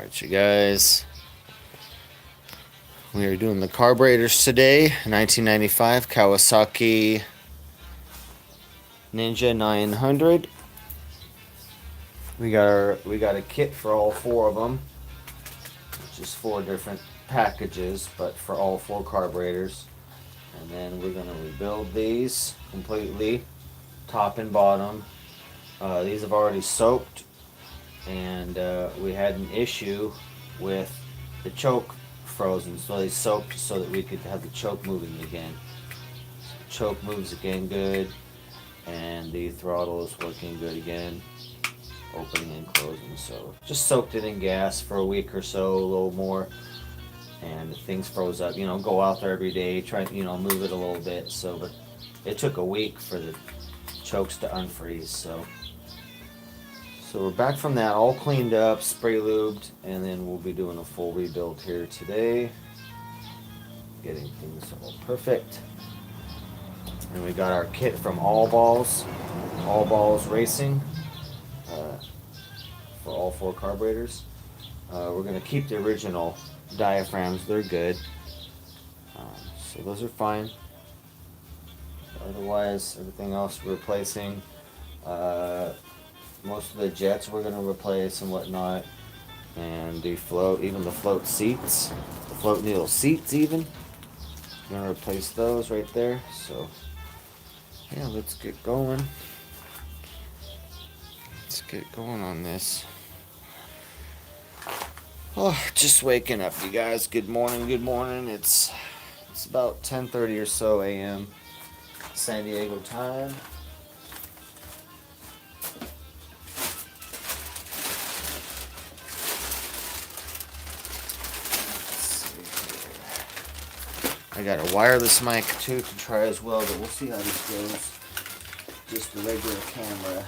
Alright, you guys. We are doing the carburetors today. 1995 Kawasaki Ninja 900. We got a kit for all four of them, which is four different packages, but for all four carburetors. And then we're gonna rebuild these completely, top and bottom. These have already soaked, and we had an issue with the choke frozen, so they soaked so that we could have the choke moving again. So the choke moves again good, and the throttle is working good again, opening and closing. So just soaked it in gas for a week or so, a little more, and things froze up. Go out there every day, try move it a little bit. So, but it took a week for the chokes to unfreeze. So we're back from that, all cleaned up, spray lubed, and then we'll be doing a full rebuild here today, getting things all perfect. And we got our kit from All Balls Racing, for all four carburetors. We're going to keep the original diaphragms, they're good. So those are fine. Otherwise, everything else we're replacing. Most of the jets we're going to replace and whatnot. And the float, even the float seats, the float needle seats even. We're going to replace those right there. So, yeah, let's get going. Let's get going on this. Oh, just waking up, you guys. Good morning, good morning. It's about 10:30 or so a.m. San Diego time. I got a wireless mic too to try as well, but we'll see how this goes. Just the regular camera.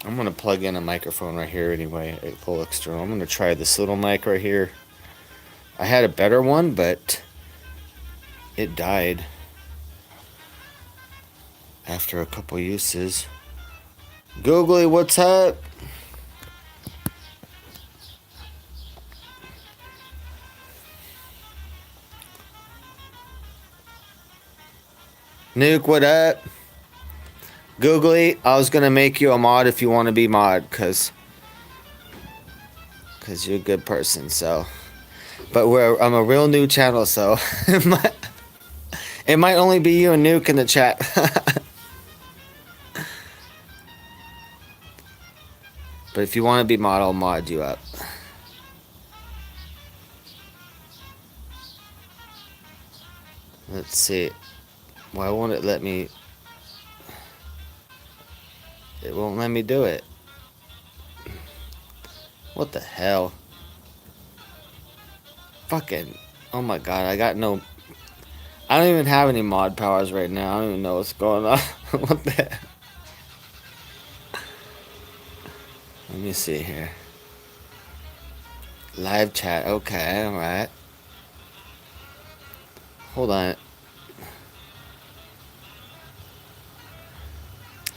I'm gonna plug in a microphone right here anyway, a full external. I'm gonna try this little mic right here. I had a better one, but it died after a couple uses. Googly, what's up? Nuke, what up? Googly, I was gonna make you a mod if you want to be mod, cause you're a good person. So, but I'm a real new channel, so it might only be you and Nuke in the chat. But if you want to be mod, I'll mod you up. Let's see. Why won't it let me? It won't let me do it. What the hell? Fucking. Oh my god, I don't even have any mod powers right now. I don't even know what's going on. What the hell? Let me see here. Live chat. Okay, alright. Hold on.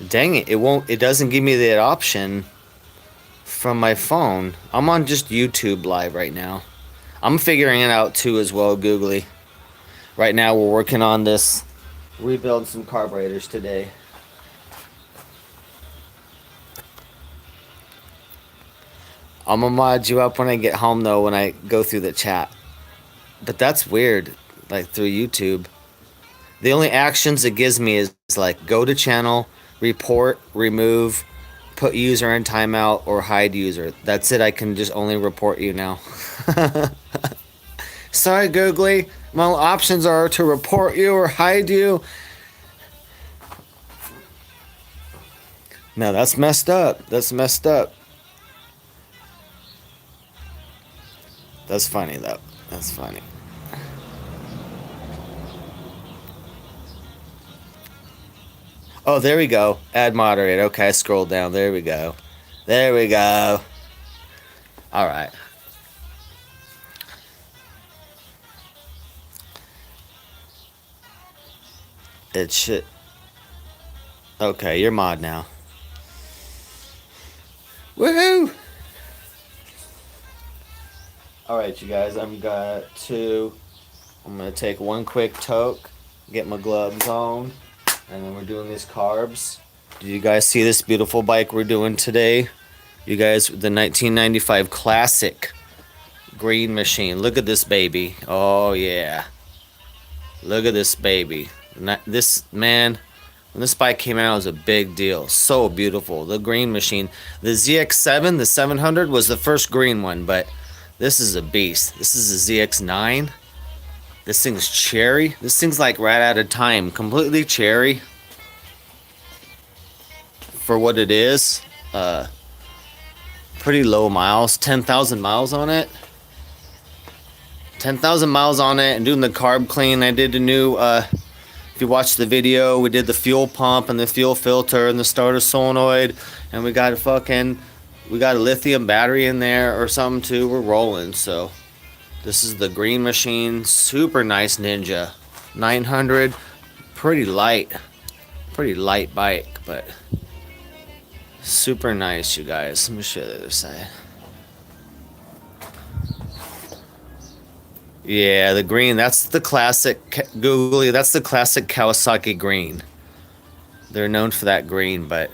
Dang it, it doesn't give me that option from my phone. I'm on just YouTube live right now. I'm figuring it out too as well, Googly. Right now we're working on this, rebuild some carburetors today. I'm gonna mod you up when I get home though, when I go through the chat. But that's weird, like through YouTube. The only actions it gives me is like go to channel, report, remove, put user in timeout, or hide user. That's it. I can just only report you now. Sorry, Googly. My options are to report you or hide you. No, that's messed up. That's messed up. That's funny, though. That's funny. Oh, there we go. Add moderator. Okay, I scrolled down. There we go. There we go. All right. It should. Okay, you're mod now. Woohoo! Alright, you guys, I'm gonna take one quick toke, get my gloves on, and then we're doing these carbs. Do you guys see this beautiful bike we're doing today? You guys, the 1995 Classic green machine. Look at this baby. Oh yeah. Look at this baby. This, man, when this bike came out, it was a big deal. So beautiful. The green machine. The ZX7, the 700, was the first green one, but this is a beast. This is a ZX9. This thing's cherry. This thing's like right out of time. Completely cherry for what it is. Pretty low miles. 10,000 miles on it. 10,000 miles on it, and doing the carb clean. I did a new, if you watch the video, we did the fuel pump and the fuel filter and the starter solenoid, and we got a lithium battery in there or something too. We're rolling. So this is the green machine, super nice Ninja 900, pretty light bike, but super nice, you guys. Let me show you the other side. Yeah, the green, that's the classic, Googly, that's the classic Kawasaki green. They're known for that green, but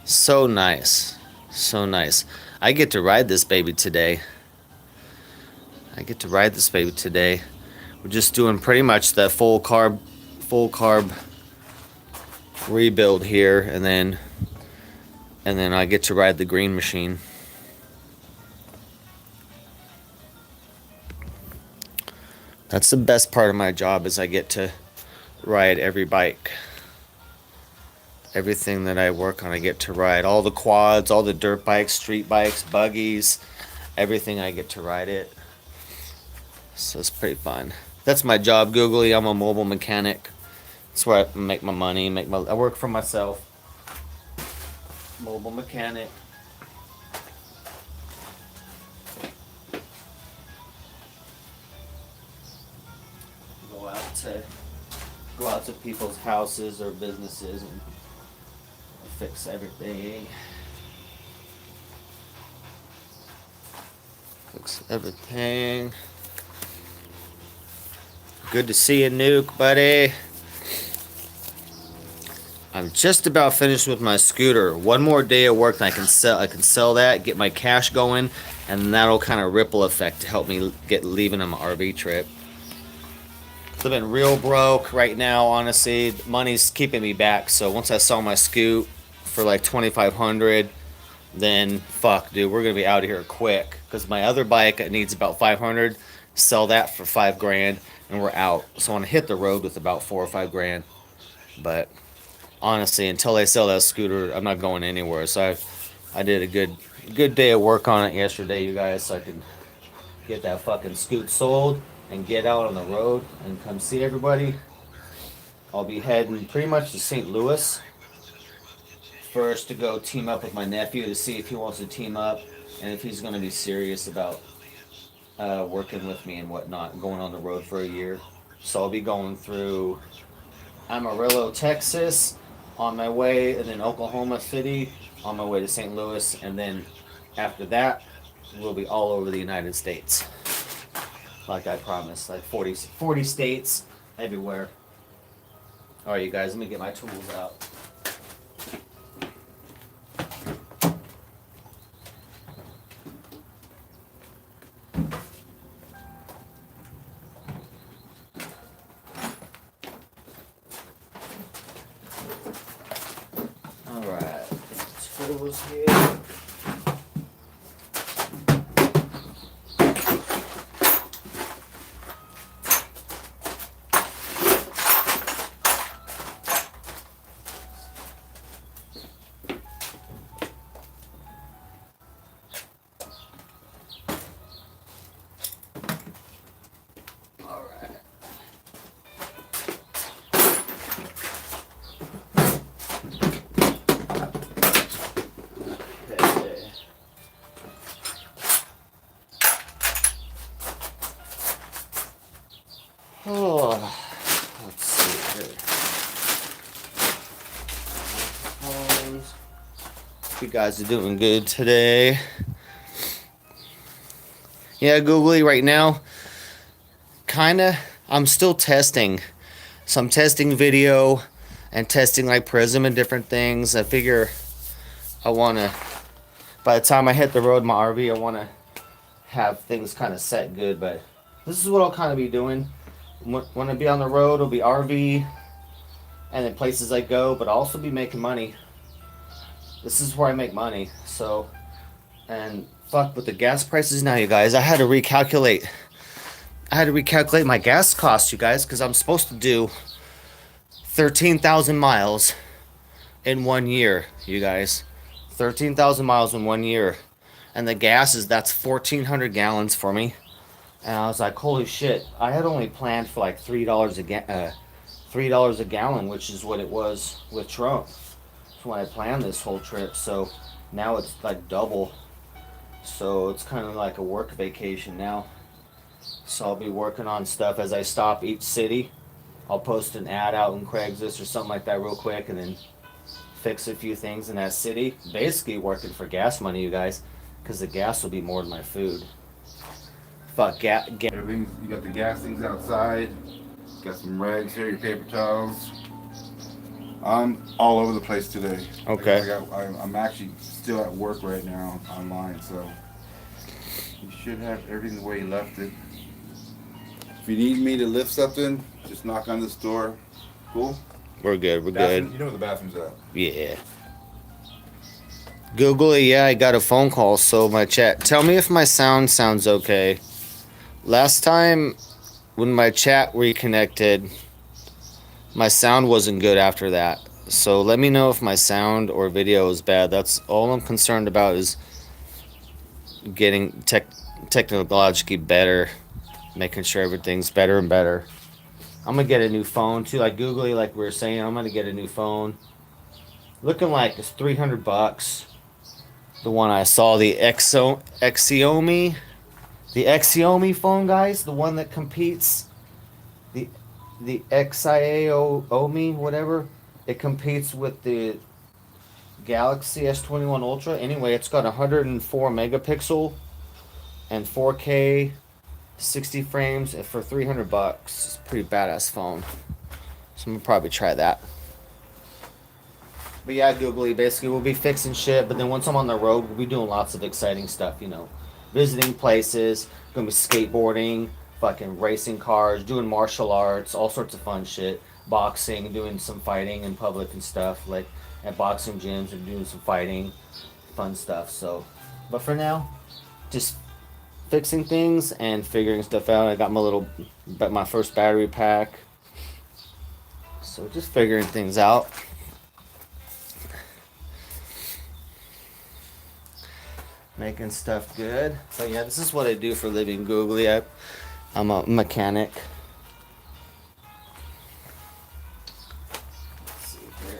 so nice. So nice. I get to ride this baby today. We're just doing pretty much the full carb rebuild here, and then I get to ride the green machine. That's the best part of my job, is I get to ride every bike. Everything that I work on, I get to ride. All the quads, all the dirt bikes, street bikes, buggies, everything, I get to ride it. So it's pretty fun. That's my job, Googly. I'm a mobile mechanic. That's where I make my money, I work for myself. Mobile mechanic. Go out to people's houses or businesses and fix everything. Good to see you, Nuke, buddy. I'm just about finished with my scooter. One more day of work and I can sell that, get my cash going, and that'll kind of ripple effect to help me get leaving on my RV trip. I've been real broke right now, honestly. Money's keeping me back, so once I sell my scoot for like $2,500, then fuck, dude, we're gonna be out of here quick. Because my other bike, it needs about $500. Sell that for $5,000, and we're out. So I want to hit the road with about $4,000 or $5,000. But honestly, until I sell that scooter, I'm not going anywhere. So I did a good day of work on it yesterday, you guys, so I could get that fucking scoot sold and get out on the road and come see everybody. I'll be heading pretty much to St. Louis first to go team up with my nephew to see if he wants to team up and if he's going to be serious about working with me and whatnot, going on the road for a year. So I'll be going through Amarillo, Texas on my way, and then Oklahoma City on my way to St. Louis, and then after that we'll be all over the United States. Like I promised, like 40 states, everywhere. Alright, you guys, let me get my tools out. Alright, tools here. Oh, let's see here. You guys are doing good today. Yeah, Googly, right now, kinda, I'm still testing. So I'm testing video and testing like Prism and different things. I figure I wanna, by the time I hit the road in my RV, I wanna have things kind of set good. But this is what I'll kind of be doing. When I be on the road, it'll be RV and then places I go, but I'll also be making money. This is where I make money. So, and fuck with the gas prices now, you guys. I had to recalculate. My gas costs, you guys, because I'm supposed to do 13,000 miles in 1 year, you guys. 13,000 miles in 1 year. And the gas that's 1,400 gallons for me. And I was like, holy shit! I had only planned for like $3 a gallon, which is what it was with Trump. So when I planned this whole trip, so now it's like double. So it's kind of like a work vacation now. So I'll be working on stuff as I stop each city. I'll post an ad out in Craigslist or something like that real quick, and then fix a few things in that city. Basically working for gas money, you guys, because the gas will be more than my food. Fuck, Everything, you got the gas things outside. Got some rags here, your paper towels. I'm all over the place today. Okay. I'm actually still at work right now online, so you should have everything the way you left it. If you need me to lift something, just knock on this door. Cool? We're good. We're Bathroom, good. you know where the bathroom's at. Yeah. Google it. Yeah, I got a phone call. So my chat. Tell me if my sounds okay. Last time when my chat reconnected, my sound wasn't good after that. So let me know if my sound or video is bad. That's all I'm concerned about, is getting technologically better, making sure everything's better and better. I'm gonna get a new phone too, like Googly, like we were saying. I'm gonna get a new phone. Looking like it's $300. The one I saw, the Xiaomi, the Xiaomi phone, guys, the one that competes, the Xiaomi, whatever, it competes with the Galaxy S21 Ultra. Anyway, it's got 104 megapixel and 4K, 60 frames for $300. It's a pretty badass phone. So I'm gonna probably try that. But yeah, Googly, basically we'll be fixing shit, but then once I'm on the road, we'll be doing lots of exciting stuff, visiting places, gonna be skateboarding, fucking racing cars, doing martial arts, all sorts of fun shit, boxing, doing some fighting in public and stuff, like at boxing gyms and doing some fighting, fun stuff. So, but for now, just fixing things and figuring stuff out. I got my first battery pack, so just figuring things out. Making stuff good. But yeah, this is what I do for a living, Googly. I'm a mechanic. Let's see here.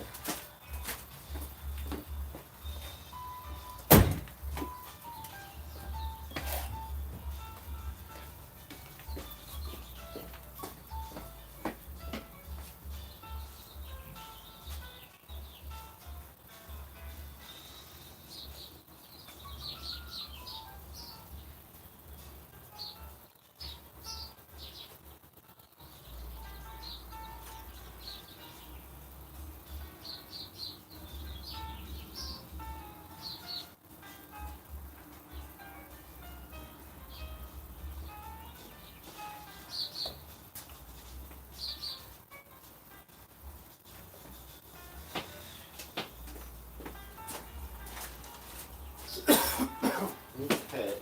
Okay.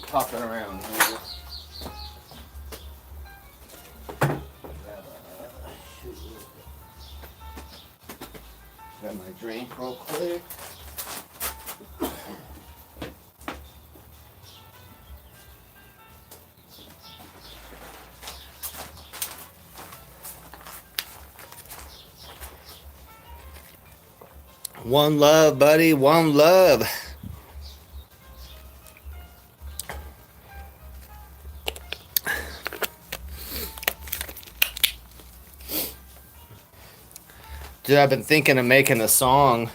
Popping around here. Got my drink real quick. One love, buddy. One love. Dude, I've been thinking of making a song.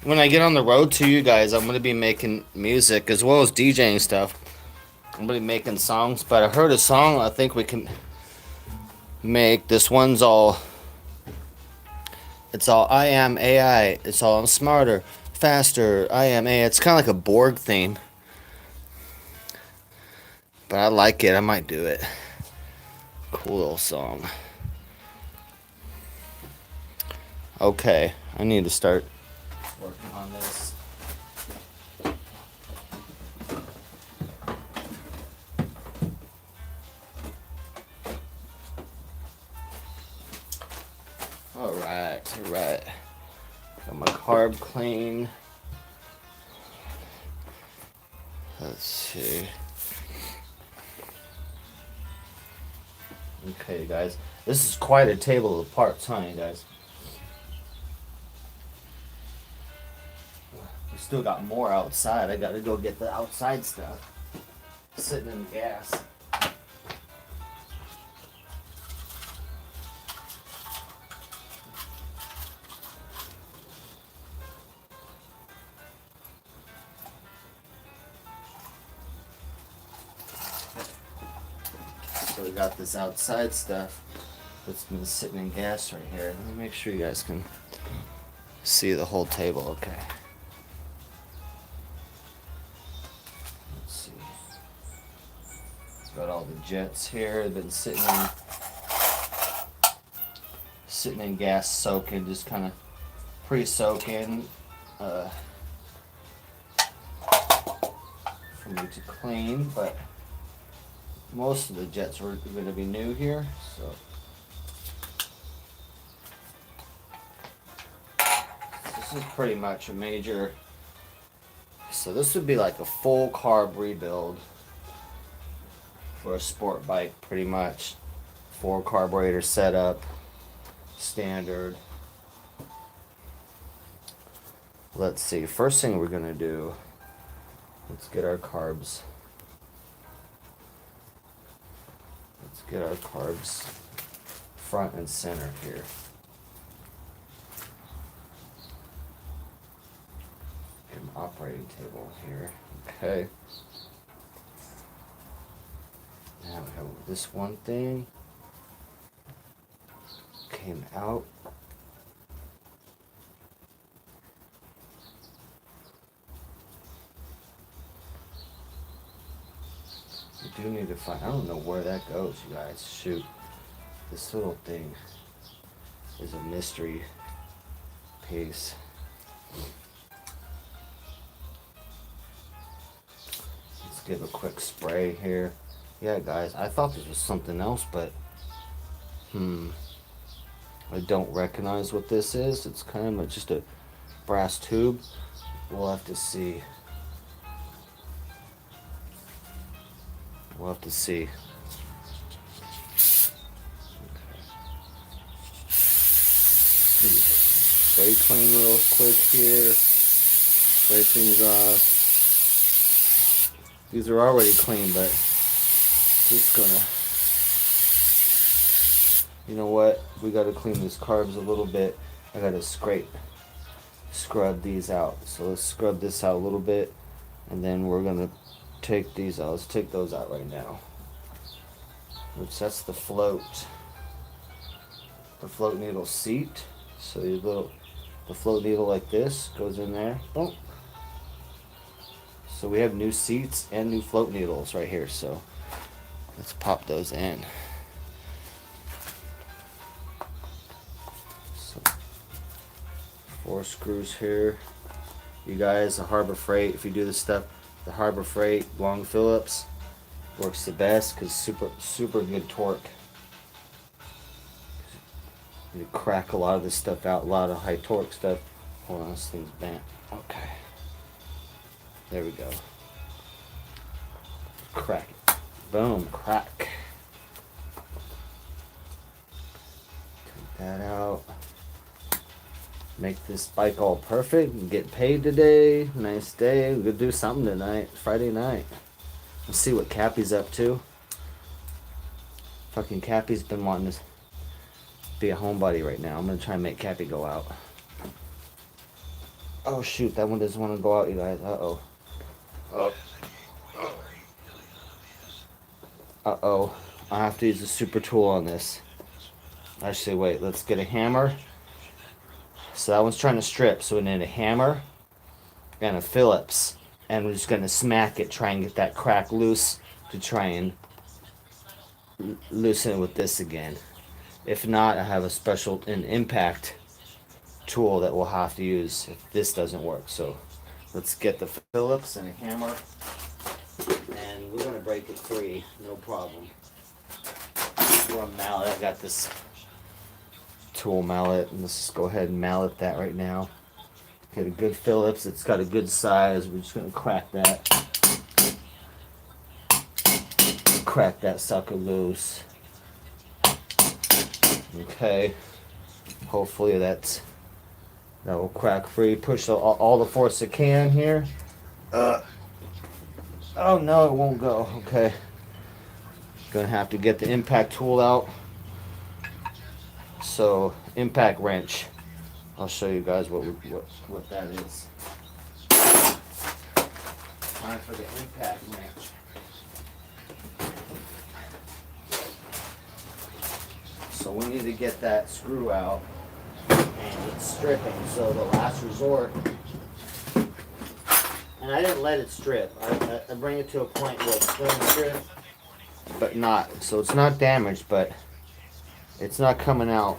When I get on the road to you guys, I'm going to be making music as well as DJing stuff. Nobody making songs, but I heard a song I think we can make. This one's all, it's all I am AI. It's all I'm smarter, faster, I am AI. It's kind of like a Borg theme. But I like it. I might do it. Cool little song. Okay, I need to start working on this. Alright, alright. Got my carb clean. Let's see. Okay, guys. This is quite a table of parts, huh, you guys? We still got more outside. I gotta go get the outside stuff. Sitting in the gas. So we got this outside stuff that's been sitting in gas right here. Let me make sure you guys can see the whole table, okay. Let's see. Got all the jets here. They've been sitting in gas soaking, just kind of pre-soaking for me to clean, but most of the jets are going to be new here, so this is pretty much a major. So this would be like a full carb rebuild for a sport bike, pretty much. 4 carburetor setup, standard. Let's see. First thing we're gonna do. Let's get our carbs. Let's get our carbs front and center here. Get an operating table here. Okay. Now we have this one thing. Came out. We do need to find, I don't know where that goes, you guys. Shoot. This little thing is a mystery piece. Let's give a quick spray here. Yeah, guys, I thought this was something else, but I don't recognize what this is. It's kind of just a brass tube. We'll have to see. We'll have to see. Okay. Spray clean real quick here. Spray things off. These are already clean, but just gonna. You know what? We gotta clean these carbs a little bit. I gotta scrub these out. So let's scrub this out a little bit, and then we're gonna take these out. Let's take those out right now. Which that's the float needle seat. So the float needle like this goes in there. Boom. So we have new seats and new float needles right here. So let's pop those in. So 4 screws here. You guys, the Harbor Freight, if you do this stuff, the Harbor Freight long Phillips works the best because super good torque. You crack a lot of this stuff out, a lot of high torque stuff. Hold on, this thing's bent. Okay. There we go. Crack it. Boom, crack. Take that out. Make this bike all perfect and get paid today. Nice day. We're gonna do something tonight. Friday night. Let's see what Cappy's up to. Fucking Cappy's been wanting to be a homebody right now. I'm gonna try and make Cappy go out. Oh shoot, that one doesn't want to go out, you guys. Uh-oh. Oh. Uh-oh. I have to use the super tool on this. Actually, wait. Let's get a hammer. So that one's trying to strip. So we need a hammer and a Phillips. And we're just going to smack it. Try and get that crack loose to try and loosen it with this again. If not, I have a special an impact tool that we'll have to use if this doesn't work. So let's get the Phillips and a hammer. And we're going to break it free. No problem. Or a mallet. I got this tool mallet, and let's just go ahead and mallet that right now. Get a good Phillips. It's got a good size. We're just gonna crack that sucker loose. Okay. Hopefully that will crack free. Push all the force it can here. Oh no, it won't go. Okay. Gonna have to get the impact tool out. So impact wrench. I'll show you guys what that is. Time for the impact wrench. So we need to get that screw out, and it's stripping. So the last resort. And I didn't let it strip. I bring it to a point where it's going to strip, but not. So it's not damaged, but it's not coming out,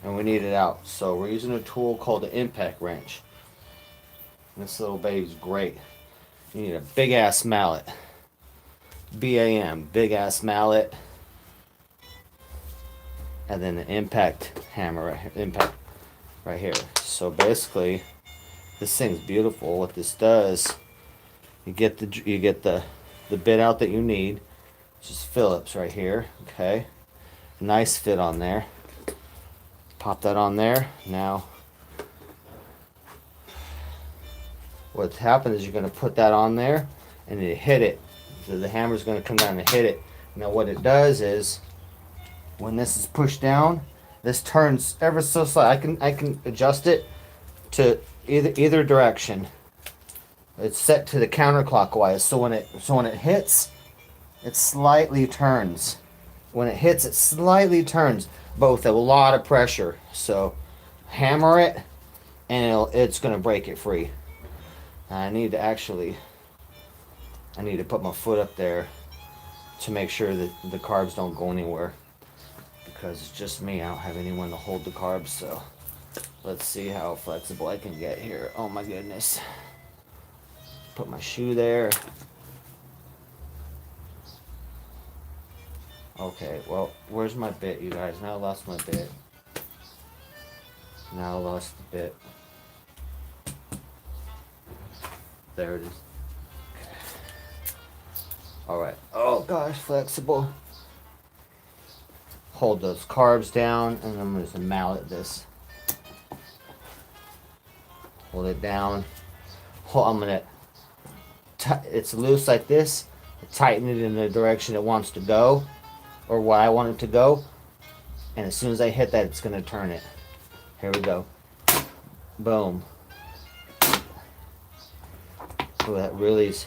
and we need it out. So we're using a tool called the impact wrench. This little baby's great. You need a big ass mallet. BAM, big ass mallet. And then the impact hammer, impact right here. So basically, this thing's beautiful. What this does, you get the bit out that you need, which is Phillips right here. Okay. Nice fit on there. Pop that on there. Now, what's happened is you're going to put that on there and you hit it. So the hammer's going to come down and hit it. Now what it does is, when this is pushed down, this turns ever so slightly. I can adjust it to either direction. It's set to the counterclockwise. So when it hits, it slightly turns. When it hits, it slightly turns, but with a lot of pressure. So hammer it, and it's going to break it free. I need to put my foot up there to make sure that the carbs don't go anywhere, because it's just me. I don't have anyone to hold the carbs. So let's see how flexible I can get here. Oh my goodness. Put my shoe there. Okay, well, where's my bit, you guys? Now I lost my bit. Now I lost the bit. There it is. Okay. Alright. Oh gosh, flexible. Hold those carbs down, and I'm just gonna mallet this. Hold it down. I'm gonna. It's loose like this. Tighten it in the direction it wants to go, or what I want it to go. And as soon as I hit that, it's gonna turn it. Here we go. Boom. Oh, that really is.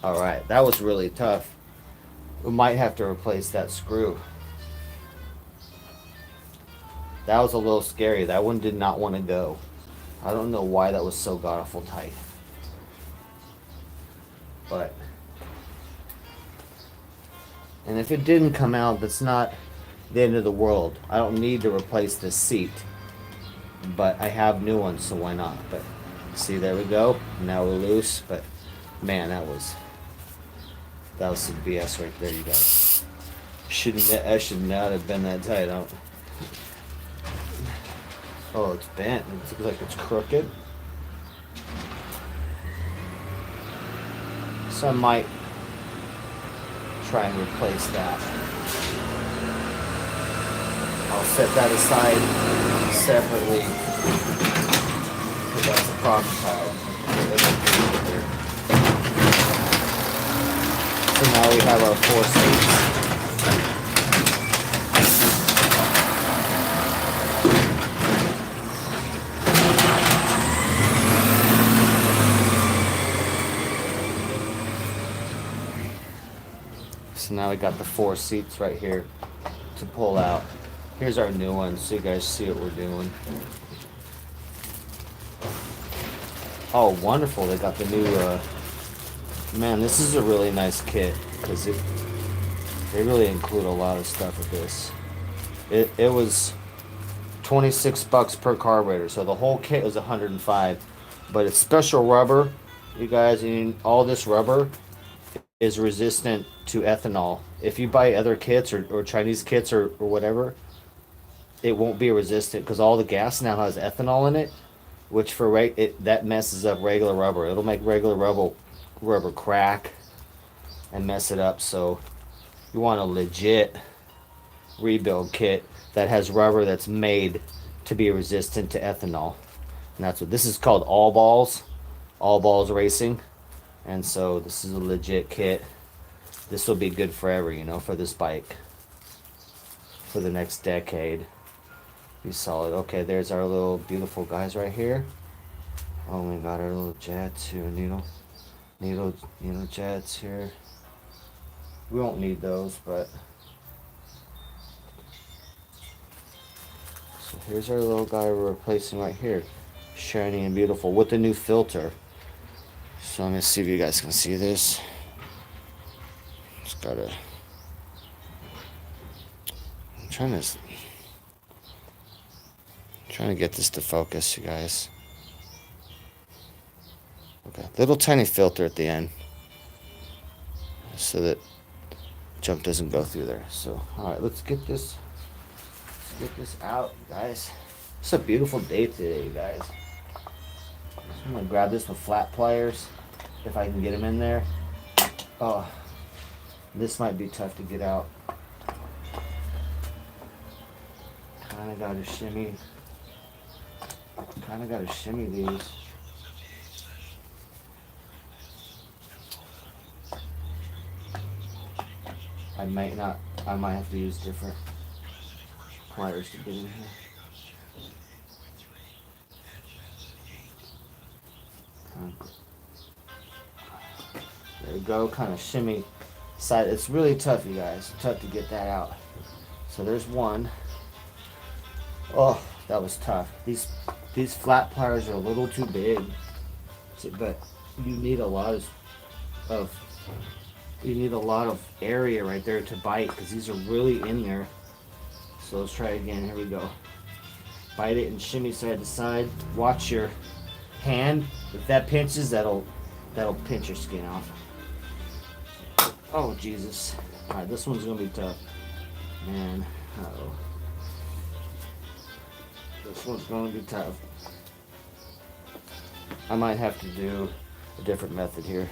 Alright, that was really tough. We might have to replace that screw. That was a little scary. That one did not want to go. I don't know why that was so god-awful tight. But, and if it didn't come out, that's not the end of the world. I don't need to replace this seat. But I have new ones, so why not? But see, there we go. Now we're loose. But man, that was some BS right there, you guys. I should not have been that tight. Oh, it's bent. It looks like it's crooked. So I might try and replace that. I'll set that aside separately, because that's a prototype. So now we have our 4 seats. So now we got the 4 seats right here to pull out. Here's our new one so you guys see what we're doing. Oh, wonderful. They got the new, man, this is a really nice kit because they really include a lot of stuff with this. It was $26 per carburetor, so the whole kit was $105. But it's special rubber, you guys, and all this rubber is resistant to ethanol. If you buy other kits or Chinese kits or whatever, it won't be resistant because all the gas now has ethanol in it, which for that messes up regular rubber. It'll make regular rubber crack and mess it up. So you want a legit rebuild kit that has rubber that's made to be resistant to ethanol. And that's what this is called, All Balls Racing. And so this is a legit kit. This will be good forever, you know, for this bike. For the next decade. Be solid. Okay, there's our little beautiful guys right here. Oh, we got our little jets here, needle jets here. We won't need those, but so here's our little guy we're replacing right here. Shiny and beautiful with the new filter. So let me see if you guys can see this. Just gotta. I'm trying to get this to focus, you guys. Okay, little tiny filter at the end, so that junk doesn't go through there. So, all right, let's get this out, guys. It's a beautiful day today, you guys. I'm gonna grab this with flat pliers if I can get them in there. Oh, this might be tough to get out. Kinda gotta shimmy these. I might have to use different pliers to get in here. There we go, kind of shimmy side. It's really tough, you guys. It's tough to get that out. So there's one. Oh, that was tough. These flat pliers are a little too big, but you need a lot of area right there to bite because these are really in there. So let's try it again. Here we go. Bite it and shimmy side to side. Watch your hand. If that pinches, that'll pinch your skin off. Oh Jesus! All right, this one's gonna be tough, man. Uh-oh. This one's gonna be tough. I might have to do a different method here.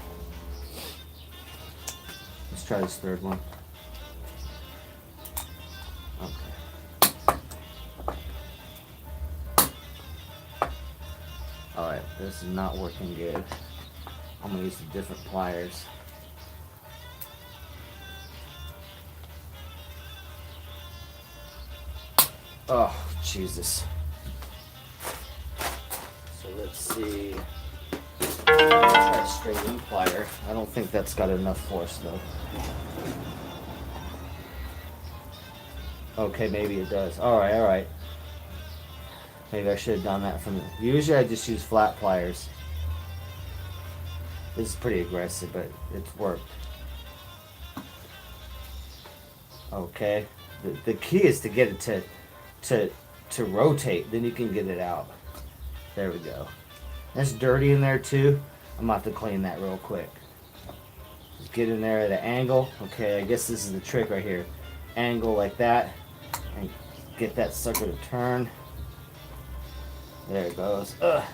Let's try this third one. Okay. Alright, this is not working good. I'm gonna use some different pliers. Oh, Jesus. So let's see. Try a straight in plier. I don't think that's got enough force though. Okay, maybe it does. Alright. Maybe I should have done that from the... Usually I just use flat pliers. This is pretty aggressive, but it's worked. Okay. The key is to get it to rotate, then you can get it out. There we go. That's dirty in there too. I'm about to clean that real quick. Just get in there at an angle. Okay, I guess this is the trick right here. Angle like that, and get that sucker to turn. There it goes. Ugh,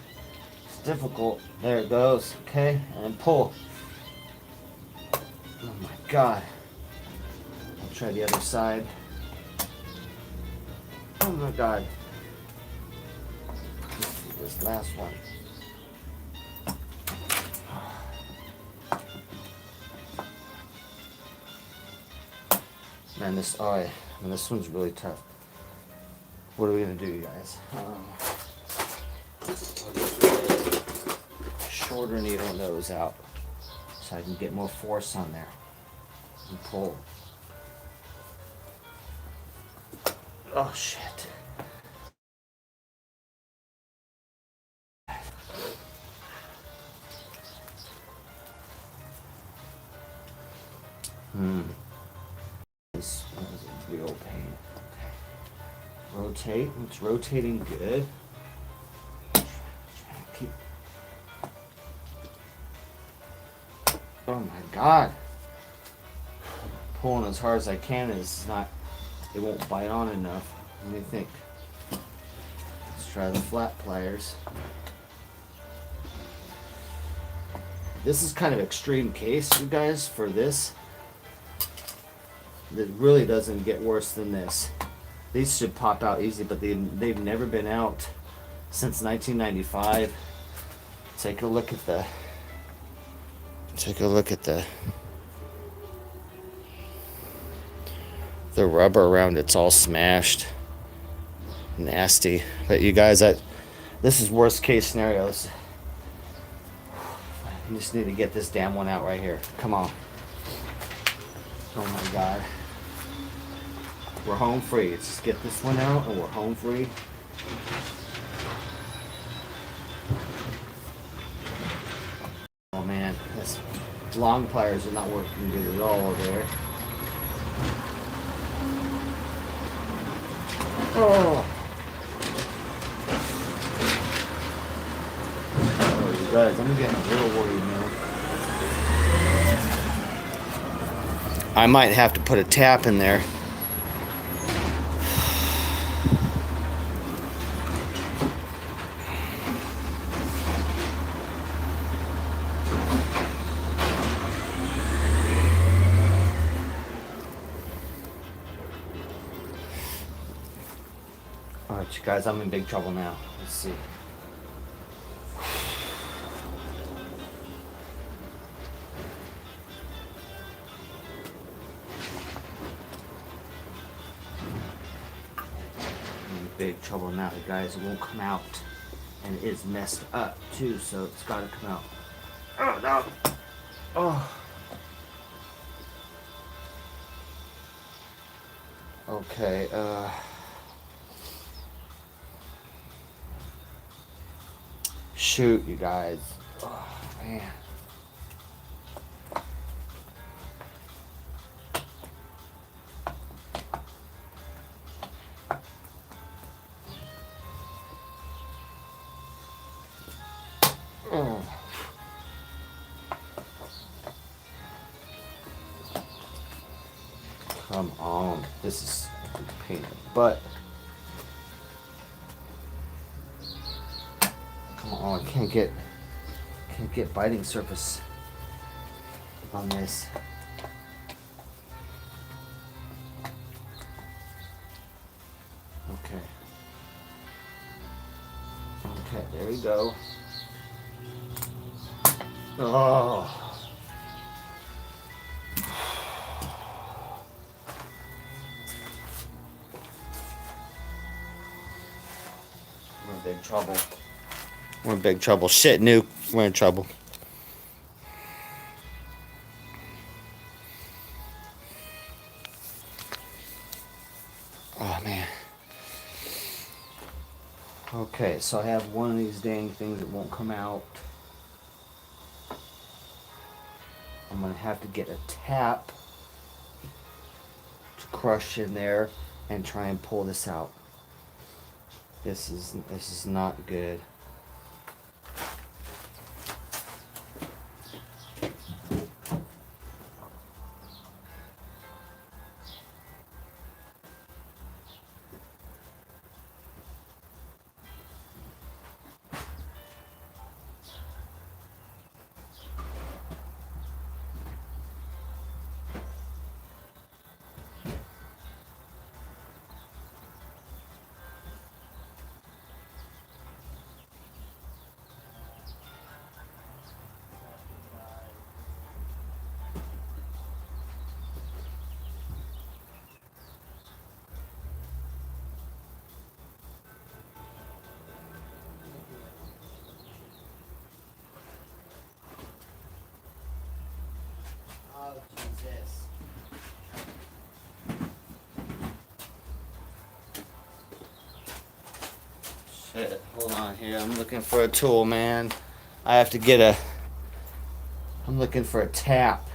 it's difficult. There it goes. Okay, and pull. Oh my God. I'll try the other side. Oh my God. This last one. Man, this one's really tough. What are we gonna do, you guys? Shorter needle nose out so I can get more force on there. and pull. Oh shit. This was a real pain. Okay. Rotate. It's rotating good. Keep. Oh my god. Pulling as hard as I can is not. It won't bite on enough. What do you think? Let's try the flat pliers. This is kind of extreme case, you guys, for this. It really doesn't get worse than this. These should pop out easy, but they've never been out since 1995. Take a look at the rubber around it's all smashed. Nasty. But you guys, this is worst case scenarios. You just need to get this damn one out right here. Come on. Oh my god. We're home free. Let's just get this one out and we're home free. Oh man, this long pliers are not working good at all over there. Oh, you guys, I'm getting a little worried now. I might have to put a tap in there. Alright, you guys, I'm in big trouble now. Let's see. Big trouble now, you guys. It won't come out, and it is messed up too, so it's got to come out. Oh no! Oh. Okay. Shoot, you guys. Oh man. Oh. Come on. This is a pain in the butt. Come on, I can't get biting surface on this. Okay. Okay, there we go. Oh. We're in big trouble. We're in big trouble. Shit, Nuke. We're in trouble. Oh, man. Okay, so I have one of these dang things that won't come out. I'm going to have to get a tap to crush in there and try and pull this out. This is not good. Oh, Jesus. Shit, hold on here. I'm looking for a tool, man. I have to get a. I'm looking for a tap,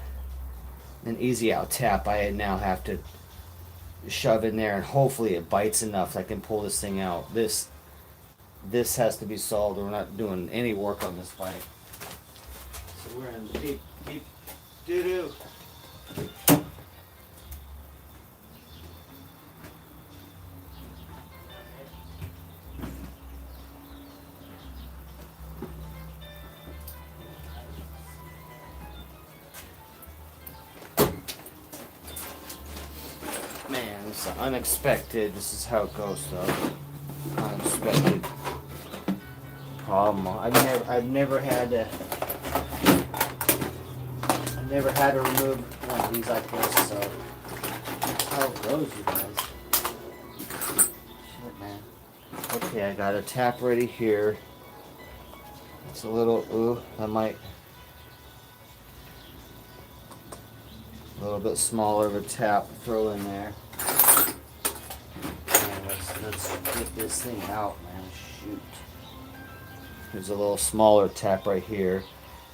an easy out tap. I now have to shove in there, and hopefully it bites enough I can pull this thing out. This has to be solved. We're not doing any work on this bike. So we're in deep doo doo. Man, it's unexpected. This is how it goes, though. Unexpected problem. I've never had to remove one of these like this. So that's how it goes, you guys. Shit, man. Okay, I got a tap ready here. It's a little. Ooh, I might. A little bit smaller of a tap to throw in there. And let's get this thing out, man. Shoot. There's a little smaller tap right here.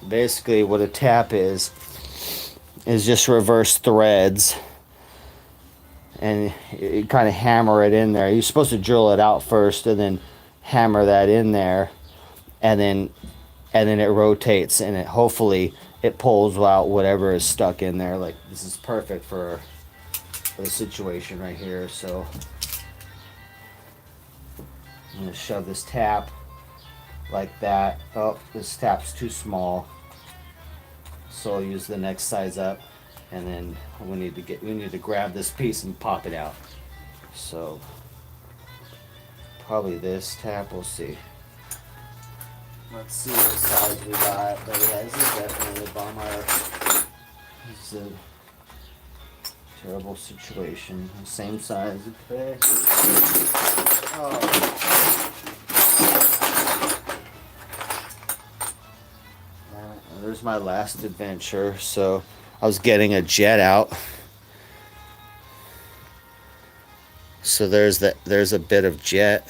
Basically, what a tap is just reverse threads. And you kind of hammer it in there. You're supposed to drill it out first and then hammer that in there. And then it rotates, and it hopefully it pulls out whatever is stuck in there. Like, this is perfect for the situation right here. So I'm gonna shove this tap like that. Oh, this tap's too small, so I'll use the next size up, and then we need to grab this piece and pop it out. So probably this tap. We'll see. Let's see what size we got. But yeah, this is definitely a bummer. This is a terrible situation. Same size. Okay. Oh. There's my last adventure. So I was getting a jet out. So there's a bit of jet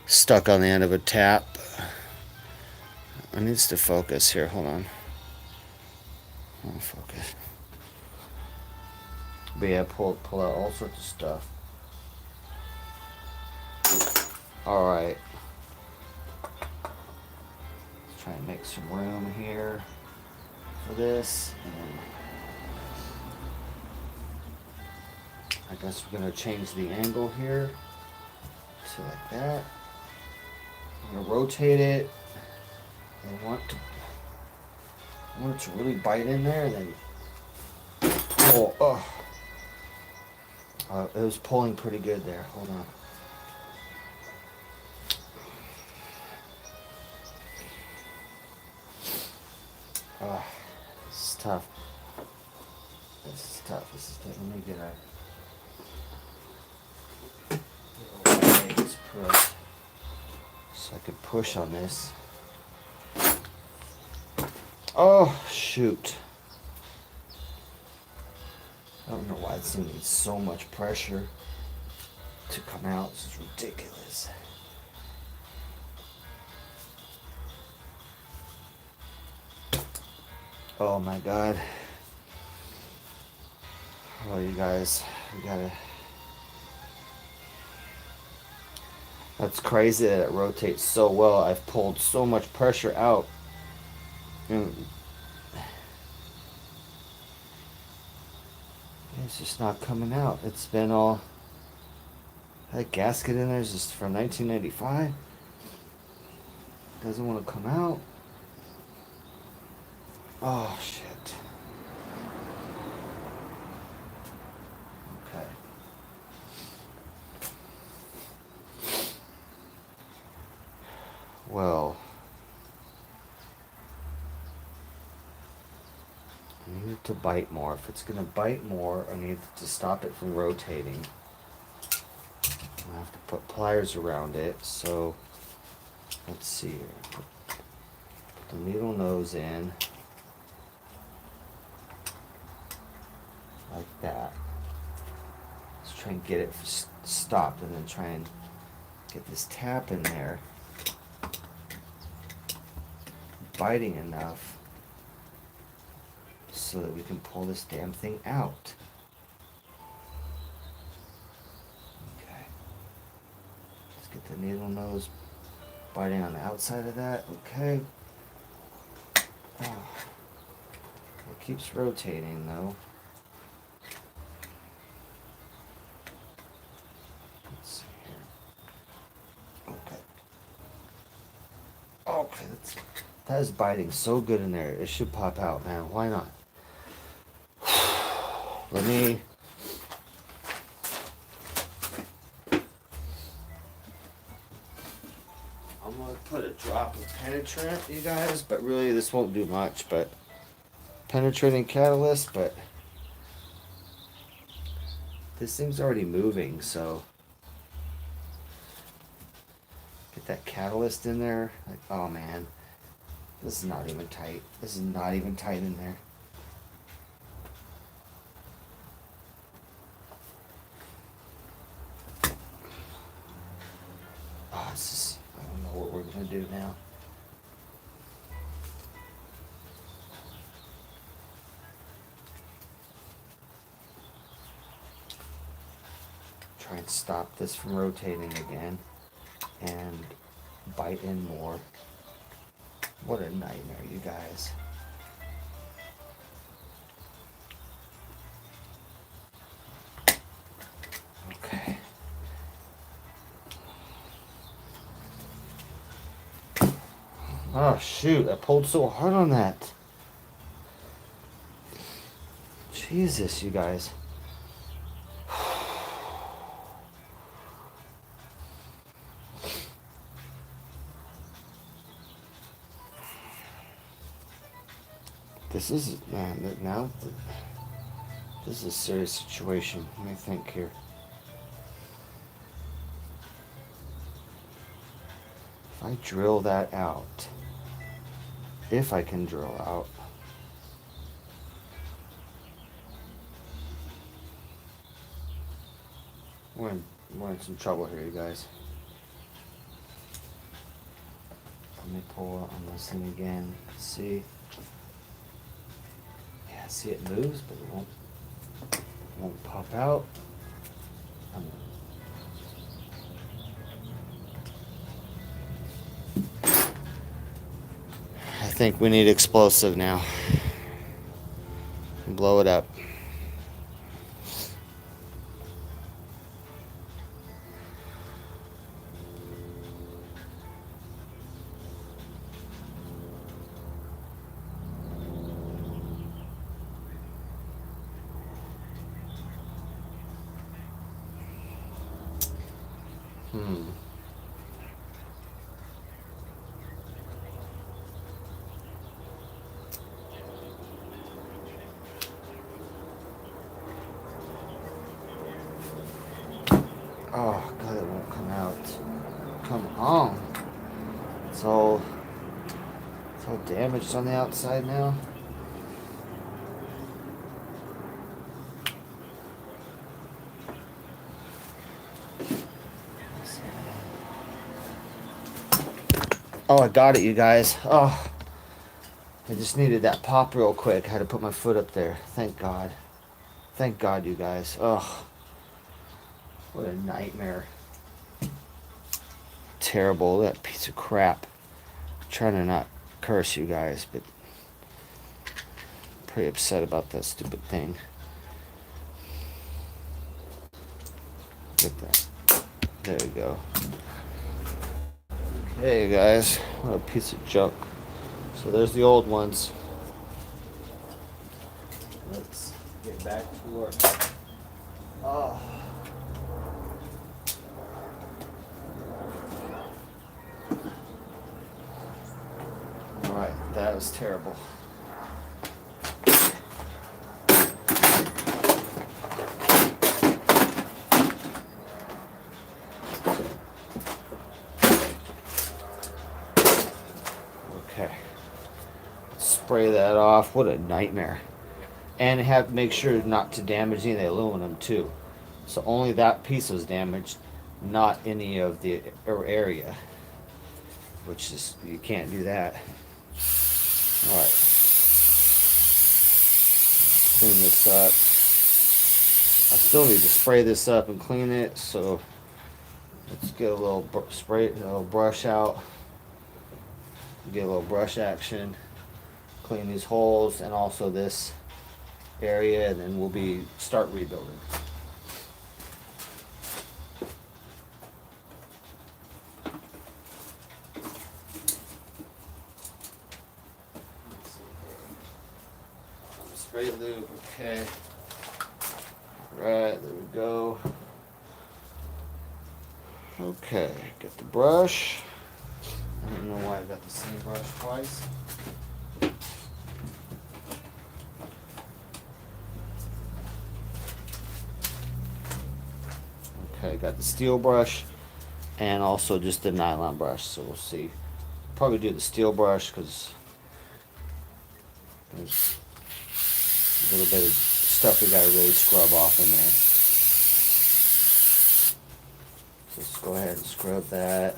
stuck on the end of a tap. It needs to focus here. Hold on. I'll focus. But yeah, pull out all sorts of stuff. All right. Let's try and make some room here for this. And I guess we're gonna change the angle here to like that. I'm gonna rotate it. I want it to really bite in there, then pull. It was pulling pretty good there. Hold on. This is tough. Let me get a push, so I could push on this. Oh, shoot. I don't know why this thing needs so much pressure to come out. This is ridiculous. Oh my God. Oh, you guys, we gotta. That's crazy that it rotates so well. I've pulled so much pressure out. It's just not coming out. It's been all. That gasket in there is just from 1995. Doesn't want to come out. Oh, shit. Okay. Well. I need it to bite more. If it's going to bite more, I need to stop it from rotating. I have to put pliers around it. So, let's see here. Put the needle nose in. Like that. Let's try and get it stopped and then try and get this tap in there biting enough so that we can pull this damn thing out. Okay. Let's get the needle nose biting on the outside of that. Okay. Oh. It keeps rotating though. Let's see here. Okay. Okay, that is biting so good in there. It should pop out, man. Why not? Let me. I'm gonna put a drop of penetrant, you guys, but really this won't do much. But penetrating catalyst, but this thing's already moving, so get that catalyst in there. Like, oh man, this is not even tight. This is not even tight in there. Oh, this is, I don't know what we're gonna do now. Try and stop this from rotating again and bite in more. What a nightmare, you guys. Okay. Oh shoot, I pulled so hard on that. Jesus, you guys. This is, man, now, this is a serious situation. Let me think here. If I drill that out, if I can drill out, we're in some trouble here, you guys. Let me pull on this thing again. See? Yeah, see it moves, but it won't pop out. I think we need explosive now. Blow it up. Oh god, it won't come out. Come on. It's all damaged on the outside now. Oh, I got it, you guys. Oh, I just needed that pop real quick. I had to put my foot up there. Thank God. Thank God, you guys. Oh, what a nightmare. Terrible, that piece of crap. I'm trying to not curse you guys, but I'm pretty upset about that stupid thing. Get that. There you go. Okay, guys. What a piece of junk. So there's the old ones. Let's get back to work. Oh. Alright, that was terrible. Okay. Spray that off. What a nightmare. And have make sure not to damage any of the aluminum too. So only that piece was damaged. not any of the area, which is, you can't do that. All right, clean this up. I still need to spray this up and clean it, so let's get a little spray, a little brush out, get a little brush action, clean these holes and also this area, and then we'll start rebuilding. Spray lube, okay. Right, there we go. Okay, get the brush. I don't know why I got the same brush twice. Okay, got the steel brush and also just the nylon brush, so we'll see. Probably do the steel brush because there's a little bit of stuff we gotta really scrub off in there. So let's go ahead and scrub that.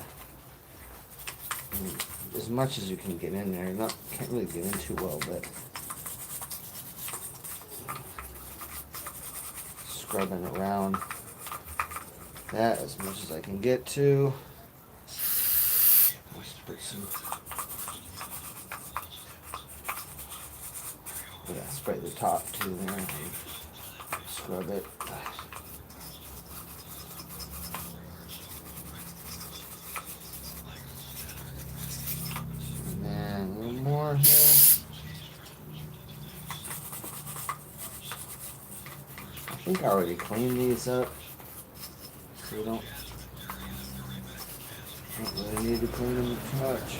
As much as you can get in there. Can't really get in too well, but scrubbing around that as much as I can get to. Let's put some. Yeah, spray the top too there and scrub it. And then a little more here. I think I already cleaned these up, so we don't really need to clean them too much.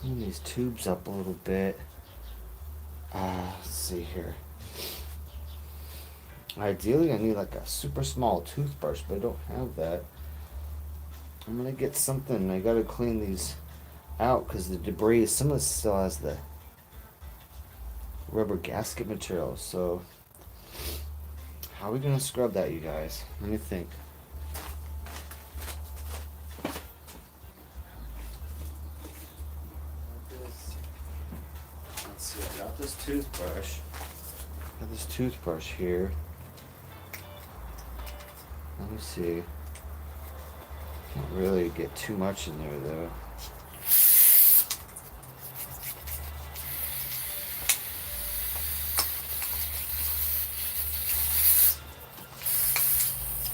Clean these tubes up a little bit. Let's see here. Ideally, I need like a super small toothbrush, but I don't have that. I'm gonna get something. I gotta clean these out because the debris, some of this still has the rubber gasket material. So, how are we gonna scrub that, you guys? Let me think. I got this toothbrush. Got this toothbrush here. Let me see. Can't really get too much in there though.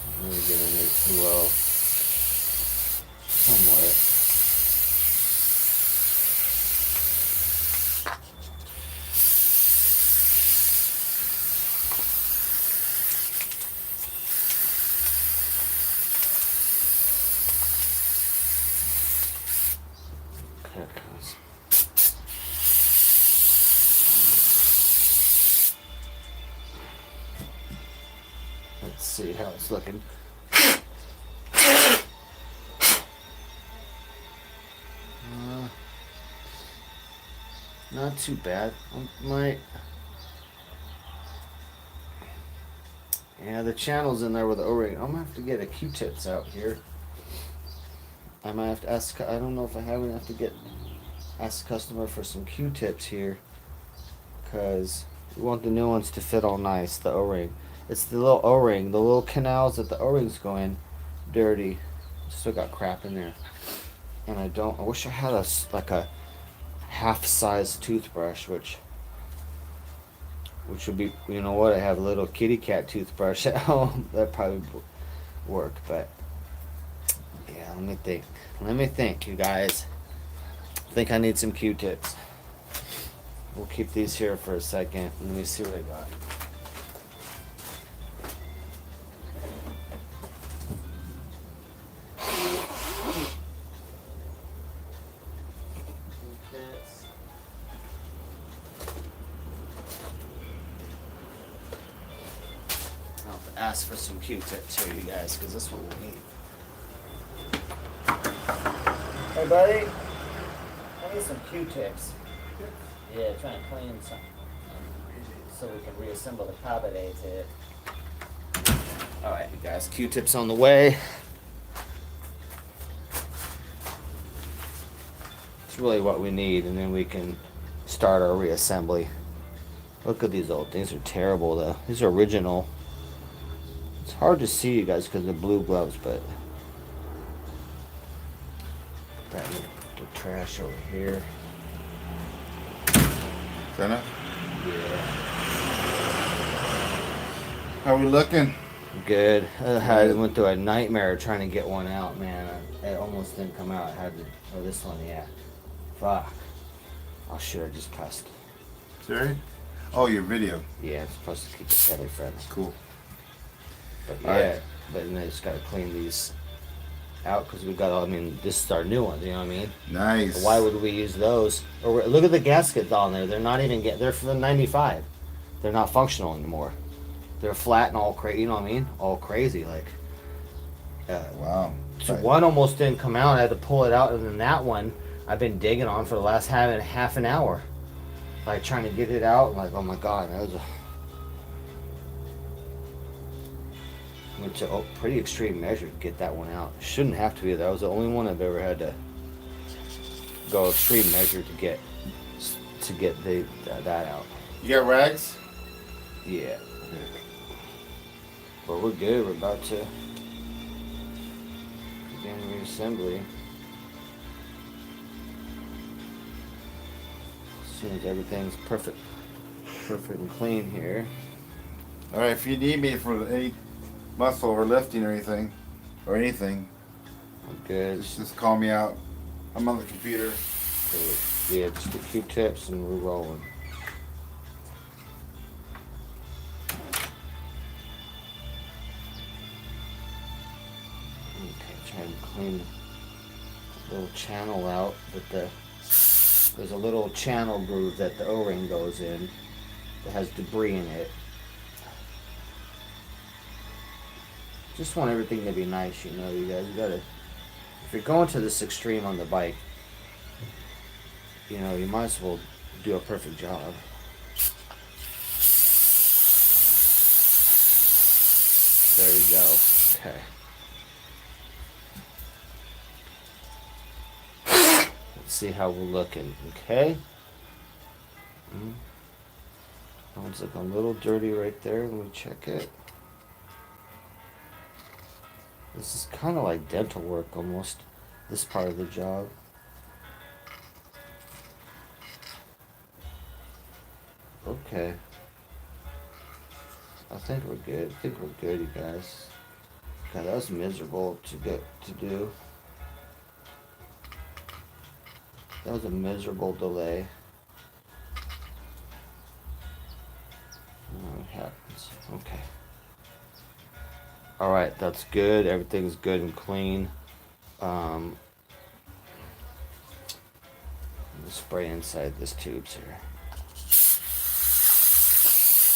Can't really get in there too well. Somewhat. Let's see how it's looking. Not too bad. Yeah, the channel's in there with the O-ring. I'm gonna have to get a Q-tips out here. I might have to ask. I don't know if I have enough to ask the customer for some Q-tips here, because we want the new ones to fit all nice. The O-ring. It's the little O-ring, the little canals that the O-rings go in, dirty. Still got crap in there, and I wish I had like a half-size toothbrush, which would be, you know what? I have a little kitty cat toothbrush at home. That probably work, but yeah. Let me think. Let me think, you guys. I think I need some Q-tips. We'll keep these here for a second. Let me see what I got. ask for some Q-tips here, you guys, because this one will need. Hey, buddy. I need some Q-tips. Yeah, trying to clean some, so we can reassemble the carburetor. All right, you guys, Q-tips on the way. It's really what we need, and then we can start our reassembly. Look at these old things. They're terrible, though. These are original. It's hard to see, you guys, because of the blue gloves, but that the trash over here. Jenna, Yeah. how we looking? Good. I went through a nightmare trying to get one out, man. It almost didn't come out. I had to. Oh, this one, yeah. Fuck. I should have just cussed. Sorry? Oh, your video. Yeah, it's supposed to keep it family friendly. Cool. But All yeah, right. but then I just gotta clean these out because we got all. I mean, this is our new ones. You know what I mean? Nice. Why would we use those? Or look at the gaskets on there. They're not even they're from '95. They're not functional anymore. They're flat and all crazy. You know what I mean? All crazy like. Wow. So one almost didn't come out. I had to pull it out, and then that one I've been digging on for the last half an hour, like trying to get it out. Like, oh my god, that was a went to a pretty extreme measure to get that one out. Shouldn't have to be. That was the only one I've ever had to go extreme measure to get that out. You got rags? Yeah. But we're good. We're about to begin reassembly. As soon as everything's perfect and clean here. All right. If you need me for any muscle or lifting or anything, I'm good. just call me out. I'm on the computer. So, yeah, just the Q-tips and we're rolling. Okay, trying to clean the little channel out, but there's a little channel groove that the O-ring goes in that has debris in it. Just want everything to be nice, you know, you guys. You gotta, if you're going to this extreme on the bike, you know, you might as well do a perfect job. There you go. Okay. Let's see how we're looking. Okay. That one's looking a little dirty right there. Let me check it. This is kind of like dental work almost, this part of the job. Okay. I think we're good. I think we're good, you guys. God, that was miserable to do. That was a miserable delay. Oh, it happens. Okay. All right, that's good. Everything's good and clean. Let's spray inside this tubes here.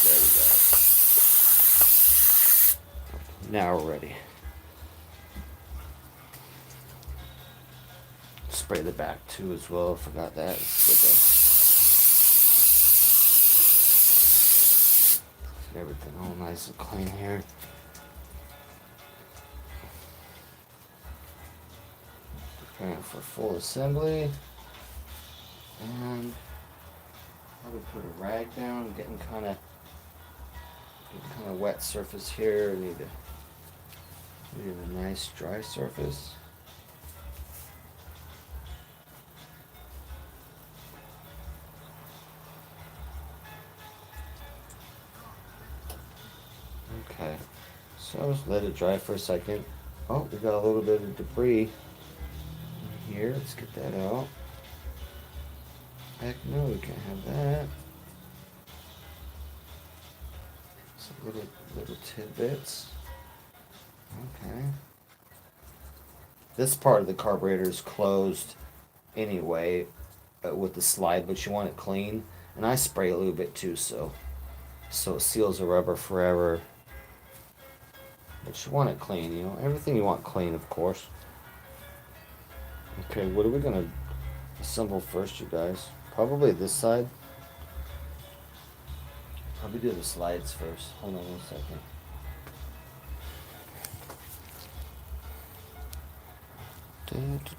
There we go. Now we're ready. Spray the back too as well. Forgot that. It's good to get everything all nice and clean here. Preparing for full assembly. And probably put a rag down. Getting kind of wet surface here. Need a nice dry surface. Okay, so I'll just let it dry for a second. Oh, we got a little bit of debris here. Let's get that out. Heck no, we can't have that. Some little tidbits. Okay. This part of the carburetor is closed anyway with the slide, but you want it clean. And I spray a little bit too, so it seals the rubber forever. But you want it clean, you know? Everything you want clean, of course. Okay, what are we gonna assemble first, you guys? Probably this side. Probably do the slides first. Hold on 1 second.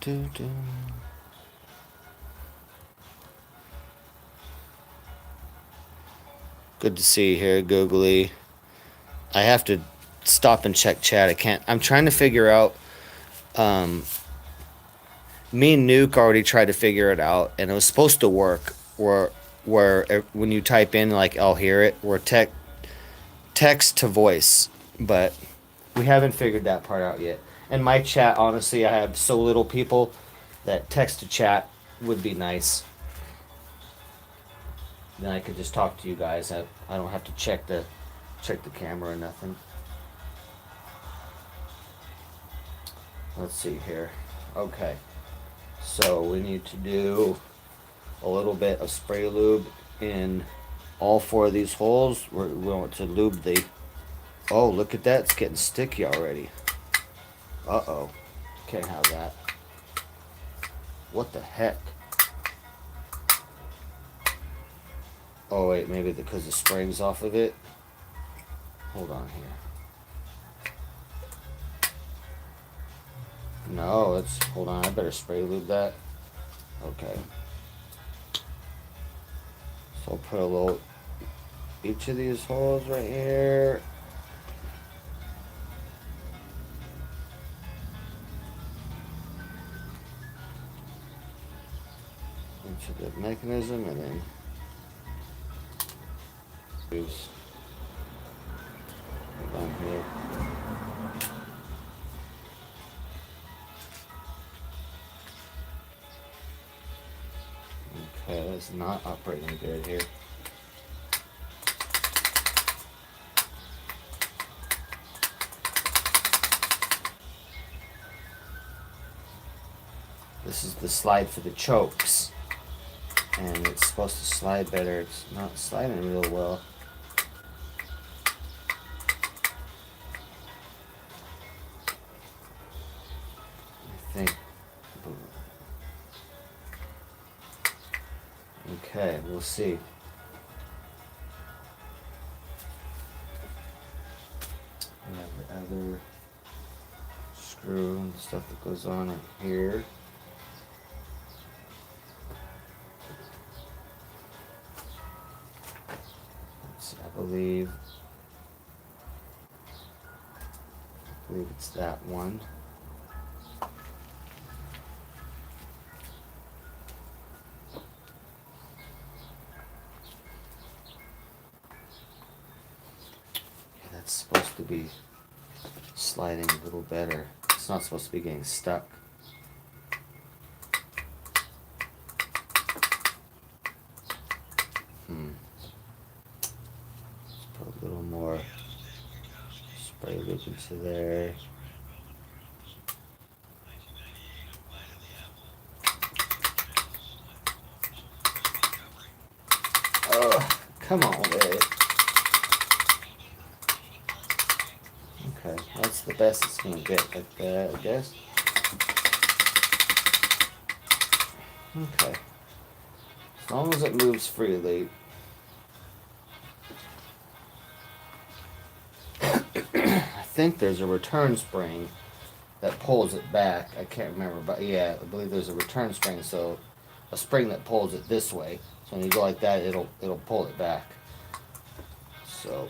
Do. Good to see you here, Googly. I have to stop and check chat. I can't. I'm trying to figure out. Me and Nuke already tried to figure it out, and it was supposed to work. Where when you type in like I'll hear it, or text to voice, but we haven't figured that part out yet. And my chat, honestly, I have so little people that text to chat would be nice. Then I could just talk to you guys. I don't have to check the camera or nothing. Let's see here. Okay. So we need to do a little bit of spray lube in all 4 of these holes. We want to lube the... Oh, look at that. It's getting sticky already. Uh-oh. Can't have that. What the heck? Oh, wait. Maybe because the spraying's off of it. Hold on here. No, it's... Hold on. I better spray lube that. Okay. So I'll put a little... Each of these holes right here. Into the mechanism, and then use down here. Okay, that's not operating good here. This is the slide for the chokes, and it's supposed to slide better. It's not sliding real well. I think. Okay, we'll see. We have the other screw and stuff that goes on in here. I believe it's that one. Yeah, that's supposed to be sliding a little better. It's not supposed to be getting stuck. Put a little more spray lube into there. Oh, come on, babe. Okay, that's the best it's gonna get, like that, I guess. Okay. As long as it moves freely. I think there's a return spring that pulls it back. I can't remember, but yeah, I believe there's a return spring, so a spring that pulls it this way. So when you go like that, it'll pull it back. So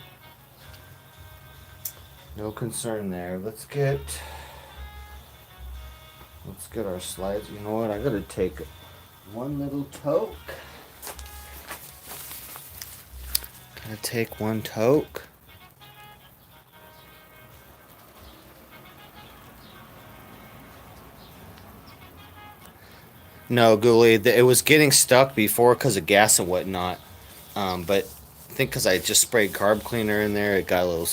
no concern there. Let's get our slides. You know what? I gotta take one little toke. Gotta take one toke. No, Ghoulie, it was getting stuck before because of gas and whatnot. But I think because I just sprayed carb cleaner in there, it got a little...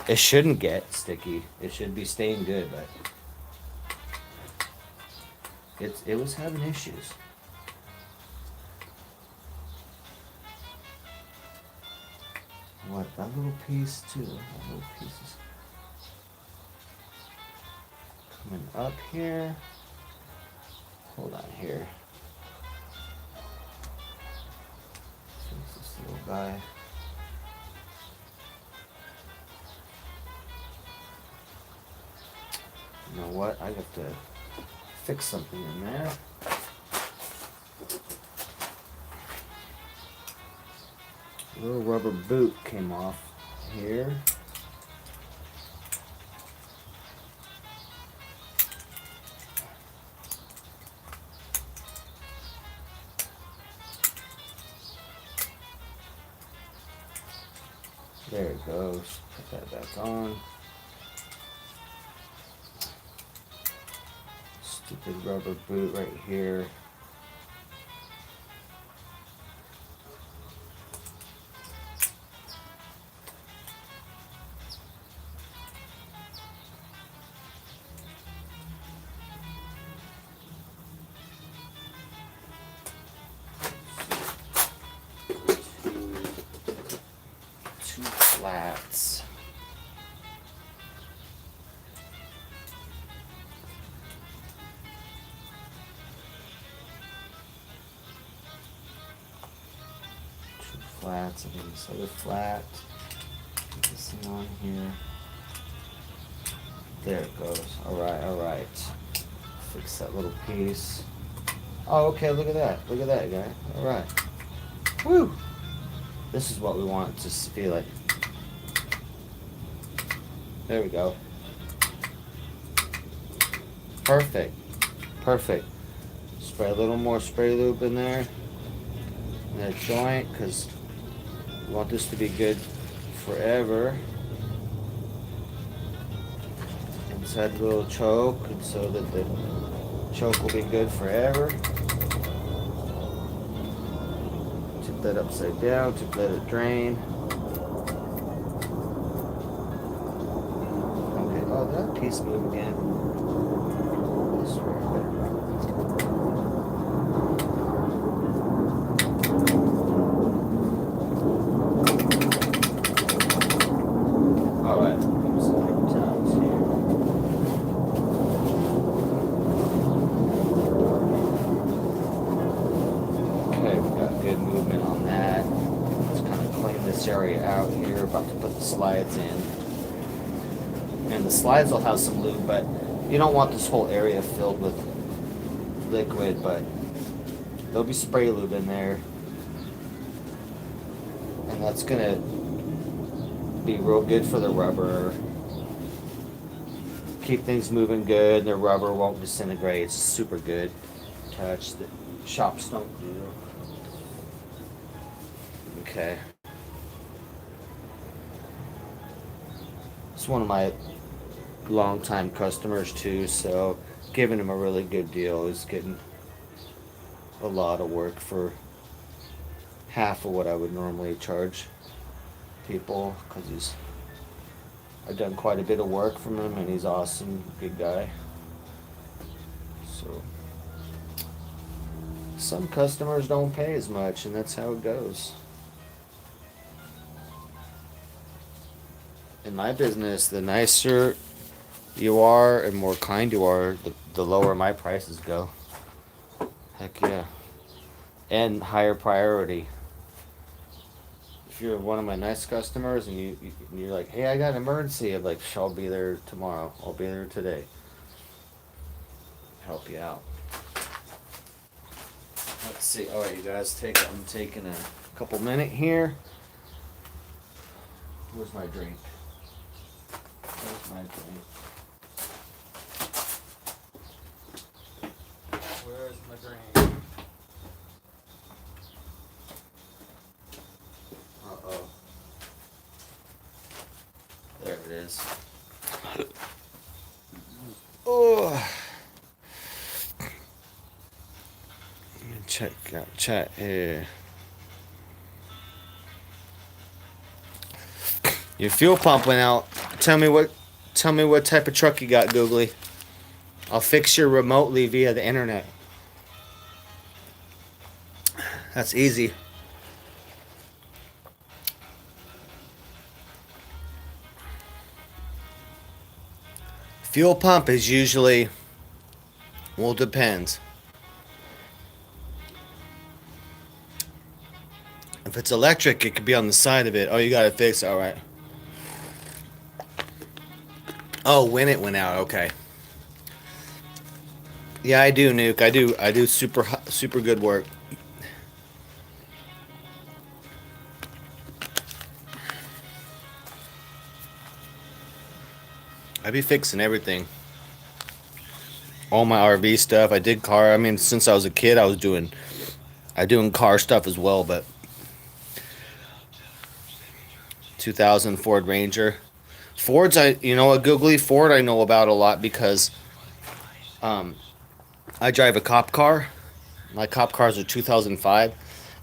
It shouldn't get sticky. It should be staying good, but... It was having issues. What, that little piece too? That little pieces. Coming up here. Hold on here. Fix this little guy. You know what? I have to fix something in there. Little rubber boot came off here. There it goes. Put that back on. Stupid rubber boot right here. Two flats. Flats, and then this other flat. Put this thing on here. There it goes. Alright, alright. Fix that little piece. Oh, okay, look at that. Look at that, guy. Alright. Woo! This is what we want it to feel like. There we go. Perfect. Perfect. Spray a little more spray lube in there. In that joint, because we want this to be good forever. Inside the little choke, and so that the choke will be good forever. Tip that upside down to let it drain. Okay, oh, that piece moved again. This way. Area out here, about to put the slides in, and the slides will have some lube, but you don't want this whole area filled with liquid, but there'll be spray lube in there, and that's gonna be real good for the rubber, keep things moving good, and the rubber won't disintegrate. It's super good touch that shops don't do. Okay. It's one of my longtime customers too, so giving him a really good deal. He's getting a lot of work for half of what I would normally charge people, because I've done quite a bit of work from him, and he's awesome, good guy. So some customers don't pay as much, and that's how it goes. In my business, the nicer you are and more kind you are, the lower my prices go. Heck yeah. And higher priority. If you're one of my nice customers and you're like, hey, I got an emergency, I'm like, I'll be there tomorrow. I'll be there today. Help you out. Let's see. All right, you guys, I'm taking a couple minutes here. Where's my drink? Where's my drink? Where's my drink? Uh-oh. There it is. Oh. Check out chat here. Your fuel pump went out. Tell me what type of truck you got, Googly. I'll fix you remotely via the internet. That's easy. Fuel pump is usually, well, depends. If it's electric, it could be on the side of it. Oh, you got it fixed. All right. Oh, when it went out. Okay. Yeah, I do, Nuke. I do super good work. I be fixing everything. All my RV stuff. I did car. I mean, since I was a kid, I doing car stuff as well. But 2000 Ford Ranger, Fords. You know what, Googly Ford. I know about a lot because um, I drive a cop car. My cop cars are 2005,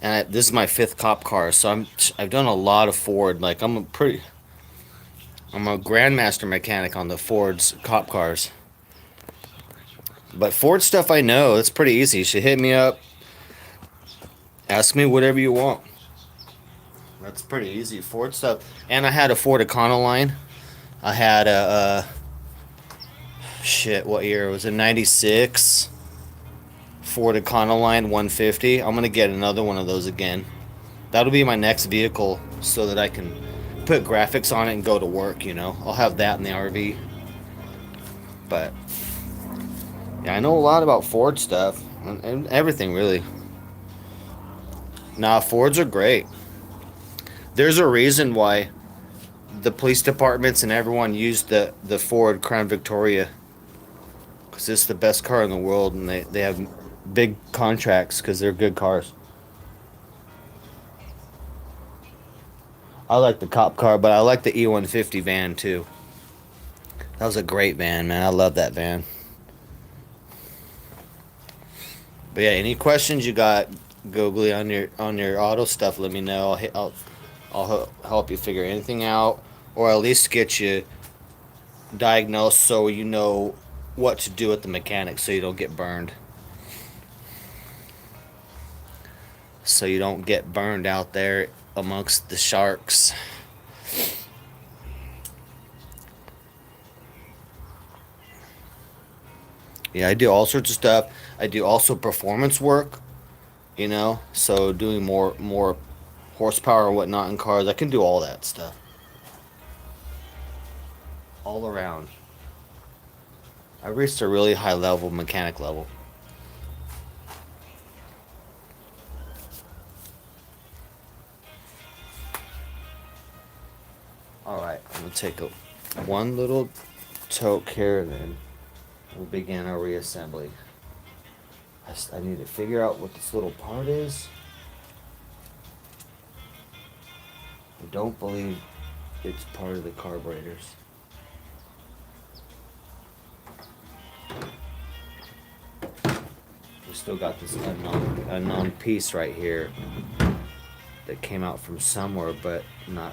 and this is my fifth cop car. So I've done a lot of Ford. Like I'm a grandmaster mechanic on the Ford's cop cars. But Ford stuff I know, it's pretty easy. You should hit me up. Ask me whatever you want. That's pretty easy. Ford stuff. And I had a Ford Econoline. I had shit, what year? It was a 96 Ford Econoline 150. I'm going to get another one of those again. That'll be my next vehicle so that I can put graphics on it and go to work, you know. I'll have that in the RV. But yeah, I know a lot about Ford stuff and everything really. Nah, Fords are great. There's a reason why the police departments and everyone used the Ford Crown Victoria, because it's the best car in the world, and they have big contracts because they're good cars. I like the cop car, but I like the E150 van too. That was a great van, man. I love that van. But yeah, any questions you got, Googly, on your auto stuff, let me know. I'll help you figure anything out, or at least get you diagnosed so you know what to do at the mechanic, so you don't get burned. So you don't get burned out there amongst the sharks. Yeah, I do all sorts of stuff. I do also performance work, you know, so doing more horsepower and whatnot in cars. I can do all that stuff. All around. I reached a really high level, mechanic level. Alright, I'm going to take one little toke here, and then we'll begin our reassembly. I need to figure out what this little part is. I don't believe it's part of the carburetors. We still got this unknown piece right here that came out from somewhere, but I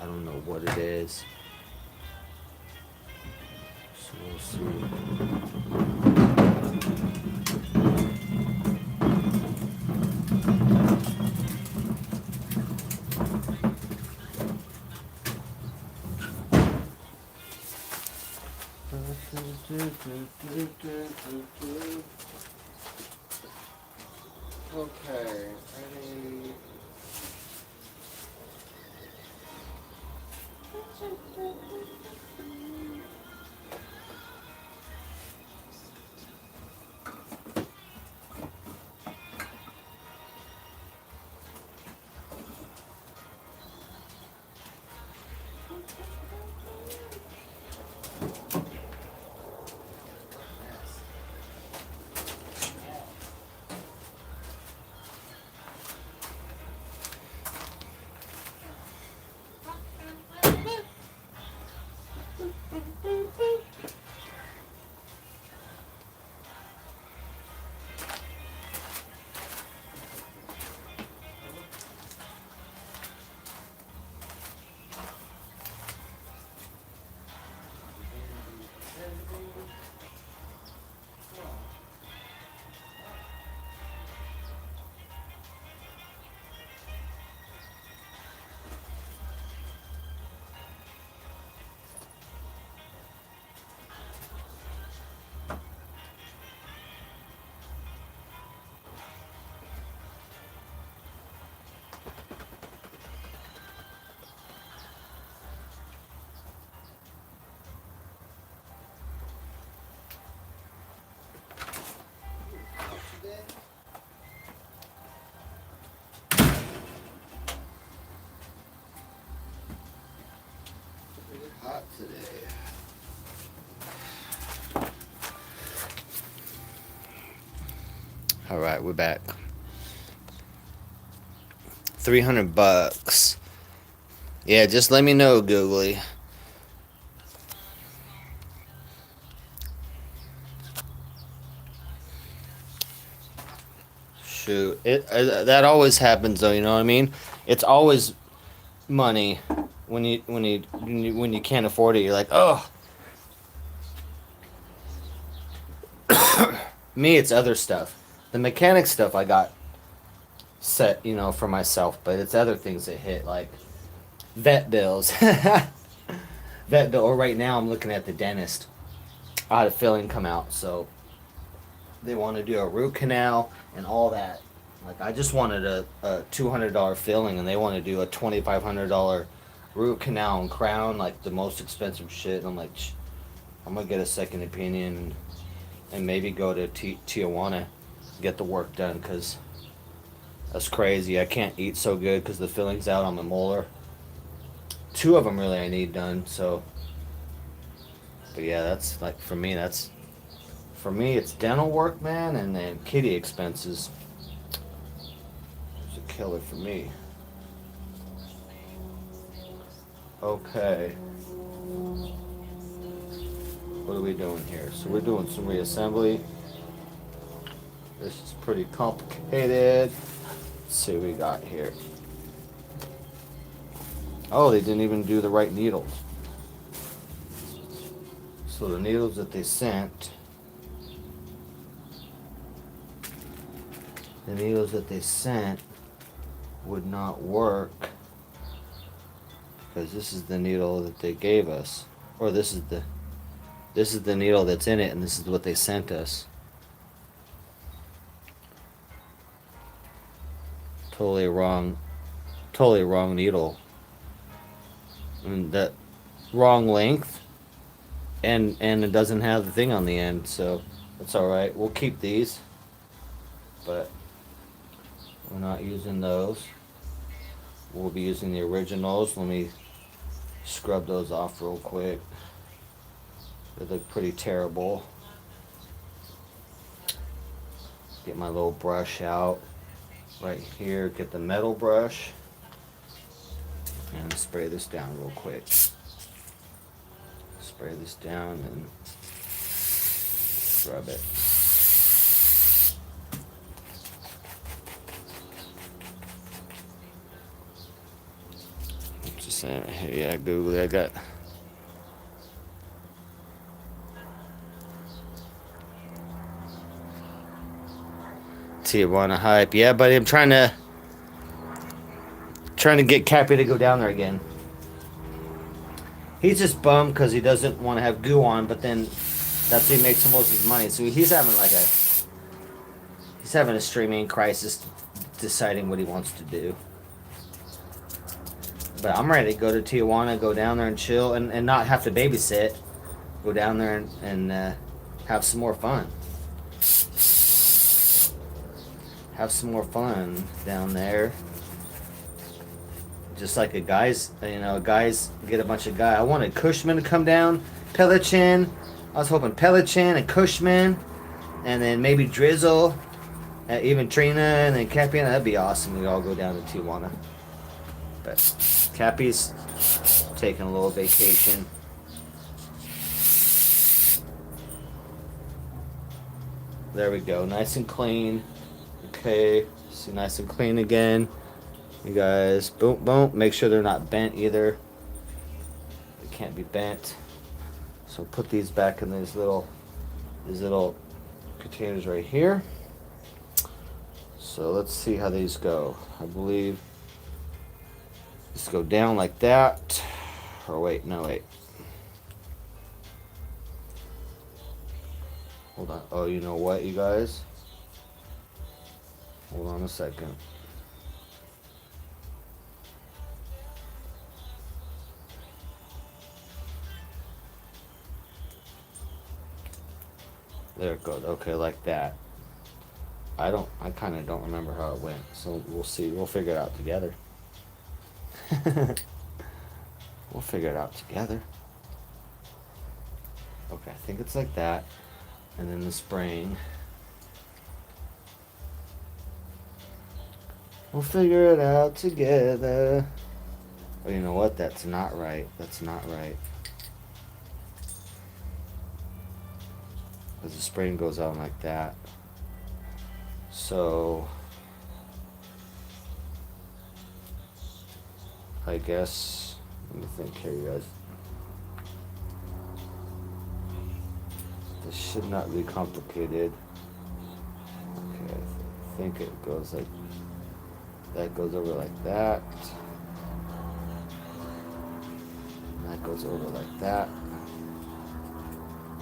don't know what it is. So we'll see. Okay, ready. All right, we're back. $300. Yeah, just let me know, Googly. Shoot, that always happens though. You know what I mean? It's always money when you can't afford it. You're like, oh. Me, it's other stuff. The mechanic stuff I got set, for myself, but it's other things that hit like vet bills. Vet bill. Or right now, I'm looking at the dentist. I had a filling come out, so they want to do a root canal and all that. Like I just wanted a $200 filling, and they want to do a $2,500 root canal and crown, like the most expensive shit. And I'm like, I'm gonna get a second opinion and maybe go to Tijuana, get the work done, because that's crazy. I can't eat so good because the filling's out on my molar. 2 of them really I need done. So, but yeah, that's like for me. It's dental work, man, and then kitty expenses. It's a killer for me. Okay. What are we doing here? So we're doing some reassembly. This is pretty complicated. Let's see what we got here. Oh, they didn't even do the right needles. So the needles that they sent, would not work, because this is the needle that they gave us, or this is the needle that's in it, and this is what they sent us. Totally wrong needle, and that wrong length, and it doesn't have the thing on the end, so that's all right. We'll keep these, but we're not using those. We'll be using the originals. Let me scrub those off real quick. They look pretty terrible. Get my little brush out right here. Get the metal brush and spray this down real quick. Spray this down and scrub it. Just saying, yeah, Google. I got. Tijuana hype, yeah, but I'm trying to get Cappy to go down there again. He's just bummed because he doesn't want to have goo on, but then that's where he makes the most of his money. So he's having a streaming crisis, deciding what he wants to do. But I'm ready to go to Tijuana, go down there and chill, and not have to babysit. Go down there and have some more fun. Have some more fun down there. Just like guys get a bunch of guys. I wanted Cushman to come down, Pelichin. I was hoping Pelichin and Cushman, and then maybe Drizzle, even Trina, and then Cappy. That'd be awesome. We'd all go down to Tijuana. But Cappy's taking a little vacation. There we go. Nice and clean. Okay. See, nice and clean again. You guys, boom, boom. Make sure they're not bent either. They can't be bent. So put these back in these little containers right here. So let's see how these go. I believe let's go down like that. Or wait, no, wait. Hold on. Oh, you know what, you guys? Hold on a second. There it goes. Okay, like that. I kind of don't remember how it went. So we'll see. We'll figure it out together. We'll figure it out together. Okay, I think it's like that. And then the spraying. We'll figure it out together. Oh, you know what? That's not right. That's not right. Because the spring goes on like that. So I guess, let me think here, you guys. This should not be complicated. Okay, I think it goes like that, goes over like that. And that goes over like that.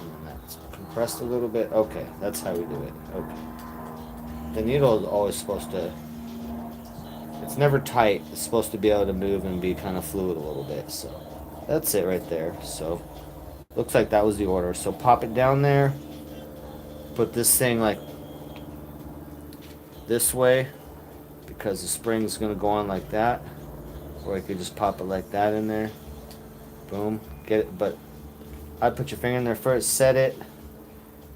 And then that's compressed a little bit. Okay, that's how we do it. Okay. The needle is always supposed to, it's never tight. It's supposed to be able to move and be kind of fluid a little bit. So that's it right there. So looks like that was the order. So pop it down there. Put this thing like this way because the spring's going to go on like that. Or you could just pop it like that in there. Boom. Get it. But I'd put your finger in there first. Set it.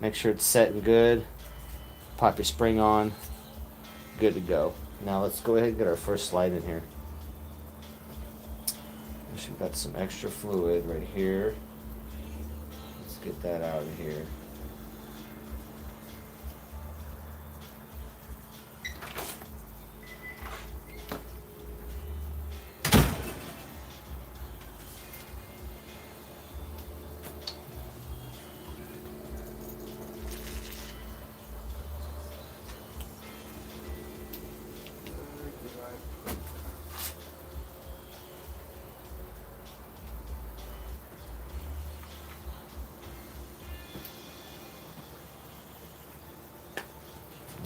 Make sure it's set and good. Pop your spring on. Good to go. Now let's go ahead and get our first slide in here. We've got some extra fluid right here. Let's get that out of here.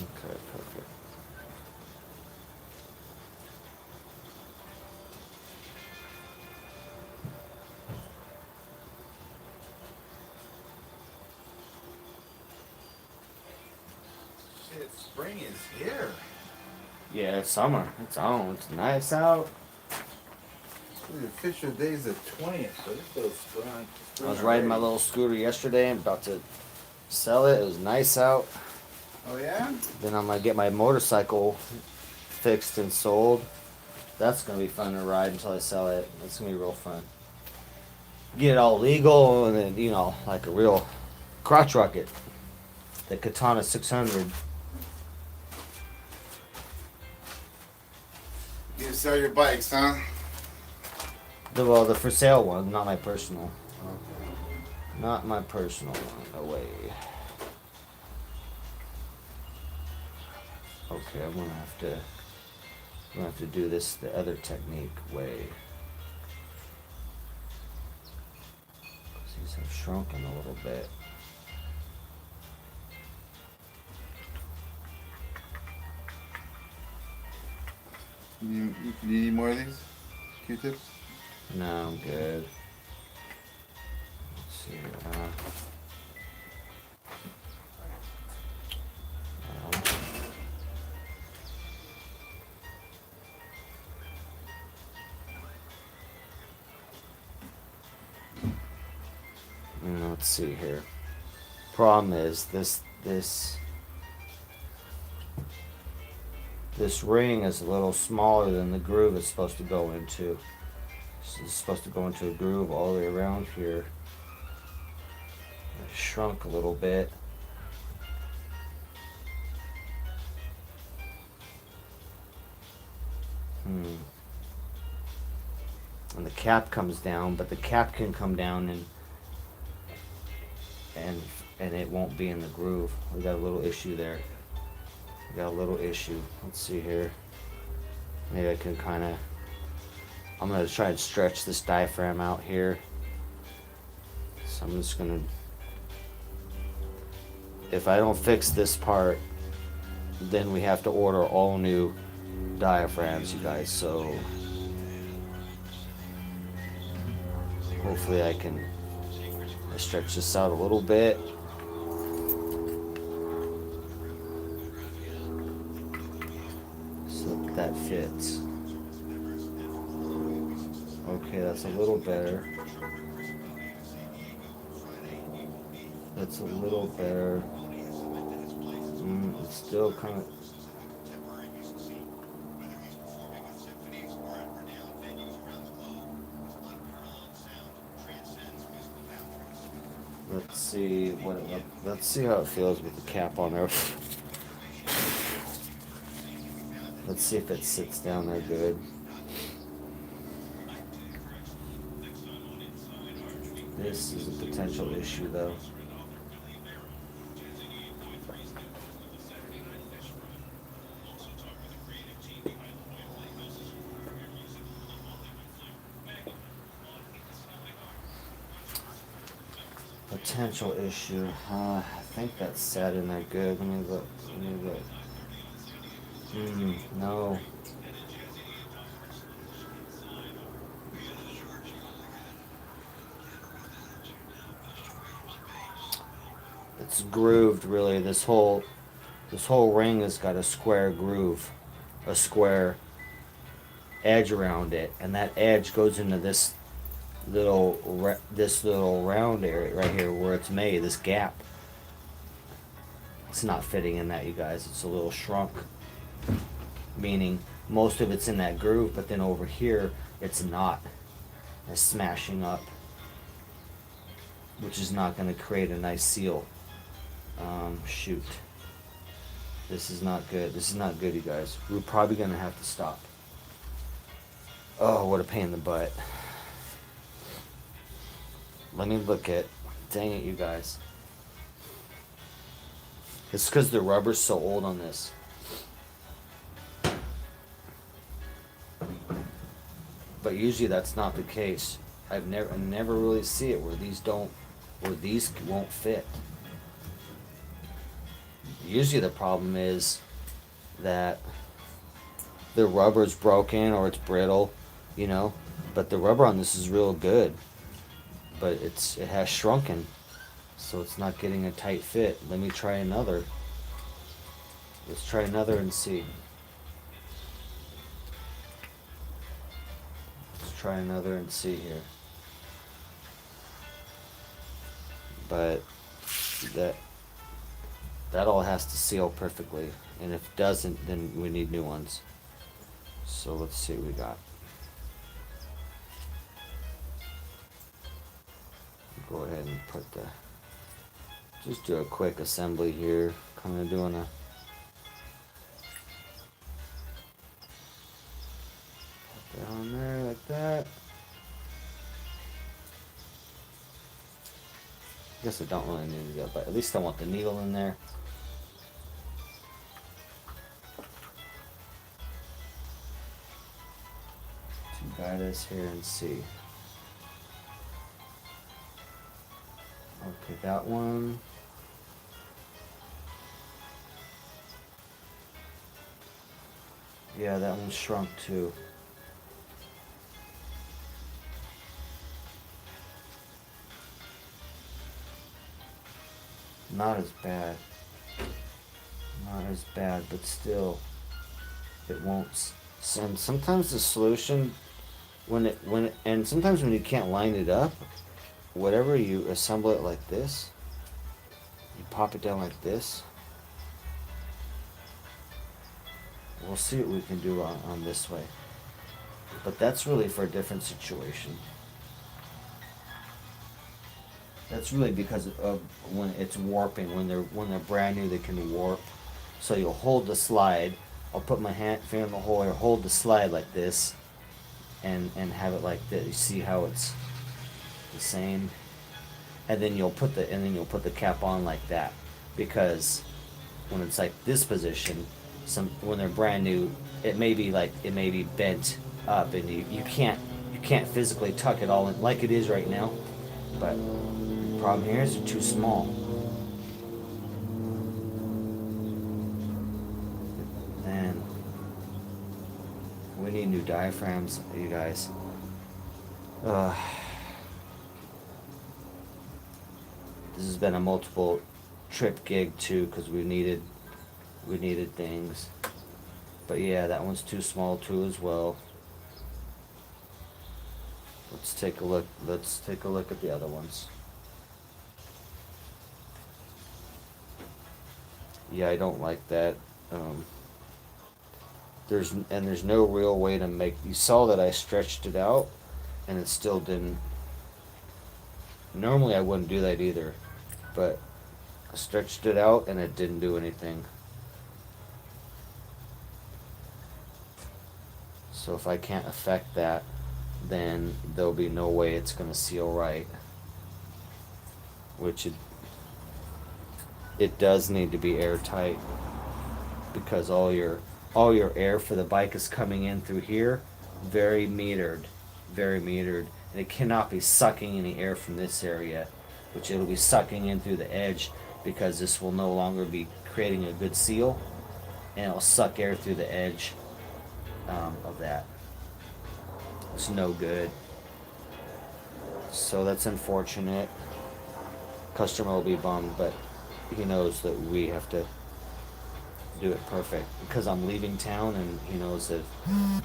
Okay, perfect. Shit, spring is here. Yeah, it's summer. It's on. It's nice out. The official day is the 20th, so this feels spring. I was riding my little scooter yesterday and about to sell it. It was nice out. Oh yeah? Then I'm gonna get my motorcycle fixed and sold. That's gonna be fun to ride until I sell it. It's gonna be real fun. Get it all legal and then, you know, like a real crotch rocket. The Katana 600. You sell your bikes, huh? The for sale one, not my personal. Not my personal one. No way. Okay, I'm gonna have to do this the other technique way. 'Cause these have shrunken a little bit. You need more of these Q-tips? No, I'm good. Let's see. Let's see here. Problem is this ring is a little smaller than the groove it's supposed to go into. So it's supposed to go into a groove all the way around here. It shrunk a little bit. And the cap comes down, but the cap can come down and it won't be in the groove. We got a little issue there. We got a little issue. Let's see here. Maybe I can kind of. I'm gonna try and stretch this diaphragm out here. So I'm just gonna. If I don't fix this part, then we have to order all new diaphragms, you guys. So hopefully I can stretch this out a little bit. So that fits. Okay, that's a little better. That's a little better. It's still kind of. Let's see let's see how it feels with the cap on there. Let's see if it sits down there good. This is a potential issue though. Potential issue. I think that's sat in there good. Let me look. No. It's grooved really. This whole ring has got a square groove, a square edge around it, and that edge goes into this little round area right here where it's made. This gap. It's not fitting in that, you guys. It's a little shrunk. Meaning most of it's in that groove, but then over here it's not. It's smashing up, which is not going to create a nice seal. Shoot. This is not good. This is not good, you guys. We're probably going to have to stop. Oh, what a pain in the butt. Let me look at... Dang it, you guys. It's because the rubber's so old on this. But usually that's not the case. I never really see it where these won't fit. Usually the problem is that the rubber's broken or it's brittle, you know. But the rubber on this is real good. But it has shrunken, so it's not getting a tight fit. Let me try another. Let's try another and see. Try another and see here. But that all has to seal perfectly, and if it doesn't, then we need new ones. So let's see what we got. Go ahead and just do a quick assembly here, kind of doing a down there like that. I guess I don't really need to go, but at least I want the needle in there. To guide us here and see. Okay, that one. Yeah, that one shrunk too. Not as bad. Not as bad, but still, it won't. And sometimes the solution, and sometimes when you can't line it up, whatever you assemble it like this, you pop it down like this. We'll see what we can do on this way. But that's really for a different situation. That's really because of when it's warping. When they're brand new, they can warp. So you'll hold the slide. I'll put my finger in the hole or hold the slide like this, and have it like this. You see how it's the same, and then you'll put the cap on like that, because when it's like this position, when they're brand new, it may be bent up, and you can't physically tuck it all in like it is right now. But the problem here is they're too small. And we need new diaphragms, you guys. This has been a multiple trip gig too, because we needed things. But yeah, that one's too small too as well. Let's take a look at the other ones. Yeah, I don't like that. There's no real way to make. You saw that I stretched it out, and it still didn't. Normally I wouldn't do that either, but I stretched it out and it didn't do anything. So if I can't affect that, then there'll be no way it's going to seal right. Which it does need to be airtight, because all your air for the bike is coming in through here, very metered, and it cannot be sucking any air from this area, which it'll be sucking in through the edge, because this will no longer be creating a good seal, and it'll suck air through the edge of that. It's no good. So that's unfortunate. Customer will be bummed, but he knows that we have to do it perfect, because I'm leaving town, and he knows that he's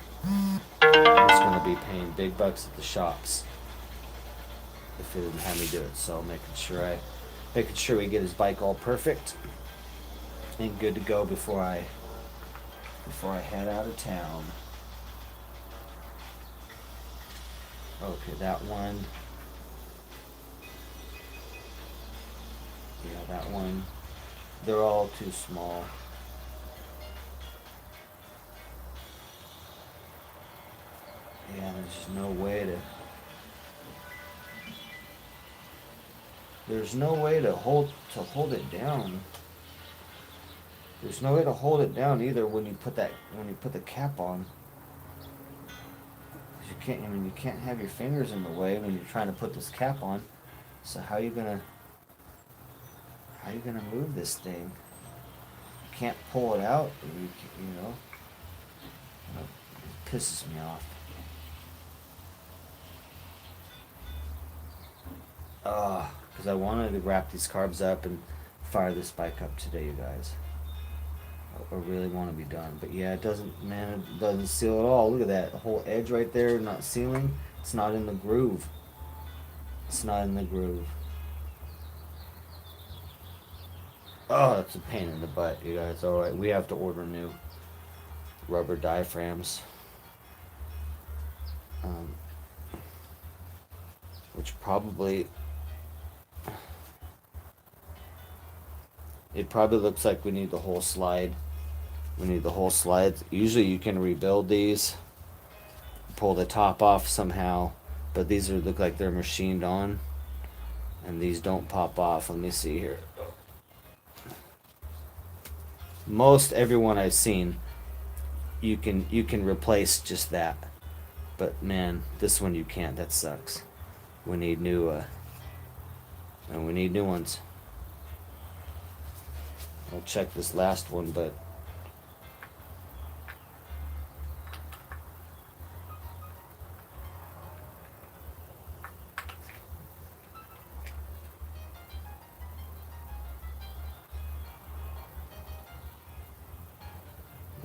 going to be paying big bucks at the shops if he didn't have me do it. So making sure we get his bike all perfect and good to go before I head out of town. Okay, that one. Yeah, that one. They're all too small. Yeah, there's just no way to. There's no way to hold it down. There's no way to hold it down either when you put the cap on. You can't. I mean, you can't have your fingers in the way when you're trying to put this cap on. So how are you gonna move this thing? You can't pull it out. You know. It pisses me off. Because I wanted to wrap these carbs up and fire this bike up today, you guys. I really want to be done. But yeah, it doesn't seal at all. Look at that. The whole edge right there, not sealing. It's not in the groove. It's not in the groove. Oh, that's a pain in the butt, you guys. Alright, we have to order new rubber diaphragms. Which probably... It probably looks like we need the whole slide. We need the whole slide. Usually you can rebuild these, pull the top off somehow, but these look like they're machined on, and these don't pop off. Let me see here. Most everyone I've seen, you can replace just that, but man, this one you can't. That sucks. We need new and we need new ones. I'll check this last one, but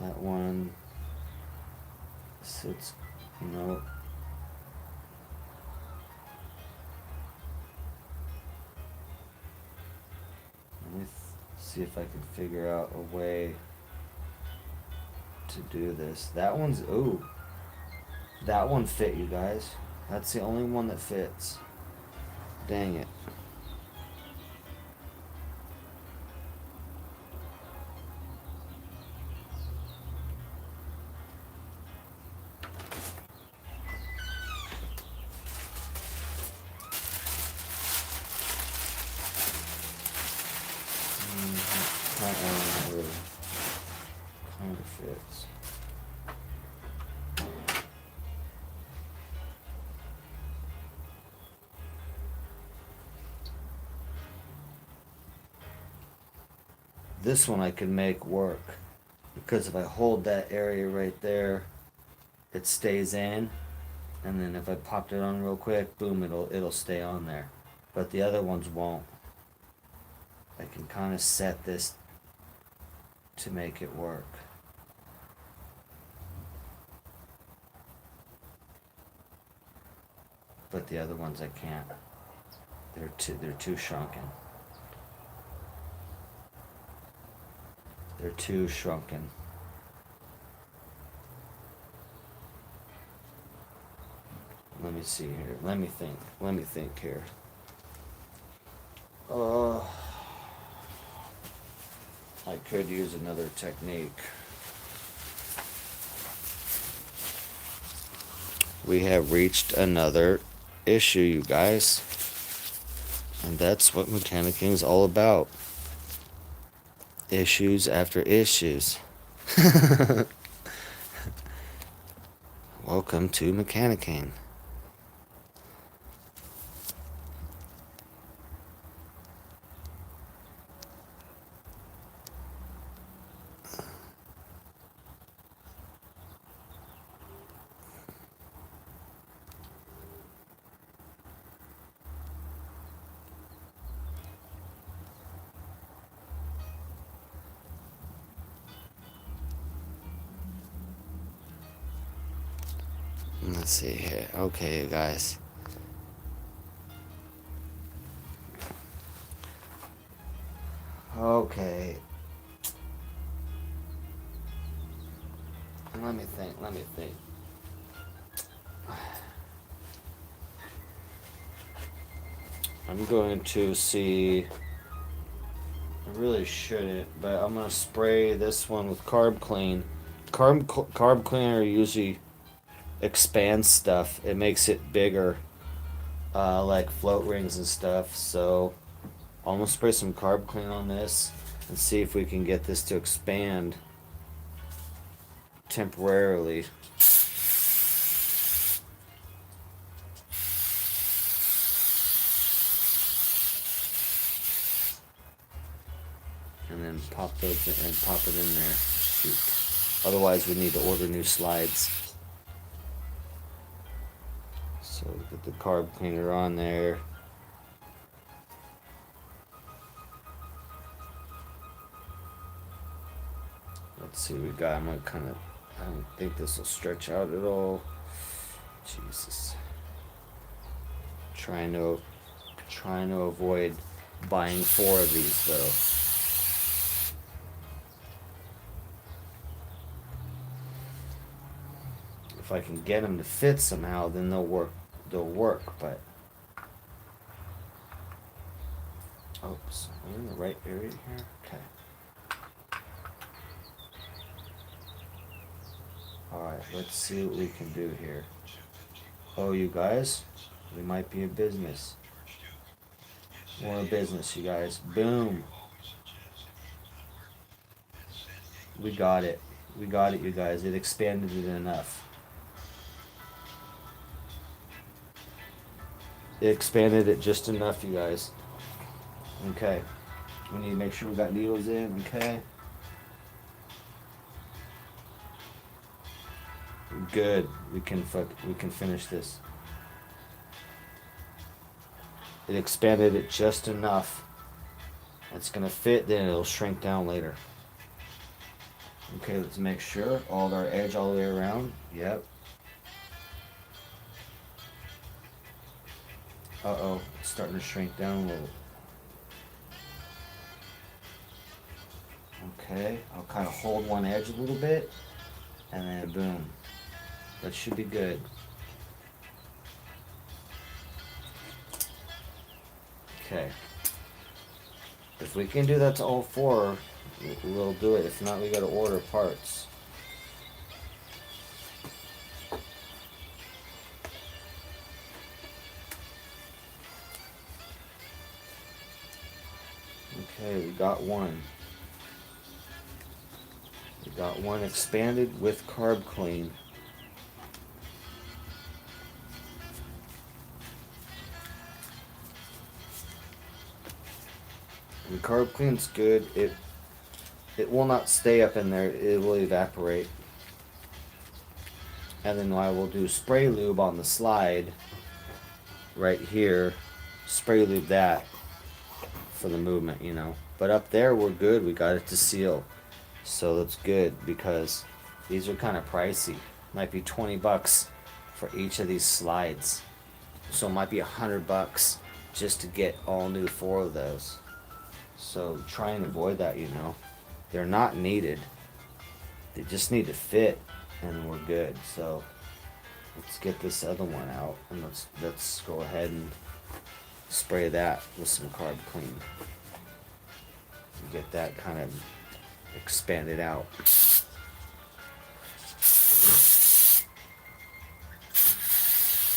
that one sits, no. Let me see if I can figure out a way to do this. That one's, ooh, that one fit, you guys. That's the only one that fits. Dang it. That one really kind of fits. This one I can make work, because if I hold that area right there, it stays in, and then if I popped it on real quick, boom, it'll stay on there. But the other ones won't. I can kind of set this to make it work. But the other ones I can't. They're too shrunken. They're too shrunken. Let me see here. Let me think here. I could use another technique. We have reached another issue, you guys. And that's what mechanicking is all about. Issues after issues. Welcome to mechanicking. Let's see here. Okay, you guys. Okay. Let me think. I'm going to see. I really shouldn't, but I'm going to spray this one with Carb Clean. Carb Cleaner usually expands stuff. It makes it bigger, like float rings and stuff. So I'm gonna spray some Carb Clean on this and see if we can get this to expand temporarily. And then pop those in, and pop it in there. Shoot. Otherwise, we need to order new slides. So get the carb cleaner on there. Let's see what we got. I'm gonna kind of. I don't think this will stretch out at all. Jesus. Trying to avoid buying 4 of these though. If I can get them to fit somehow, then they'll work. But oops, am I in the right area here? Okay. Alright, let's see what we can do here. Oh, you guys, we might be in business. We're in business, you guys. Boom. We got it. We got it, you guys. It expanded it enough. It expanded it just enough, you guys. Okay. We need to make sure we got needles in, okay? Good. We can finish this. It expanded it just enough. It's gonna fit, then it'll shrink down later. Okay, let's make sure all our edge all the way around. Yep. Uh-oh, it's starting to shrink down a little. Okay, I'll kind of hold one edge a little bit, and then boom. That should be good. Okay. If we can do that to all 4, we'll do it. If not, we gotta order parts. Okay, we got one. We got one expanded with Carb Clean. And Carb Clean's good. It will not stay up in there. It will evaporate. And then I will do spray lube on the slide right here. Spray lube that for the movement, you know. But up there we're good. We got it to seal. So that's good because these are kind of pricey. Might be $20 for each of these slides. So it might be $100 just to get all new 4 of those. So try and avoid that, you know. They're not needed. They just need to fit and we're good. So let's get this other one out and let's go ahead and spray that with some carb clean. Get that kind of expanded out.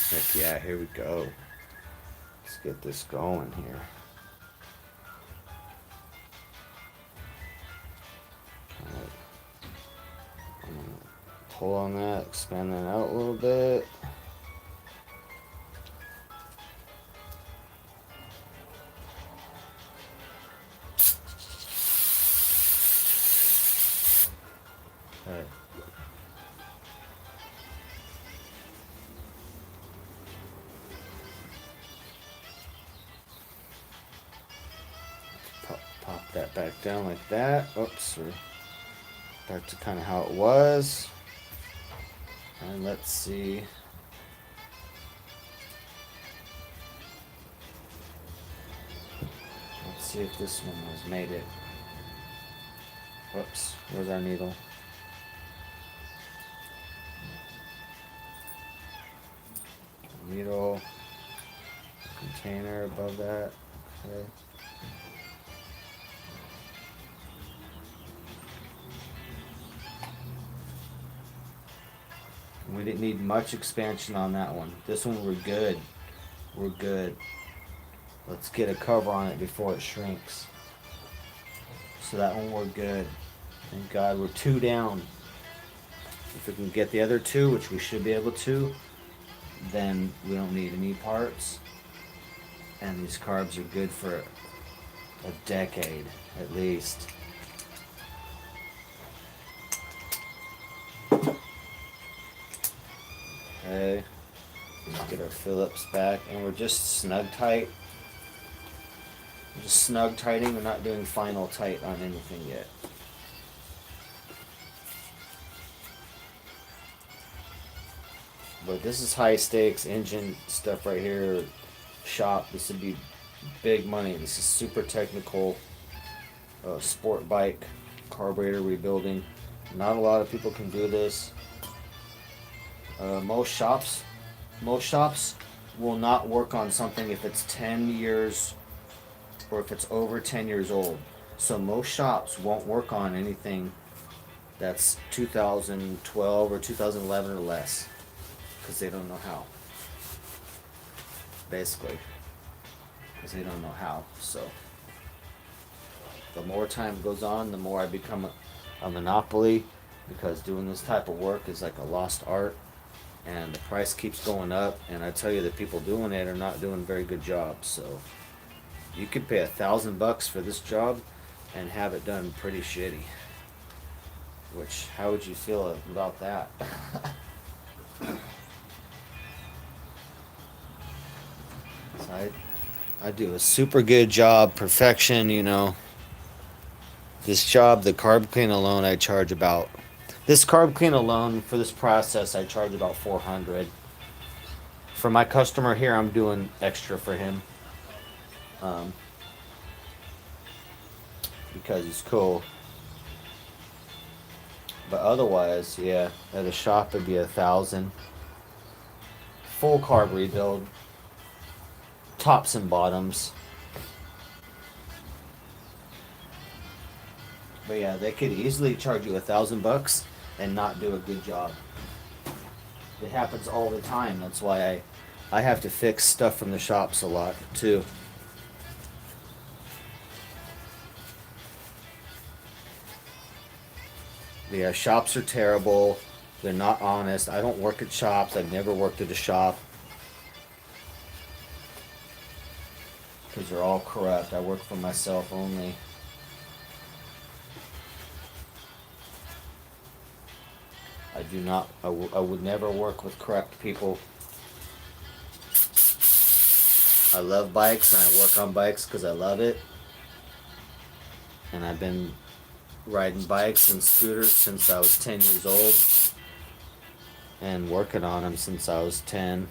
Heck yeah, here we go. Let's get this going here. I'm gonna pull on that, expand that out a little bit. Okay. Pop that back down like that. Oops, or back to kind of how it was. And let's see. Let's see if this one has made it. Whoops, where's our needle? Needle, container above that. Okay. We didn't need much expansion on that one. This one we're good. We're good. Let's get a cover on it before it shrinks. So that one we're good. Thank God we're 2 down. If we can get the other 2, which we should be able to, then we don't need any parts. And these carbs are good for a decade at least. Okay, let's get our Phillips back, and we're just snug tight. We're just snug tightening. We're not doing final tight on anything yet. But this is high stakes engine stuff right here. Shop. This would be big money. This is super technical. Sport bike carburetor rebuilding. Not a lot of people can do this. Most shops will not work on something if it's 10 years or if it's over 10 years old. So most shops won't work on anything that's 2012 or 2011 or less because they don't know how. Basically, because they don't know how. So the more time goes on, the more I become a monopoly, because doing this type of work is like a lost art. And the price keeps going up, and I tell you, the people doing it are not doing a very good job. So you could pay $1,000 for this job and have it done pretty shitty. Which, how would you feel about that? So I do a super good job, perfection, you know. This job, the carb clean alone, I charge about. This carb clean alone for this process, I charge about $400. For my customer here, I'm doing extra for him, because he's cool. But otherwise, yeah, at a shop it'd be $1,000. Full carb rebuild, tops and bottoms. But yeah, they could easily charge you $1,000 and not do a good job. It happens all the time. That's why I have to fix stuff from the shops a lot too. Yeah, shops are terrible. They're not honest. I don't work at shops. I've never worked at a shop, because they're all corrupt. I work for myself only. I do not. I would never work with corrupt people. I love bikes, and I work on bikes because I love it. And I've been riding bikes and scooters since I was 10 years old, and working on them since I was 10.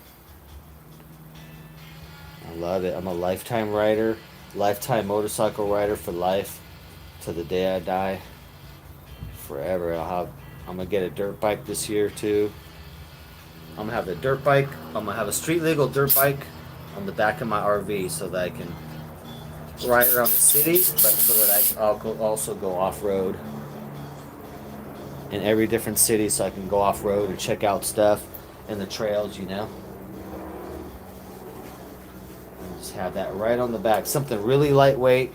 I love it. I'm a lifetime rider, lifetime motorcycle rider for life, to the day I die. Forever. I'm gonna get a dirt bike this year too. I'm gonna have a dirt bike. I'm gonna have a street legal dirt bike on the back of my RV so that I can ride around the city, but so that I'll also go off road in every different city, so I can go off road and check out stuff and the trails, you know. And just have that right on the back, something really lightweight,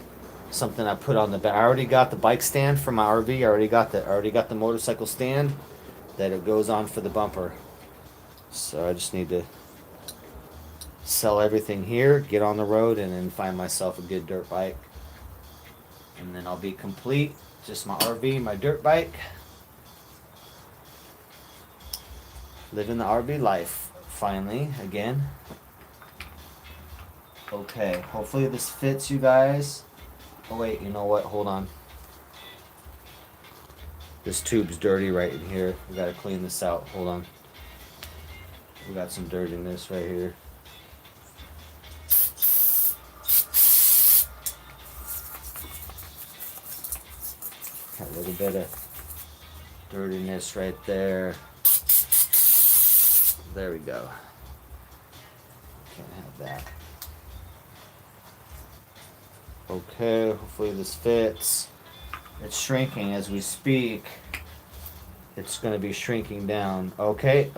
something I put on the back. I already got the bike stand for my RV. I already got the motorcycle stand that it goes on for the bumper. So I just need to sell everything here, get on the road, and then find myself a good dirt bike. And then I'll be complete. Just my RV, my dirt bike. Living the RV life, finally, again. Okay, hopefully this fits you guys. Oh wait, you know what? Hold on. This tube's dirty right in here. We gotta clean this out. Hold on. We got some dirt in this right here. Got a little bit of dirtiness right there. There we go. Can't have that. Okay, hopefully this fits. It's shrinking as we speak. It's going to be shrinking down. Okay,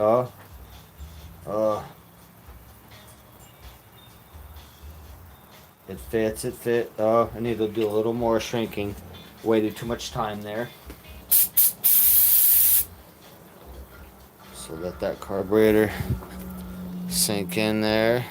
it fits, it fit. Oh, I need to do a little more shrinking. Waited too much time there. So let that carburetor sink in there.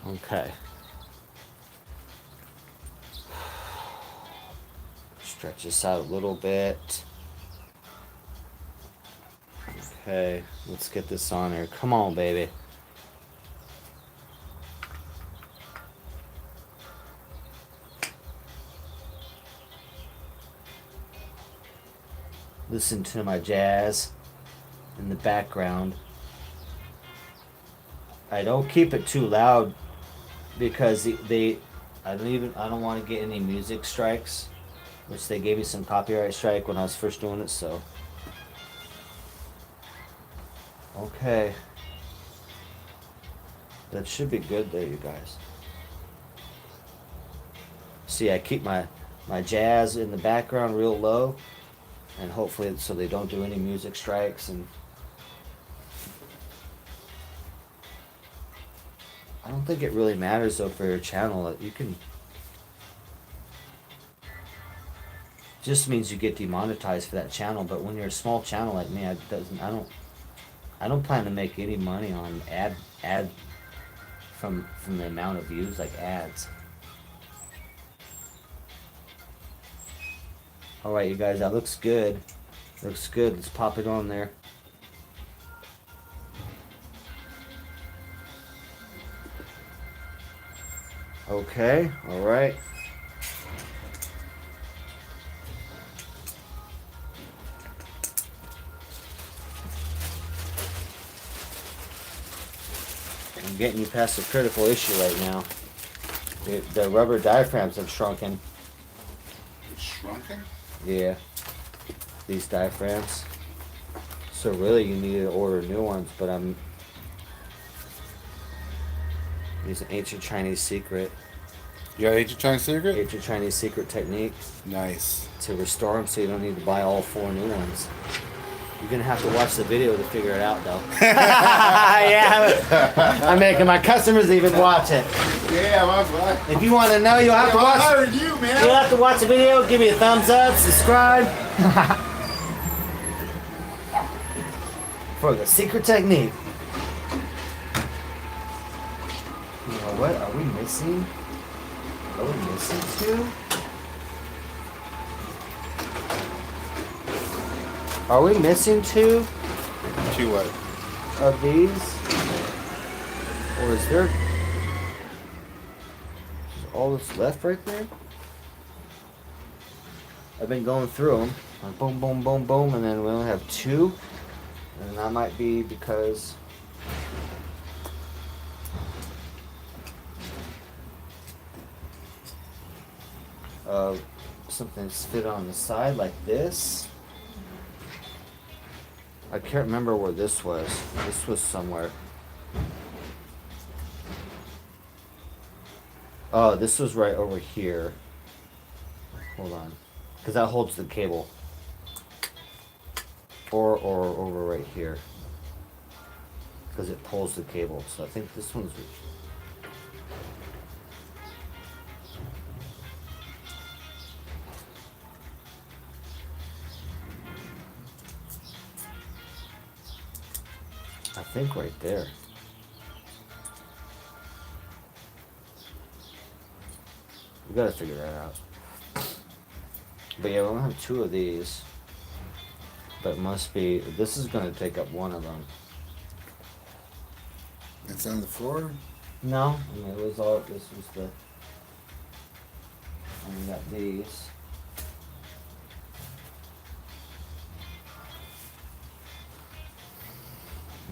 Okay. Stretch this out a little bit. Okay, let's get this on there. Come on, baby. Listen to my jazz in the background. I don't keep it too loud because I don't want to get any music strikes, which they gave me some copyright strike when I was first doing it, so. Okay. That should be good there, you guys. See, I keep my jazz in the background real low, and hopefully so they don't do any music strikes. And I don't think it really matters though for your channel. You can just means you get demonetized for that channel, but when you're a small channel like me, I don't plan to make any money on ad from the amount of views, like ads. All right, you guys, that looks good. Looks good. Let's pop it on there. Okay, all right. I'm getting you past the critical issue right now. The rubber diaphragms have shrunken. Shrunken? Yeah. These diaphragms. So really you need to order new ones, but I'm using ancient Chinese secret. You got ancient Chinese secret? Ancient Chinese secret technique. Nice. To restore them so you don't need to buy all 4 new ones. You're gonna have to watch the video to figure it out, though. Yeah, I'm making my customers even watch it. Yeah, my if you want to know, you'll have to watch. I hired you, man. You'll have to watch the video. Give me a thumbs up, subscribe for the secret technique. You know what? Are we missing? Are we missing 2? Are we missing 2? 2 what? Of these? Or is there all that's left right there? I've been going through them. Like boom, boom, boom, boom, and then we only have 2. And that might be because something's fit on the side like this. I can't remember where this was. This was somewhere. Oh, this was right over here. Hold on. Because that holds the cable. Or over right here. Because it pulls the cable. So I think this one's... I think right there. We gotta figure that out. But yeah, we only have 2 of these. But it must be, this is gonna take up one of them. It's on the floor? No, I mean, it was all, this was the, and we got these.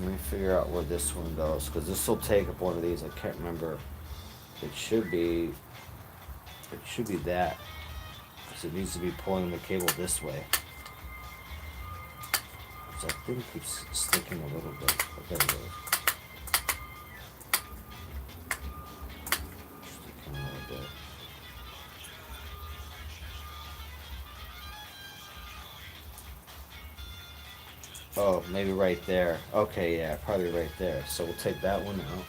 Let me figure out where this one goes, because this will take up one of these. I can't remember. It should be that. Because it needs to be pulling the cable this way. Which I think keeps sticking a little bit. But there it goes. Sticking a little bit. Oh, maybe right there. Okay, yeah, probably right there. So we'll take that one out.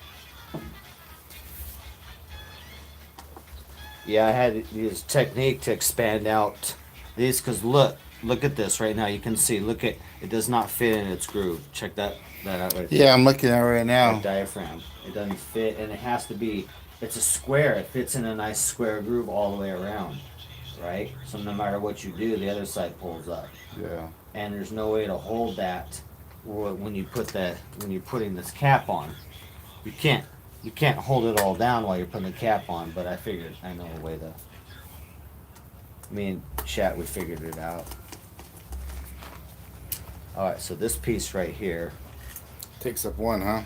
Yeah, I had to use technique to expand out these because look at this right now. You can see, look at it does not fit in its groove. Check that out right there. Yeah, I'm looking at it right now. That diaphragm. It doesn't fit, and it has to be. It's a square. It fits in a nice square groove all the way around, right? So no matter what you do, the other side pulls up. Yeah. And there's no way to hold that when you're putting this cap on. You can't hold it all down while you're putting the cap on, but I figured I know a way to. Me and Chat, we figured it out. Alright, so this piece right here, Takes up one, huh?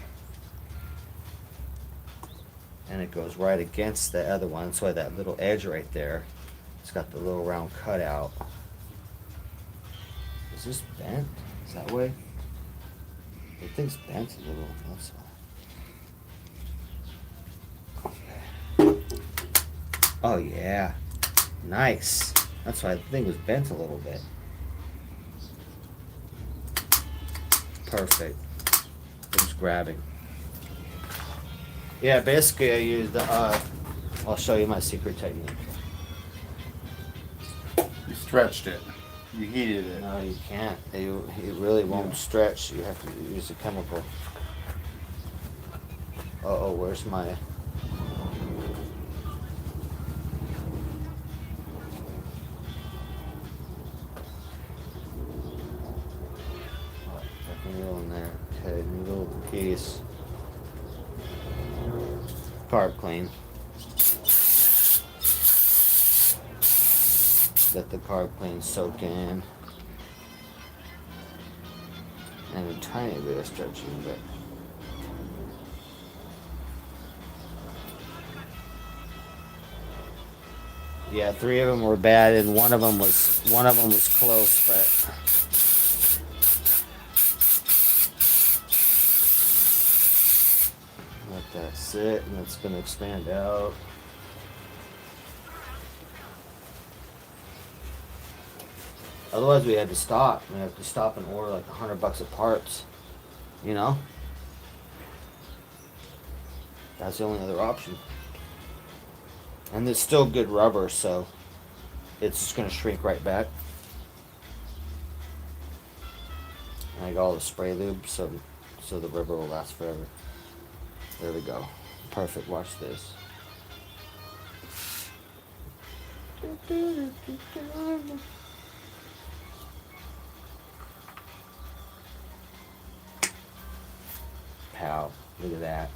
and it goes right against the other one. That's why that little edge right there, it's got the little round cutout. Is this bent? Is that way? It thing's bent a little, that's all. Okay. Oh yeah. Nice. That's why the thing was bent a little bit. Perfect. It's grabbing. Yeah, basically I used I'll show you my secret technique. You stretched it. You heated it. No, you can't. It really won't stretch. You have to use a chemical. Uh-oh, where's my... Wheel in there. Okay, new little piece. Carb clean. Let the carb clean soak in. And a tiny bit of stretching, but yeah, 3 of them were bad, and one of them was close, but let that sit, and it's gonna expand out. Otherwise, we had to stop. We have to stop and order like $100 of parts. You know? That's the only other option. And it's still good rubber, so it's just gonna shrink right back. And I got all the spray lube, so the rubber will last forever. There we go. Perfect. Watch this. Pow. Look at that.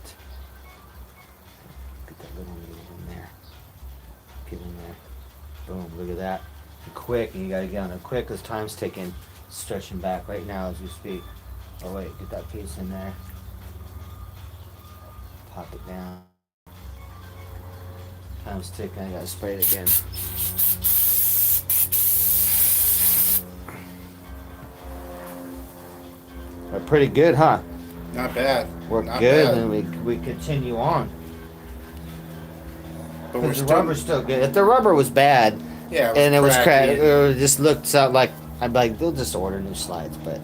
Get that little needle in there. Get in there. Boom. Look at that. And quick. And you gotta get on it quick because time's ticking. Stretching back right now as we speak. Oh wait. Get that piece in there. Pop it down. Time's ticking. I gotta spray it again. But pretty good, huh? Not bad. We're Not good, bad. and we continue on. But we're Because the still. rubber's still good. If the rubber was bad, Yeah, and it was cracked, cracky. it just looked out like, I'd be like, they'll just order new slides, but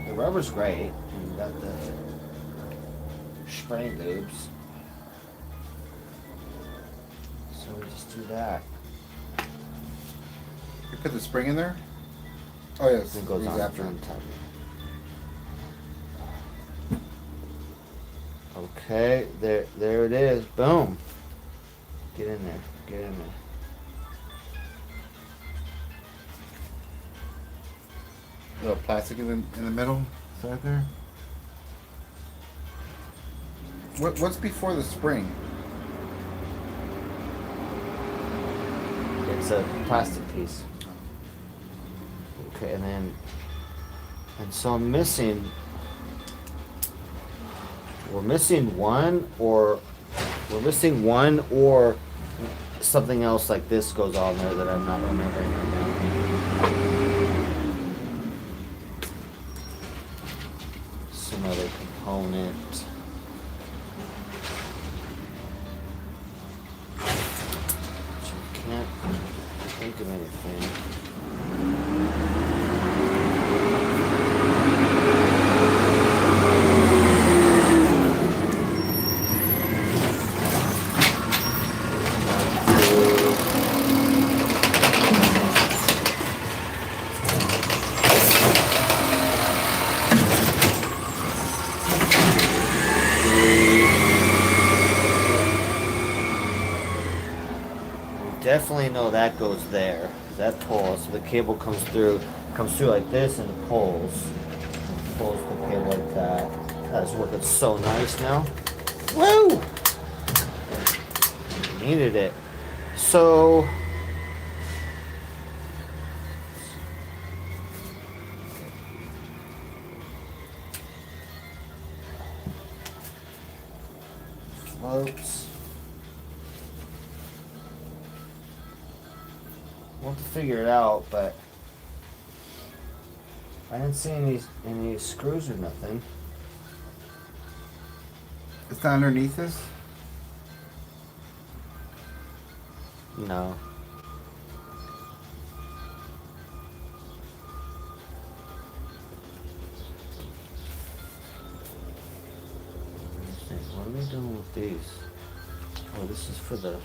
the rubber's great. And you got the spray lubes. So we just do that. You put the spring in there? Oh, yes. It goes on after. on top. Okay, there it is. Boom. Get in there. Get in there. Little plastic in the middle. Is that there? What's before the spring? It's a plastic piece. Okay, and so I'm missing. We're missing one or something else like this goes on there that I'm not remembering right now. Some other component. Which I can't think of anything. Definitely know that goes there. That pulls. So the cable comes through like this and it pulls. It pulls the cable like that. That's working so nice now. Woo! Needed it. So floats. We'll have to figure it out, but I didn't see any screws or nothing. It's not underneath this? No. What are we doing with these? Oh, this is for the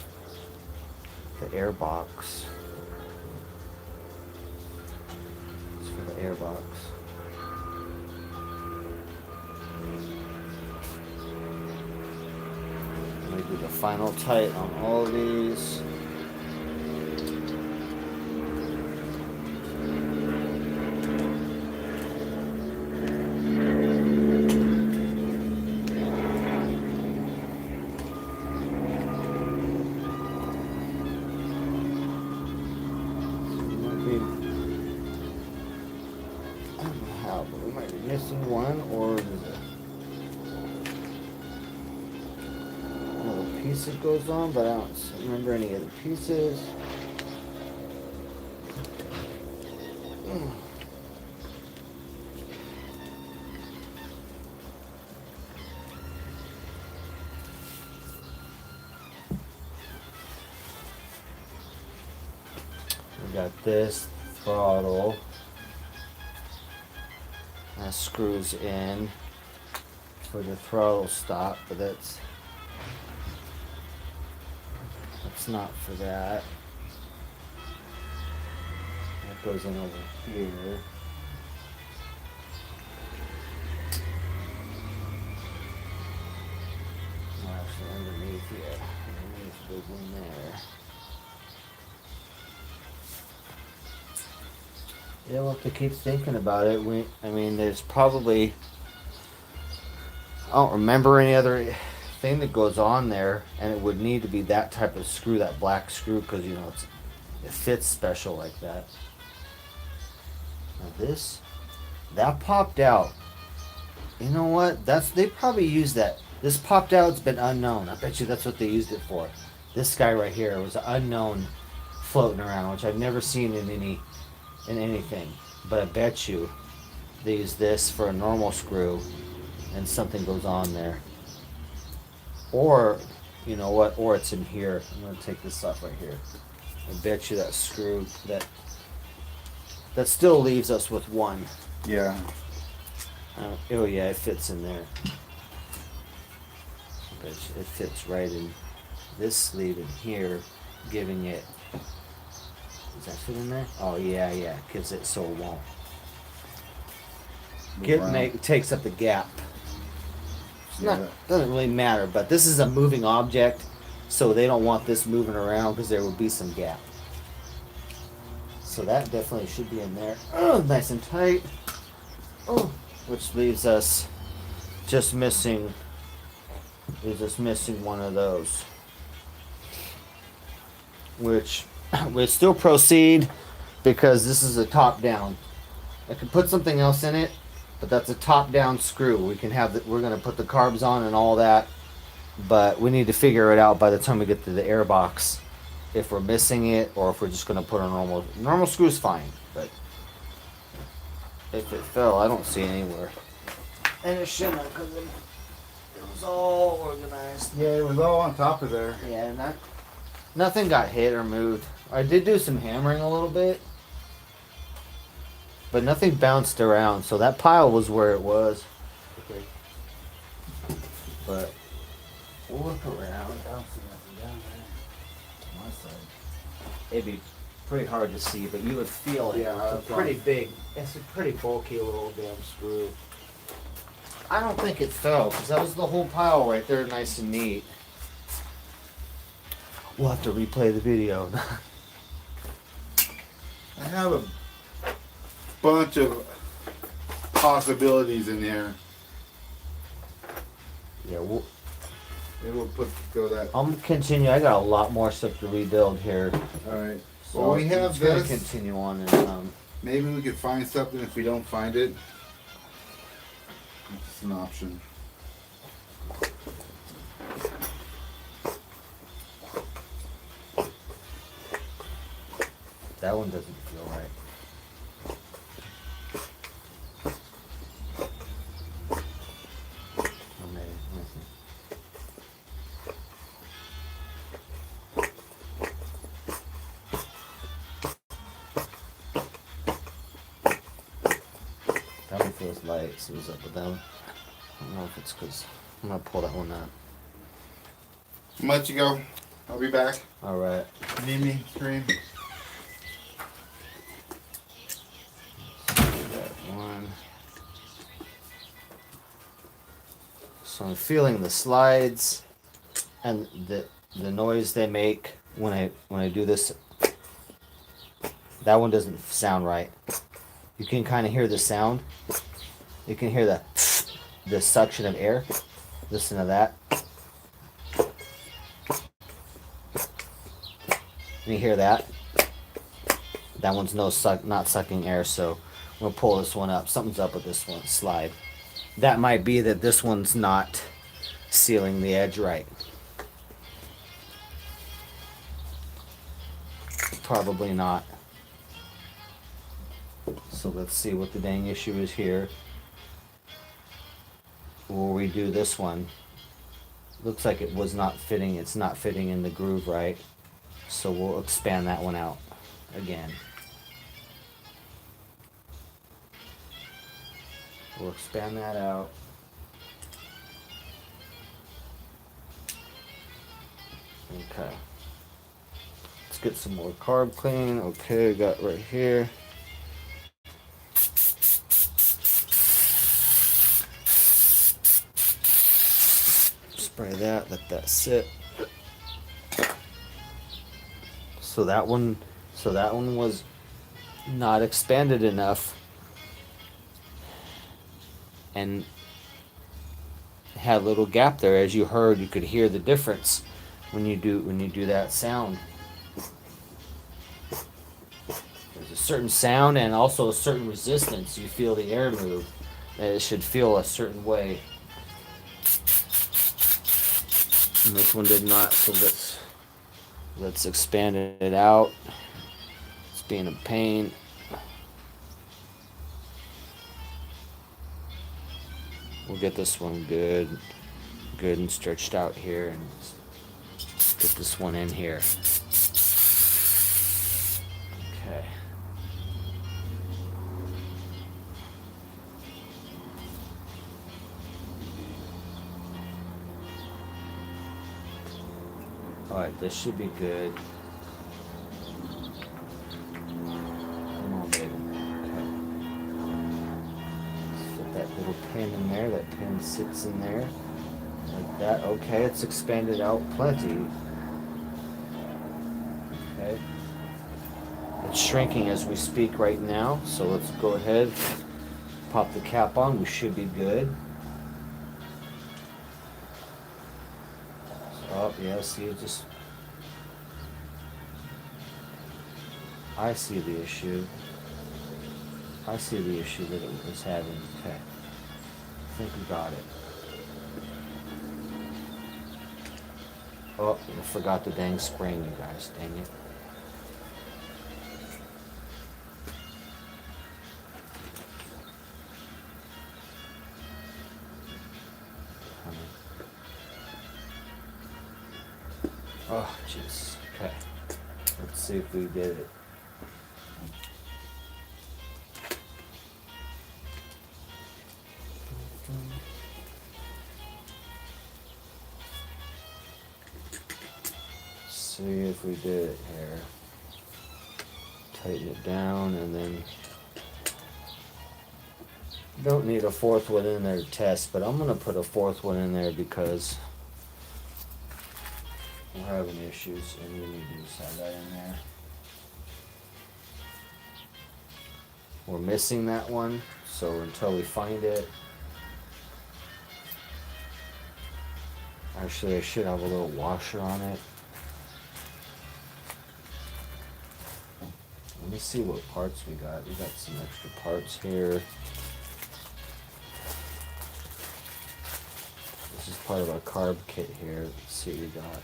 air box. It's for the air box. I'm gonna do the final tight on all of these. But we might be missing one, or there's another piece that goes on, but I don't remember any other pieces. We got this throttle. That screws in for the throttle stop, but that's not for that. That goes in over here. No, actually underneath here. Underneath goes in there. Yeah, we'll have to keep thinking about it. I mean, there's probably, I don't remember any other thing that goes on there, and it would need to be that type of screw, that black screw, because you know it fits special like that. Now that popped out. You know what? They probably used that. This popped out. It's been unknown. I bet you that's what they used it for. This guy right here was unknown, floating around, which I've never seen in anything. But I bet you they use this for a normal screw and something goes on there. Or, you know what, or it's in here. I'm going to take this off right here. I bet you that screw, that still leaves us with one. Yeah. Oh yeah, it fits in there. But it fits right in this sleeve in here, giving it. Does that fit in there? Oh yeah, gives it so it won't. Takes up the gap. Doesn't really matter, but this is a moving object, so they don't want this moving around because there will be some gap. So that definitely should be in there. Oh, nice and tight. Oh, which leaves us just missing. One of those. Which we still proceed because this is a top down. I could put something else in it, but that's a top down screw. We can have we're going to put the carbs on and all that, but we need to figure it out by the time we get to the air box if we're missing it or if we're just going to put a normal screw's fine, but if it fell, I don't see it anywhere. And it shouldn't because it was all organized. Yeah, it was all on top of there. Yeah, nothing got hit or moved. I did do some hammering a little bit, but nothing bounced around, so that pile was where it was. Okay. But we'll look around. I don't see nothing down there on my side. It'd be pretty hard to see, but you would feel it. Yeah, it's pretty big. It's a pretty bulky little damn screw. I don't think it fell, because that was the whole pile right there, nice and neat. We'll have to replay the video. I have a bunch of possibilities in there. Yeah, Maybe we'll go that. I'm continue. I got a lot more stuff to rebuild here. All right. So Well, we have I'm gonna this. continue on and Maybe we could find something if we don't find it. It's an option. that one doesn't feel right. Oh, maybe. Let me see. That one feels light. So what's up with that one? I don't know if it's because I'm gonna pull that one out. I'm gonna let you go. I'll be back. All right. Need me? Scream. One. So I'm feeling the slides and the noise they make when I do this. That one doesn't sound right. You can kind of hear the sound. You can hear the suction of air. Listen to that. You hear that? That one's not sucking air, so we'll pull this one up. Something's up with this one slide. That might be that this one's not sealing the edge right. Probably not. So let's see what the dang issue is here. We'll redo this one. Looks like it was not fitting. It's not fitting in the groove right. So we'll expand that one out again. We'll expand that out. Okay. Let's get some more carb clean. Okay, I got right here. Spray that, let that sit. So that one was not expanded enough and had a little gap there. As you heard, you could hear the difference when you do that sound. There's a certain sound and also a certain resistance. You feel the air move. It should feel a certain way. And this one did not, so let's expand it out. It's being a pain. We'll get this one good and stretched out here, and get this one in here. Okay. Alright, this should be good. Come on, baby. Okay. Let's put that little pin in there. That pin sits in there. Like that. Okay, it's expanded out plenty. Okay. It's shrinking as we speak right now, so let's go ahead, pop the cap on. We should be good. Oh, yeah, see, it just... I see the issue. I see the issue that it was having. Okay. I think we got it. Oh, I forgot the dang spring, you guys. Dang it. Oh, jeez. Okay. Let's see if we did it. See if we did it here. Tighten it down, and then don't need a fourth one in there to test, but I'm gonna put a fourth one in there because we're having issues, and we need to just have that in there. We're missing that one, so until we find it, actually I should have a little washer on it. Let me see what parts we got. We got some extra parts here. This is part of our carb kit here. Let's see what we got.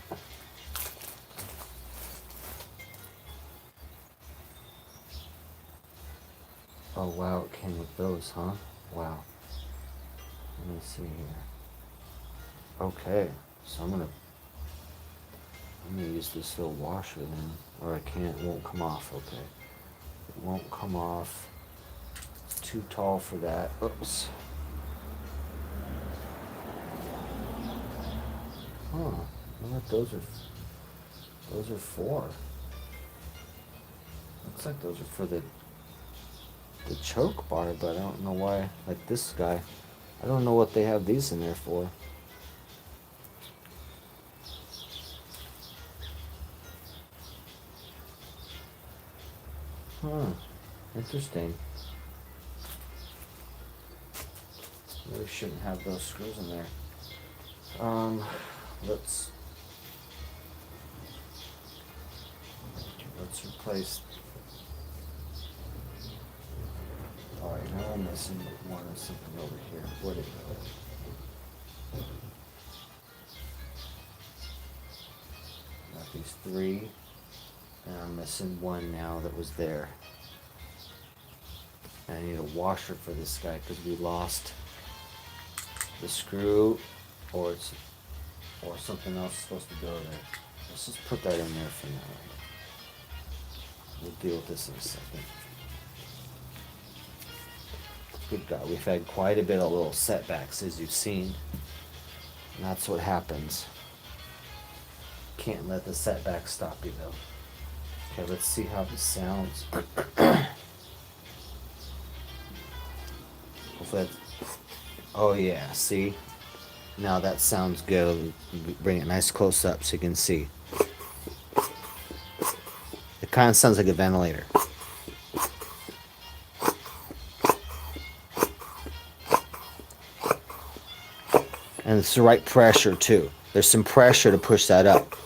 Oh wow, it came with those, huh? Wow. Let me see here. Okay, so I'm gonna use this little washer then, or I can't. It won't come off. Okay, it won't come off. It's too tall for that. Oops. Huh? I wonder what those are for. Looks like those are for the choke bar, but I don't know why. Like this guy, I don't know what they have these in there for. Huh, interesting. Really shouldn't have those screws in there. Let's replace. Alright, now I'm missing one of something over here. Where'd it go? Got these three, and I'm missing one now that was there. And I need a washer for this guy because we lost the screw, or something else is supposed to go there. Let's just put that in there for now. We'll deal with this in a second. Good God, we've had quite a bit of little setbacks, as you've seen. And that's what happens. Can't let the setbacks stop you, though. Okay, let's see how this sounds. Hopefully that's... Oh yeah, see? Now that sounds good. Bring it nice close up so you can see. It kind of sounds like a ventilator. And it's the right pressure too. There's some pressure to push that up.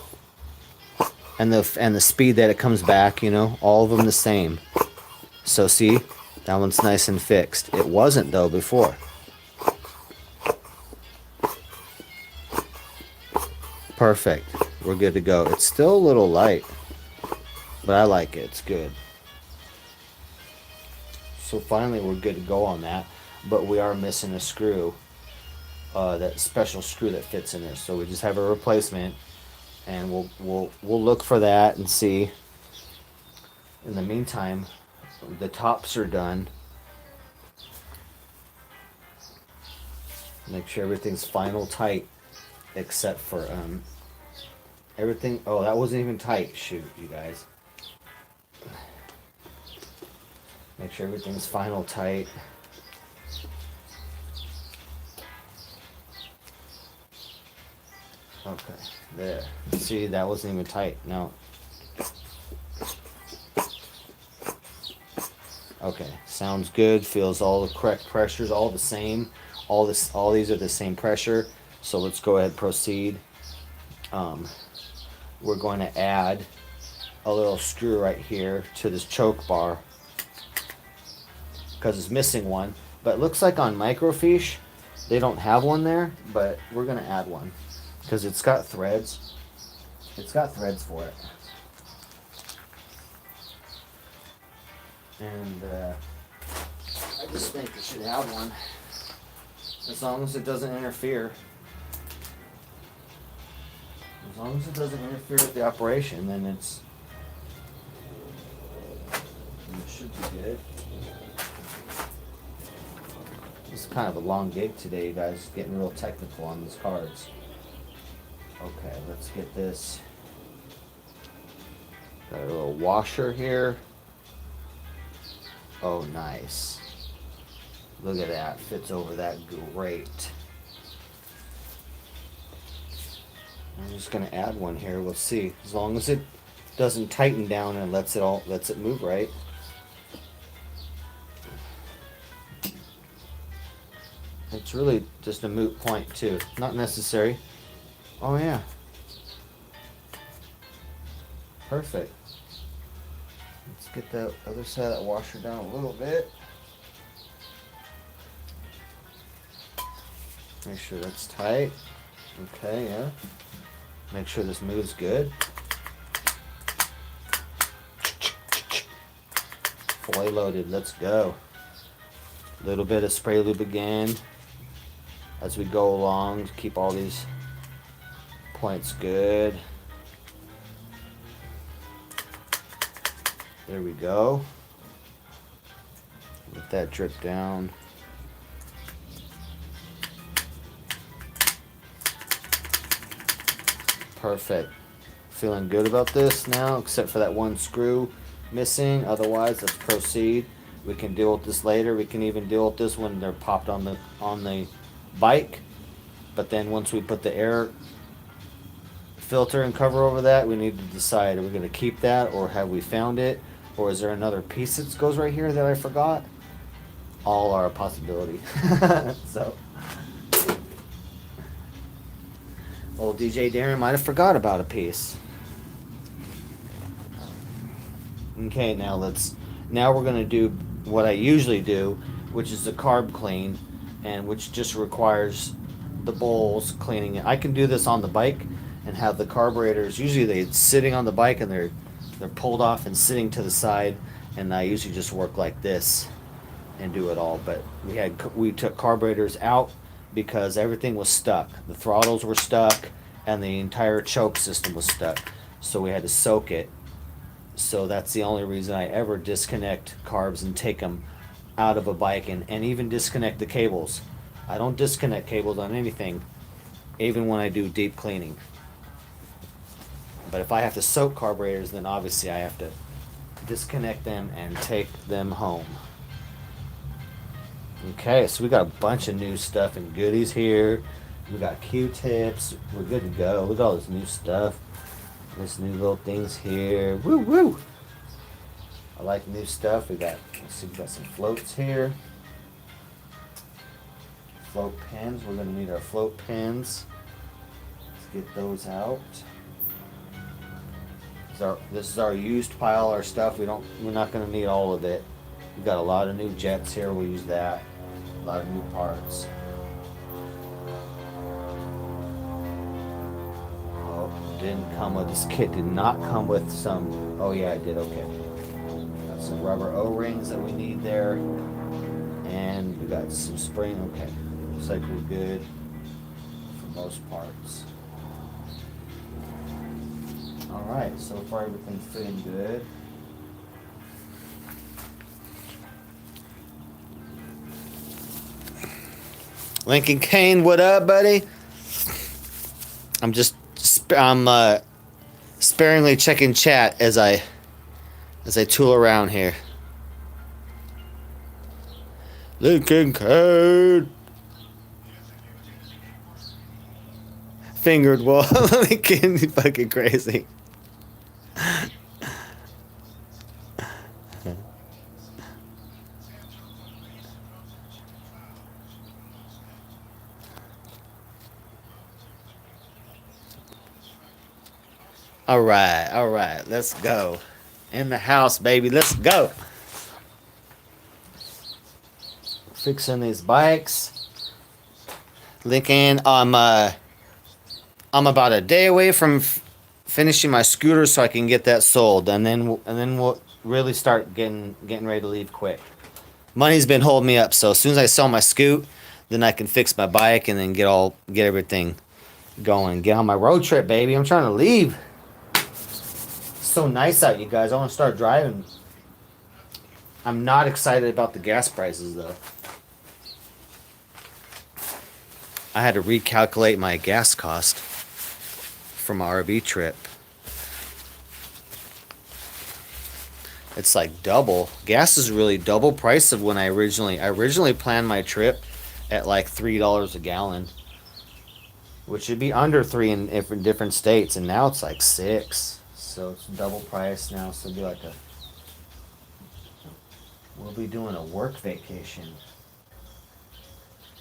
And the speed that it comes back, you know, all of them the same. So see, that one's nice and fixed. It wasn't though before. Perfect. We're good to go. It's still a little light, but I like it. It's good. So finally we're good to go on that, but we are missing a screw. that special screw that fits in there. So we just have a replacement, and we'll look for that and see. In the meantime, the tops are done. Make sure everything's final tight, except for everything. Oh, that wasn't even tight. Shoot, you guys. Make sure everything's final tight. Okay, there. See, that wasn't even tight. No. Okay, sounds good. Feels all the correct pressures, all the same. All these are the same pressure. So let's go ahead and proceed. We're going to add a little screw right here to this choke bar because it's missing one. But it looks like on microfiche they don't have one there, but we're going to add one because it's got threads. It's got threads for it. And I just think it should have one, as long as it doesn't interfere. As long as it doesn't interfere with the operation, then it should be good. This is kind of a long gig today, you guys. Getting real technical on these cards. Okay, let's get this. Got a little washer here. Oh, nice. Look at that. Fits over that great. I'm just going to add one here. We'll see. As long as it doesn't tighten down and lets it move right. It's really just a moot point too. Not necessary. Oh yeah. Perfect. Let's get the other side of that washer down a little bit. Make sure that's tight. Okay, yeah. Make sure this moves good. Fully loaded, let's go. A little bit of spray lube again as we go along to keep all these points good. There we go. Let that drip down. Perfect. Feeling good about this now, except for that one screw missing. Otherwise, let's proceed. We can deal with this later. We can even deal with this when they're popped on the bike. But then once we put the air filter and cover over that, we need to decide, are we going to keep that, or have we found it, or is there another piece that goes right here that I forgot? All are a possibility. So old DJ Darren might have forgot about a piece. Okay, now we're going to do what I usually do, which is the carb clean, and which just requires the bowls cleaning it. I can do this on the bike and have the carburetors, usually they're sitting on the bike and they're pulled off and sitting to the side, and I usually just work like this and do it all. But we took carburetors out because everything was stuck. The throttles were stuck and the entire choke system was stuck, so we had to soak it. So that's the only reason I ever disconnect carbs and take them out of a bike, and even disconnect the cables. I don't disconnect cables on anything, even when I do deep cleaning. But if I have to soak carburetors, then obviously I have to disconnect them and take them home. Okay, so we got a bunch of new stuff and goodies here. We got Q-tips. We're good to go. Look at all this new stuff. There's new little things here. Woo woo! I like new stuff. We got some floats here. Float pins. We're gonna need our float pins. Let's get those out. This is our used pile. Our stuff. We're not gonna need all of it. We got a lot of new jets here. We'll use that. A lot of new parts. Didn't come with this kit. Did not come with some. Oh yeah, I did. Okay. Got some rubber O-rings that we need there, and we got some spring. Okay, looks like we're good. most parts. Alright, so far everything's feeling good. Lincoln Kane, what up, buddy? I'm sparingly checking chat as I tool around here. Lincoln Kane. Fingered wall. Lincoln, you fucking crazy. All right, let's go. In the house, baby, let's go. Fixing these bikes. Lincoln, I'm about a day away from finishing my scooter so I can get that sold, and then we'll really start getting ready to leave quick. Money's been holding me up, so as soon as I sell my scoot, then I can fix my bike and then get everything going. Get on my road trip, baby. I'm trying to leave. So nice out, you guys. I want to start driving. I'm not excited about the gas prices though. I had to recalculate my gas cost from my RV trip. It's like double. Gas is really double price of when I originally planned my trip at like $3 a gallon, which would be under 3 in different states, and now it's like 6. So it's double price now, so it'll be like we'll be doing a work vacation,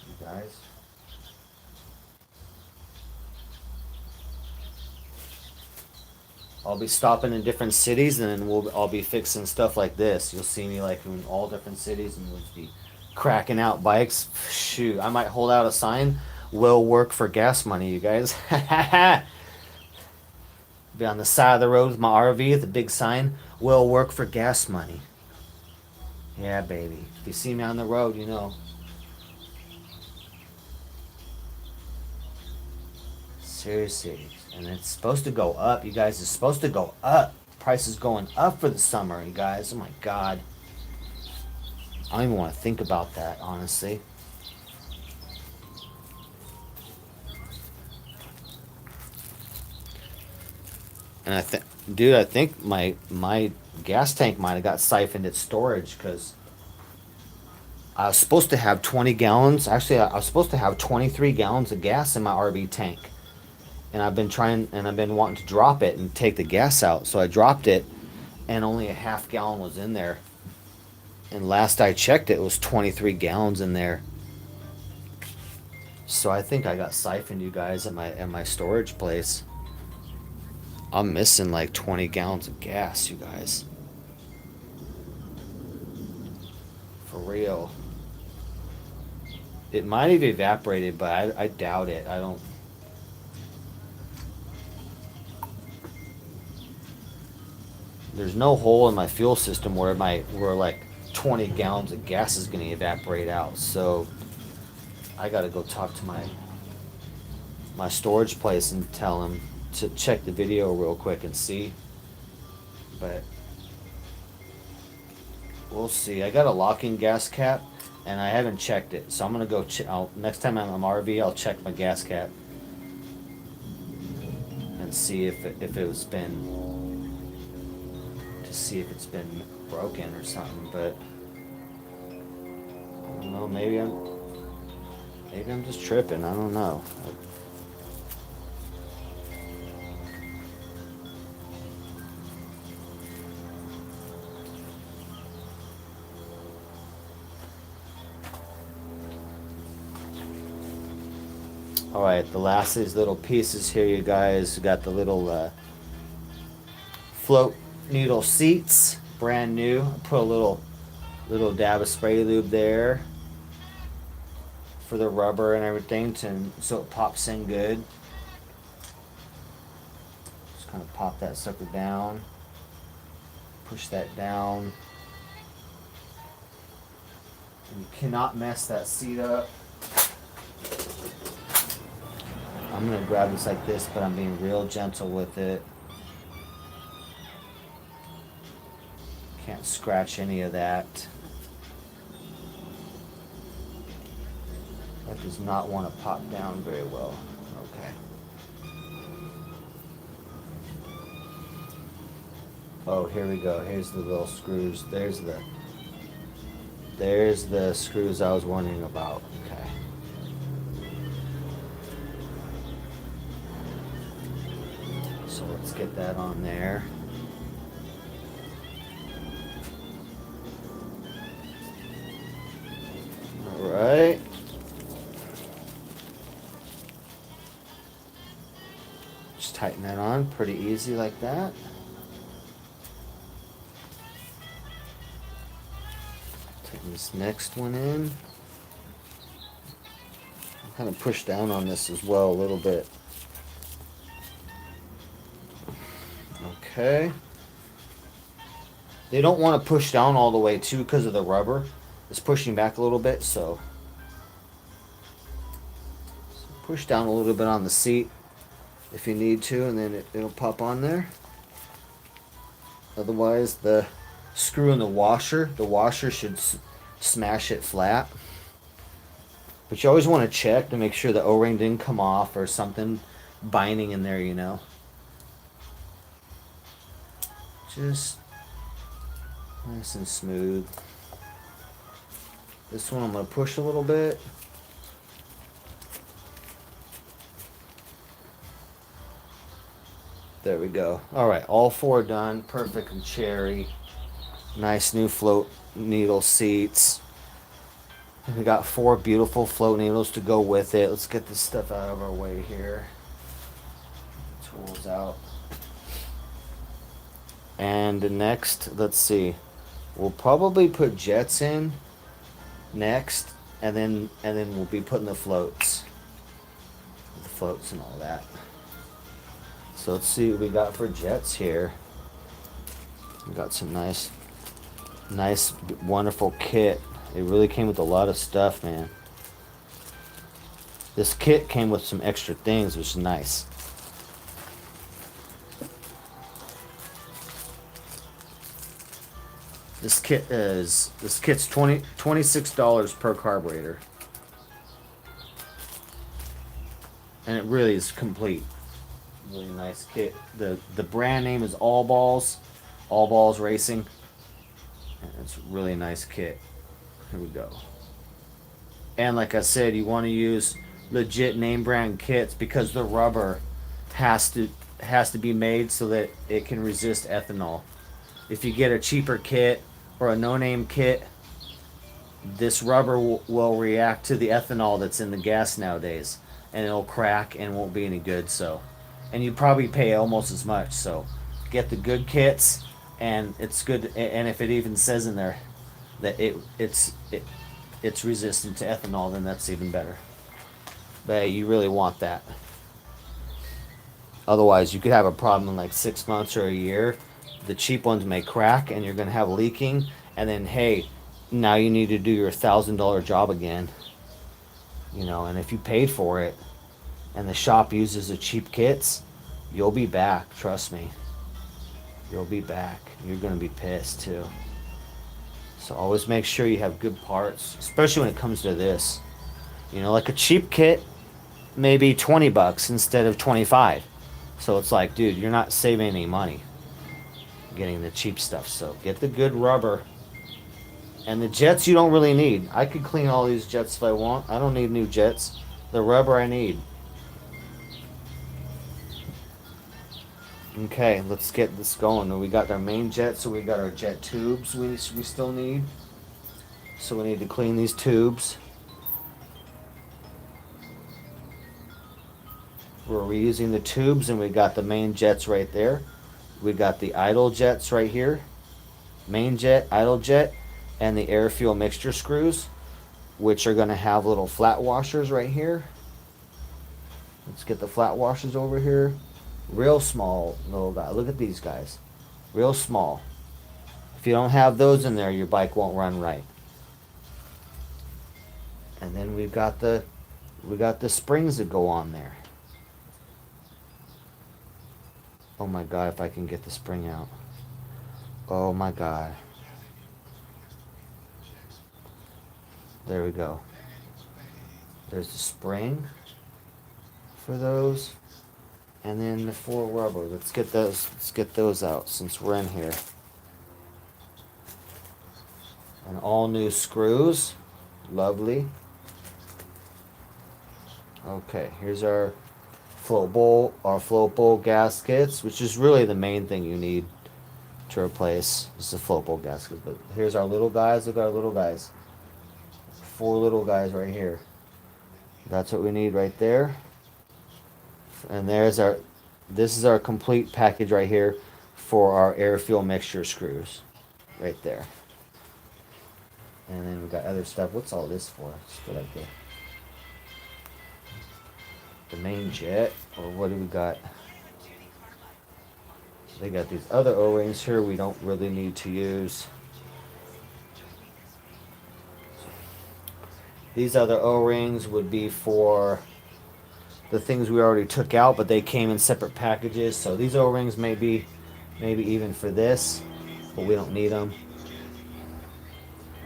you guys. I'll be stopping in different cities, and then I'll be fixing stuff like this. You'll see me like in all different cities, and we'll be cracking out bikes. Shoot, I might hold out a sign, will work for gas money, you guys. Be on the side of the road with my RV with a big sign, will work for gas money. Yeah, baby. If you see me on the road, you know. Seriously. And it's supposed to go up, you guys. It's supposed to go up. Price is going up for the summer, you guys. Oh my God. I don't even want to think about that, honestly. And I think my gas tank might have got siphoned at storage because I was supposed to have 20 gallons. Actually, I was supposed to have 23 gallons of gas in my RV tank. And I've been wanting to drop it and take the gas out. So I dropped it, and only a half gallon was in there. And last I checked, it was 23 gallons in there. So I think I got siphoned, you guys, at my storage place. I'm missing like 20 gallons of gas, you guys. For real. It might have evaporated, but I doubt it. I don't. There's no hole in my fuel system where like 20 gallons of gas is going to evaporate out. So I got to go talk to my storage place and tell them to check the video real quick and see. But we'll see. I got a locking gas cap, and I haven't checked it. So I'm going to go next time I'm on RV, I'll check my gas cap and see if it's been broken or something. But I don't know, maybe I'm just tripping. I don't know. Alright, the last of these little pieces here, you guys. Got the little float needle seats, brand new. I put a little dab of spray lube there for the rubber and everything, so it pops in good. Just kind of pop that sucker down, push that down. And you cannot mess that seat up. I'm gonna grab this like this, but I'm being real gentle with it. Can't scratch any of that. That does not want to pop down very well. Okay. Oh, here we go. Here's the little screws. There's the screws I was wondering about. Okay. So let's get that on there. All right. Just tighten that on pretty easy like that. Tighten this next one in. I'll kind of push down on this as well a little bit. Okay. They don't want to push down all the way too because of the rubber. It's pushing back a little bit, so push down a little bit on the seat if you need to, and then it'll pop on there. Otherwise, the screw in the washer should smash it flat. But you always want to check to make sure the O-ring didn't come off or something binding in there, you know. Just nice and smooth. This one I'm going to push a little bit. There we go. All right, all four done. Perfect and cherry. Nice new float needle seats. We got 4 beautiful float needles to go with it. Let's get this stuff out of our way here. Tools out. And next, let's see. We'll probably put jets in next, and then we'll be putting the floats and all that. So let's see what we got for jets here. We got some nice wonderful kit. It really came with a lot of stuff, man. This kit came with some extra things, which is nice. This kit's $26 per carburetor. And it really is complete. Really nice kit. The brand name is All Balls Racing. And it's a really nice kit. Here we go. And like I said, you want to use legit name brand kits because the rubber has to be made so that it can resist ethanol. If you get a cheaper kit or a no-name kit, this rubber will react to the ethanol that's in the gas nowadays, and it'll crack and won't be any good. So, and you probably pay almost as much. So, get the good kits, and it's good. And if it even says in there that it's resistant to ethanol, then that's even better. But hey, you really want that. Otherwise, you could have a problem in like 6 months or a year. The cheap ones may crack, and you're going to have leaking. And then, hey, now you need to do your $1,000 job again. You know, and if you paid for it, and the shop uses the cheap kits, you'll be back. Trust me. You'll be back. You're going to be pissed too. So always make sure you have good parts, especially when it comes to this. You know, like a cheap kit, maybe $20 instead of 25. So it's like, dude, you're not saving any money getting the cheap stuff. So get the good rubber. And the jets you don't really need. I could clean all these jets if I want. I don't need new jets. The rubber I need. Okay, let's get this going. We got our main jet, so we got our jet tubes we still need. So we need to clean these tubes. We're reusing the tubes, and we got the main jets right there. We got the idle jets right here. Main jet, idle jet, and the air fuel mixture screws, which are going to have little flat washers right here. Let's get the flat washers over here. Real small little guy. Look at these guys. Real small. If you don't have those in there, your bike won't run right. And then we've got the springs that go on there. Oh my god, if I can get the spring out. Oh my god. There we go. There's the spring for those. And then the 4 rubbers. Let's get those out since we're in here. And all new screws. Lovely. Okay, here's our float bowl gaskets, which is really the main thing you need to replace. Is the float bowl gaskets. But here's our little guys. Look at our little guys. 4 little guys right here. That's what we need right there. And this is our complete package right here for our air fuel mixture screws. Right there. And then we got other stuff. What's all this for? Let's go like the main jet. Or what do we got? They got these other O-rings here we don't really need to use. These other O-rings would be for the things we already took out, but they came in separate packages. So these O-rings maybe even for this, but we don't need them.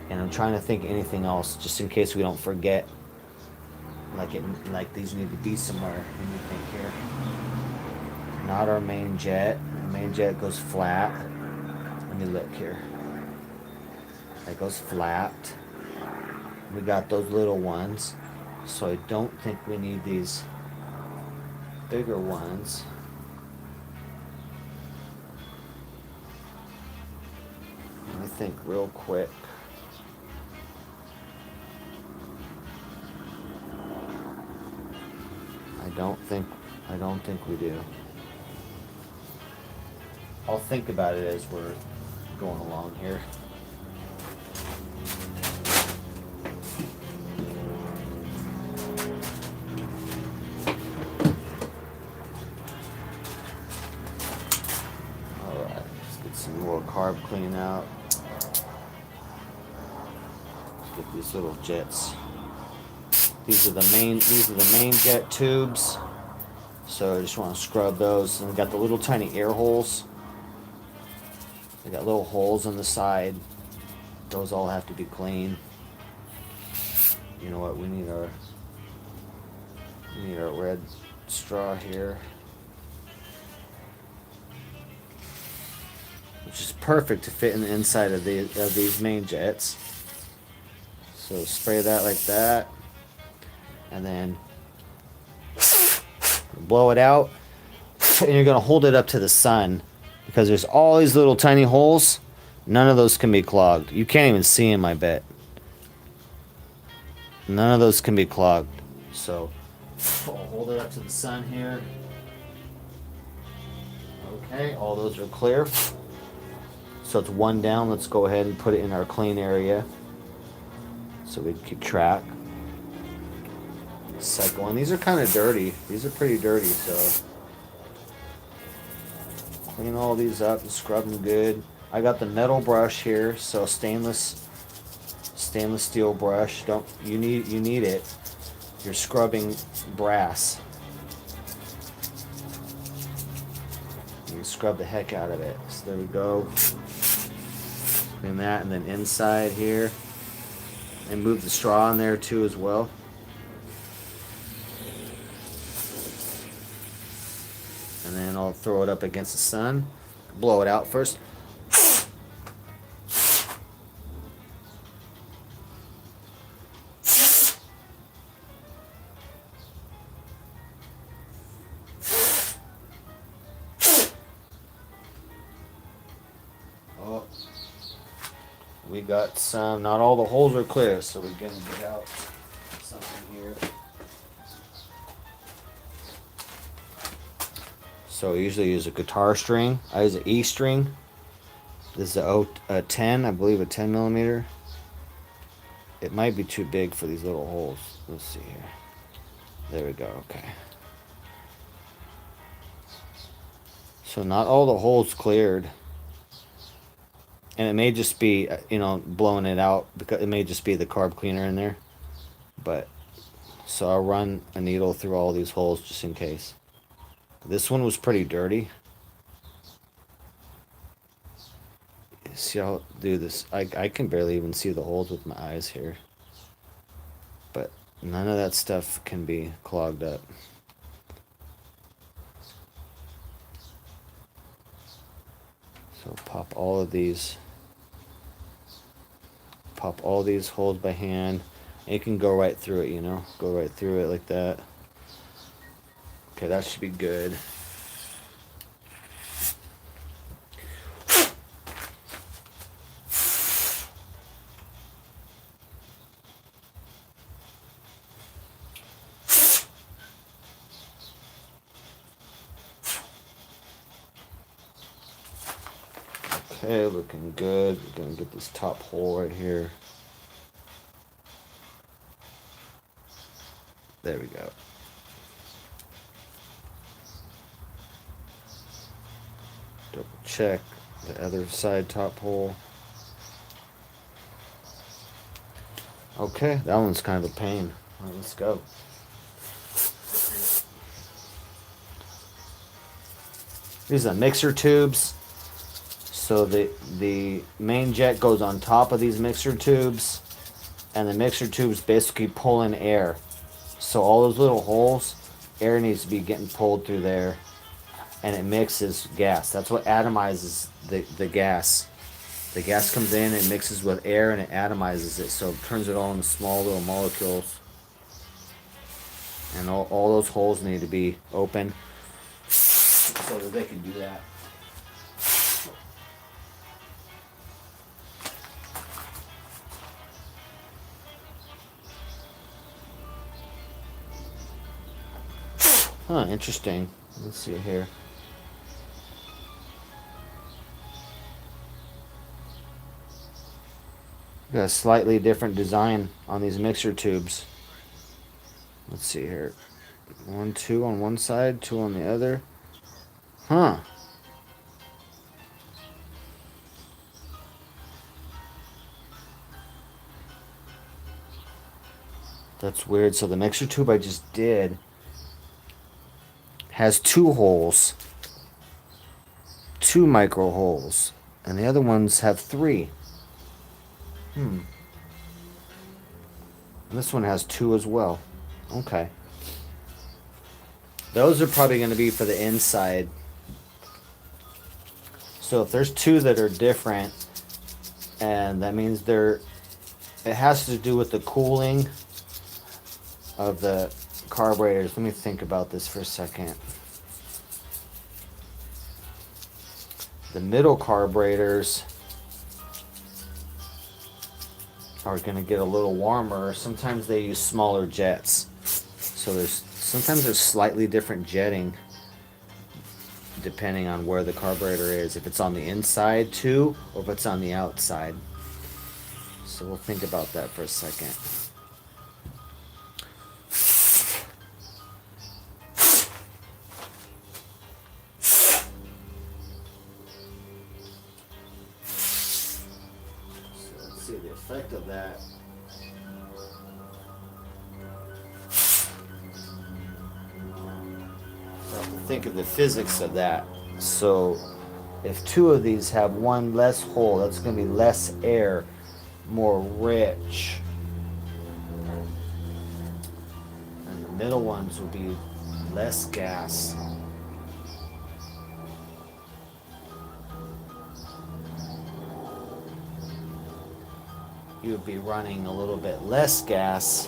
And I'm trying to think of anything else, just in case we don't forget. Like these need to be somewhere. Let me think here. Not our main jet. The main jet goes flat. Let me look here. That goes flat. We got those little ones, so I don't think we need these bigger ones. Let me think real quick. I don't think we do. I'll think about it as we're going along here. Alright, let's get some more carb clean out. Let's get these little jets. These are the main jet tubes. So I just want to scrub those. And we got the little tiny air holes. They got little holes on the side. Those all have to be clean. You know what? We need our red straw here, which is perfect to fit in the inside of these main jets. So spray that like that. And then blow it out, and you're gonna hold it up to the sun because there's all these little tiny holes. None of those can be clogged. You can't even see them, I bet. None of those can be clogged. So I'll hold it up to the sun here. Okay, all those are clear. So it's one down. Let's go ahead and put it in our clean area so we can keep track. Second one. These are kind of dirty. These are pretty dirty, so clean all these up and scrub them good. I got the metal brush here, so stainless steel brush. You need it. You're scrubbing brass. You can scrub the heck out of it. So there we go. Clean that, and then inside here, and move the straw in there too as well. And then I'll throw it up against the sun. Blow it out first. Oh, we got some. Not all the holes are clear, so we're gonna get out something here. So I usually use a guitar string. I use an E string. This is a 10, I believe a 10 millimeter. It might be too big for these little holes. Let's see here. There we go, okay. So not all the holes cleared. And it may just be, blowing it out, because it may just be the carb cleaner in there. But, so I'll run a needle through all these holes just in case. This one was pretty dirty. See, I'll do this. I can barely even see the holes with my eyes here. But none of that stuff can be clogged up. So pop all these holes by hand. And you can go right through it, you know? Go right through it like that. Okay, that should be good. Okay, looking good. We're gonna get this top hole right here. There we go. Double check the other side top hole. Okay, that one's kind of a pain. All right, let's go. These are mixer tubes. So the main jet goes on top of these mixer tubes, and the mixer tubes basically pull in air. So all those little holes, air needs to be getting pulled through there, and it mixes gas. That's what atomizes the gas. The gas comes in, it mixes with air, and it atomizes it, so it turns it all into small little molecules. And all those holes need to be open so that they can do that. Huh, interesting. Let's see here. Got a slightly different design on these mixer tubes. Let's see here. 1, 2 on one side, 2 on the other. Huh. That's weird. So the mixer tube I just did has 2 holes, 2 micro holes, and the other ones have 3. And this one has 2 as well. Okay. Those are probably going to be for the inside. So if there's 2 that are different, and that means it has to do with the cooling of the carburetors. Let me think about this for a second. The middle carburetors are going to get a little warmer. Sometimes they use smaller jets. So sometimes there's slightly different jetting depending on where the carburetor is. If it's on the inside too, or if it's on the outside. So we'll think about that for a second. See the effect of that. Think of the physics of that. So if 2 of these have 1 less hole, that's going to be less air, more rich. And the middle ones will be less gas. You would be running a little bit less gas,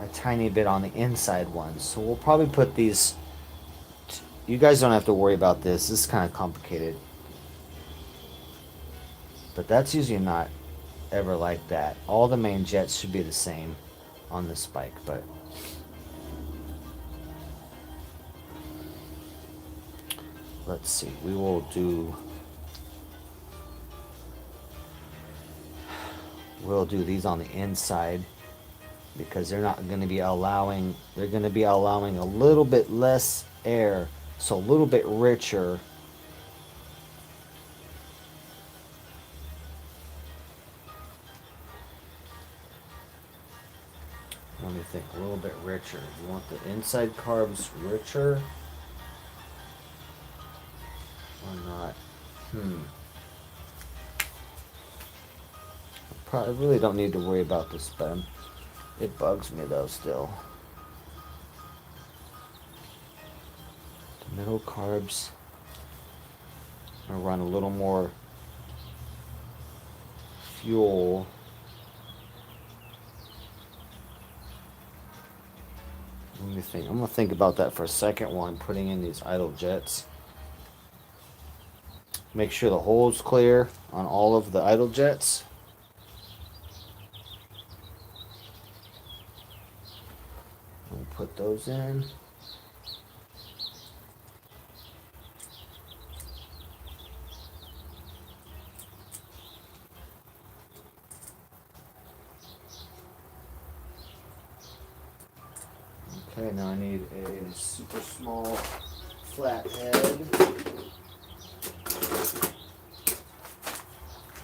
a tiny bit on the inside ones. So we'll probably put these. You guys don't have to worry about this. This is kind of complicated. But that's usually not ever like that. All the main jets should be the same on this bike, but let's see. We'll do these on the inside because they're going to be allowing a little bit less air, so a little bit richer. Let me think, a little bit richer. You want the inside carbs richer or not? Probably really don't need to worry about this, but it bugs me though still. The middle carbs. I'm gonna run a little more fuel. Let me think. I'm gonna think about that for a second while I'm putting in these idle jets. Make sure the hole's clear on all of the idle jets. We'll put those in. Okay, now I need a super small flathead.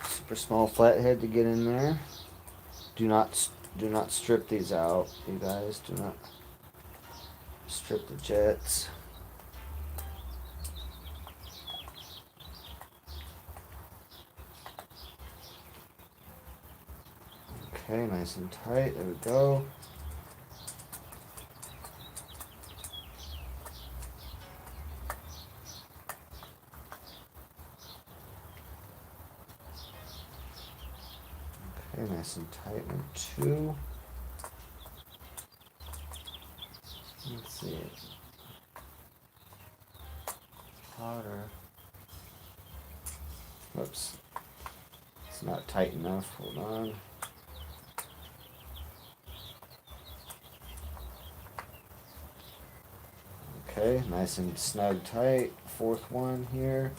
Super small flathead to get in there. Do not strip these out, you guys. Do not strip the jets. Okay, nice and tight. There we go. Okay, nice and tight. Number 2. Let's see. Hotter. Whoops. It's not tight enough. Hold on. Okay, nice and snug tight. 4th one here.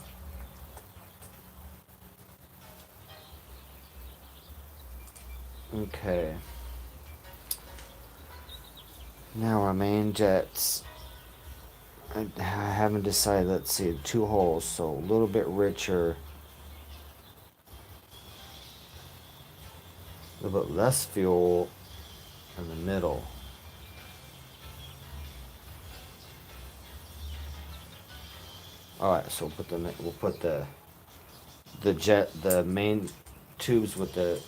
Okay. Now our main jets. I haven't decided. Let's see, 2 holes, so a little bit richer. A little bit less fuel in the middle. All right, so we'll put the main tubes with the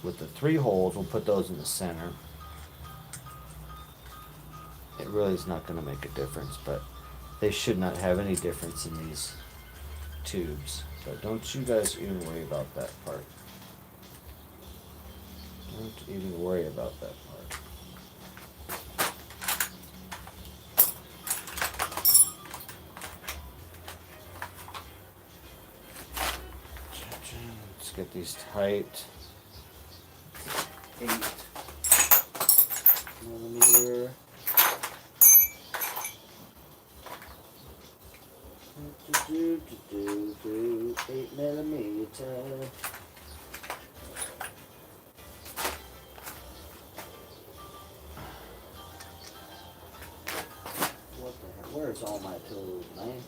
3 holes. We'll put those in the center. It really is not going to make a difference, but they should not have any difference in these tubes. But don't you guys even worry about that part. Don't even worry about that part. Let's get these tight. 8mm. 8mm. What the heck? Where's all my tools, man?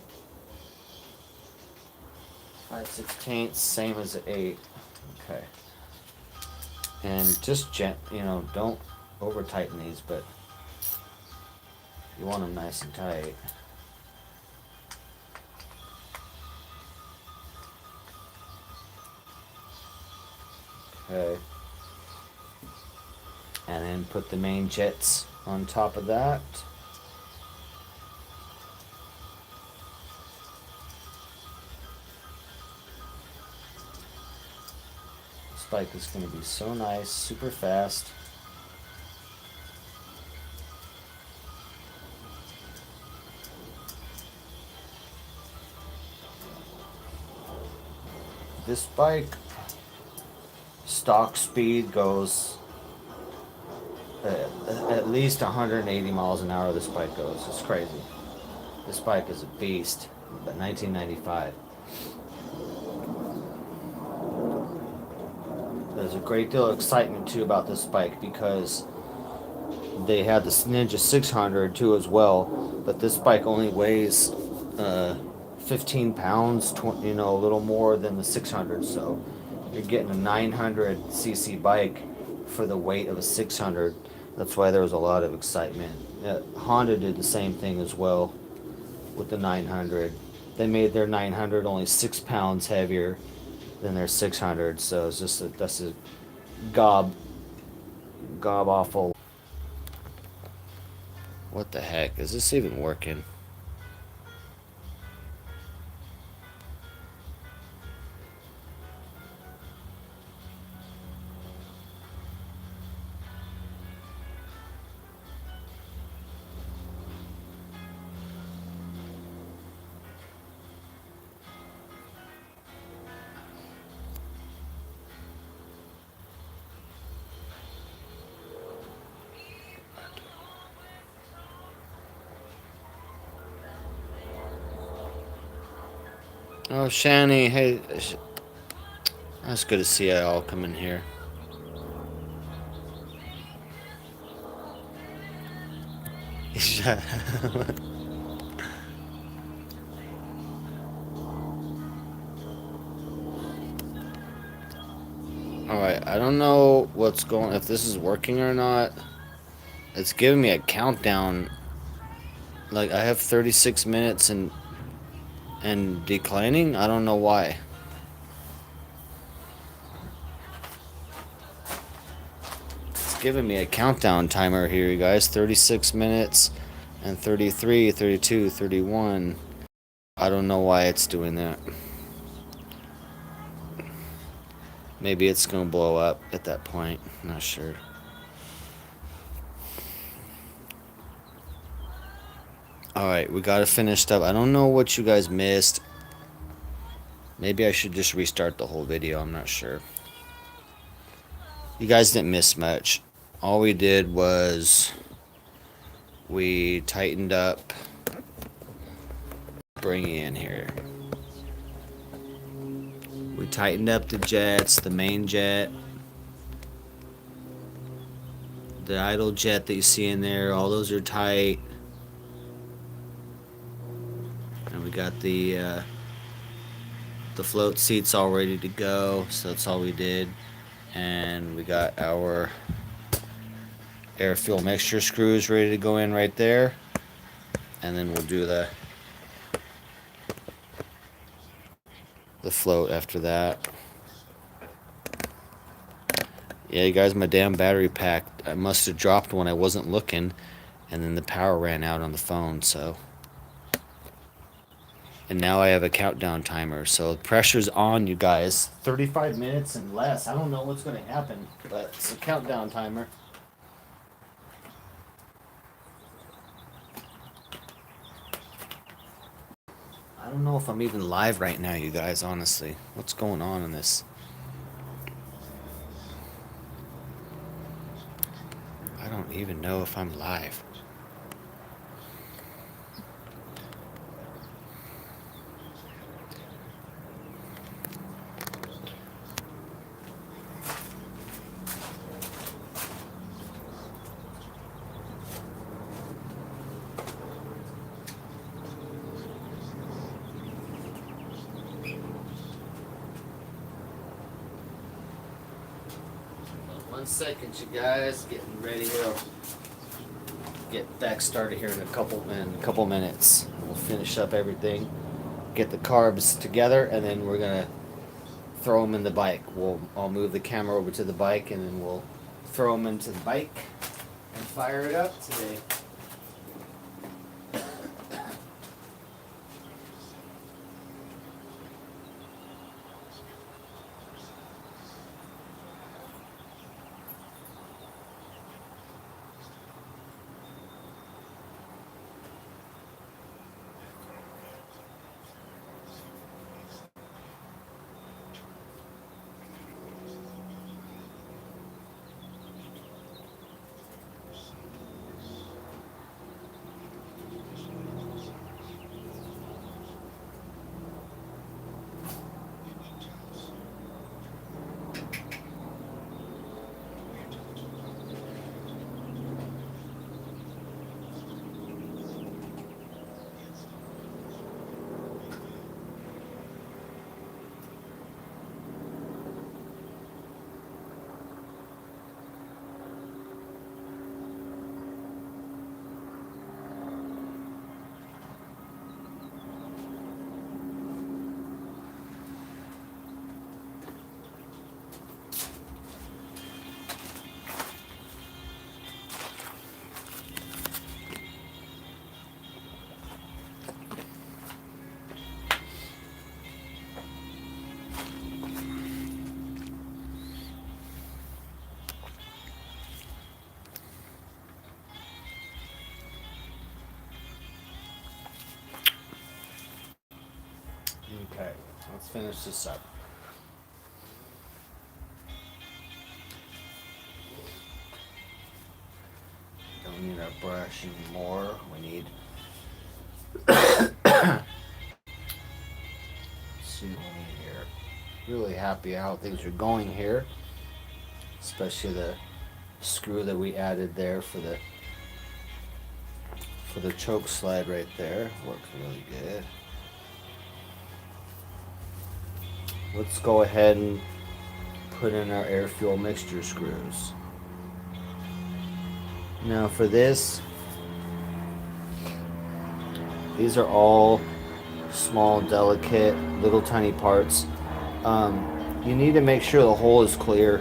5/16, same as the 8. Okay. And just don't over tighten these, but you want them nice and tight. Okay. And then put the main jets on top of that. Spike is going to be so nice, super fast. This bike stock speed goes at least 180 miles an hour. This bike goes. It's crazy. This bike is a beast. But 1995. There's a great deal of excitement too about this bike because they had the Ninja 600 too as well, but this bike only weighs 15 pounds, a little more than the 600, so you're getting a 900cc bike for the weight of a 600. That's why there was a lot of excitement. Honda did the same thing as well with the 900. They made their 900 only 6 pounds heavier Then there's 600. So it's just that's a gob awful. What the heck? Is this even working? Oh, Shani, hey, that's good to see you all come in here. Alright, I don't know what's going, if this is working or not. It's giving me a countdown. Like, I have 36 minutes and declining. I don't know why. It's giving me a countdown timer here, you guys. 36 minutes and 33, 32, 31. I don't know why it's doing that. Maybe it's gonna blow up at that point. I'm not sure. Alright, we got it finished up. I don't know what you guys missed. Maybe I should just restart the whole video. I'm not sure. You guys didn't miss much. All we did was we tightened up. Bring it in here. We tightened up the jets, the main jet, the idle jet that you see in there. All those are tight. And we got the float seats all ready to go. So that's all we did. And we got our air fuel mixture screws ready to go in right there. And then we'll do the float after that. Yeah, you guys, my damn battery pack, I must have dropped when I wasn't looking, and then the power ran out on the phone, so. And now I have a countdown timer, so the pressure's on, you guys. 35 minutes and less. I don't know what's going to happen, but it's a countdown timer. I don't know if I'm even live right now, you guys, honestly. What's going on in this? I don't even know if I'm live. One second, you guys, getting ready to get back started here in a couple minutes. We'll finish up everything, get the carbs together, and then we're gonna throw them in the bike. I'll move the camera over to the bike, and then we'll throw them into the bike and fire it up today. finish this up. Don't need our brush anymore. We need let's see what we need here. Really happy how things are going here. Especially the screw that we added there for the choke slide right there. Works really good. Let's go ahead and put in our air fuel mixture screws. Now for this, these are all small, delicate, little tiny parts. You need to make sure the hole is clear.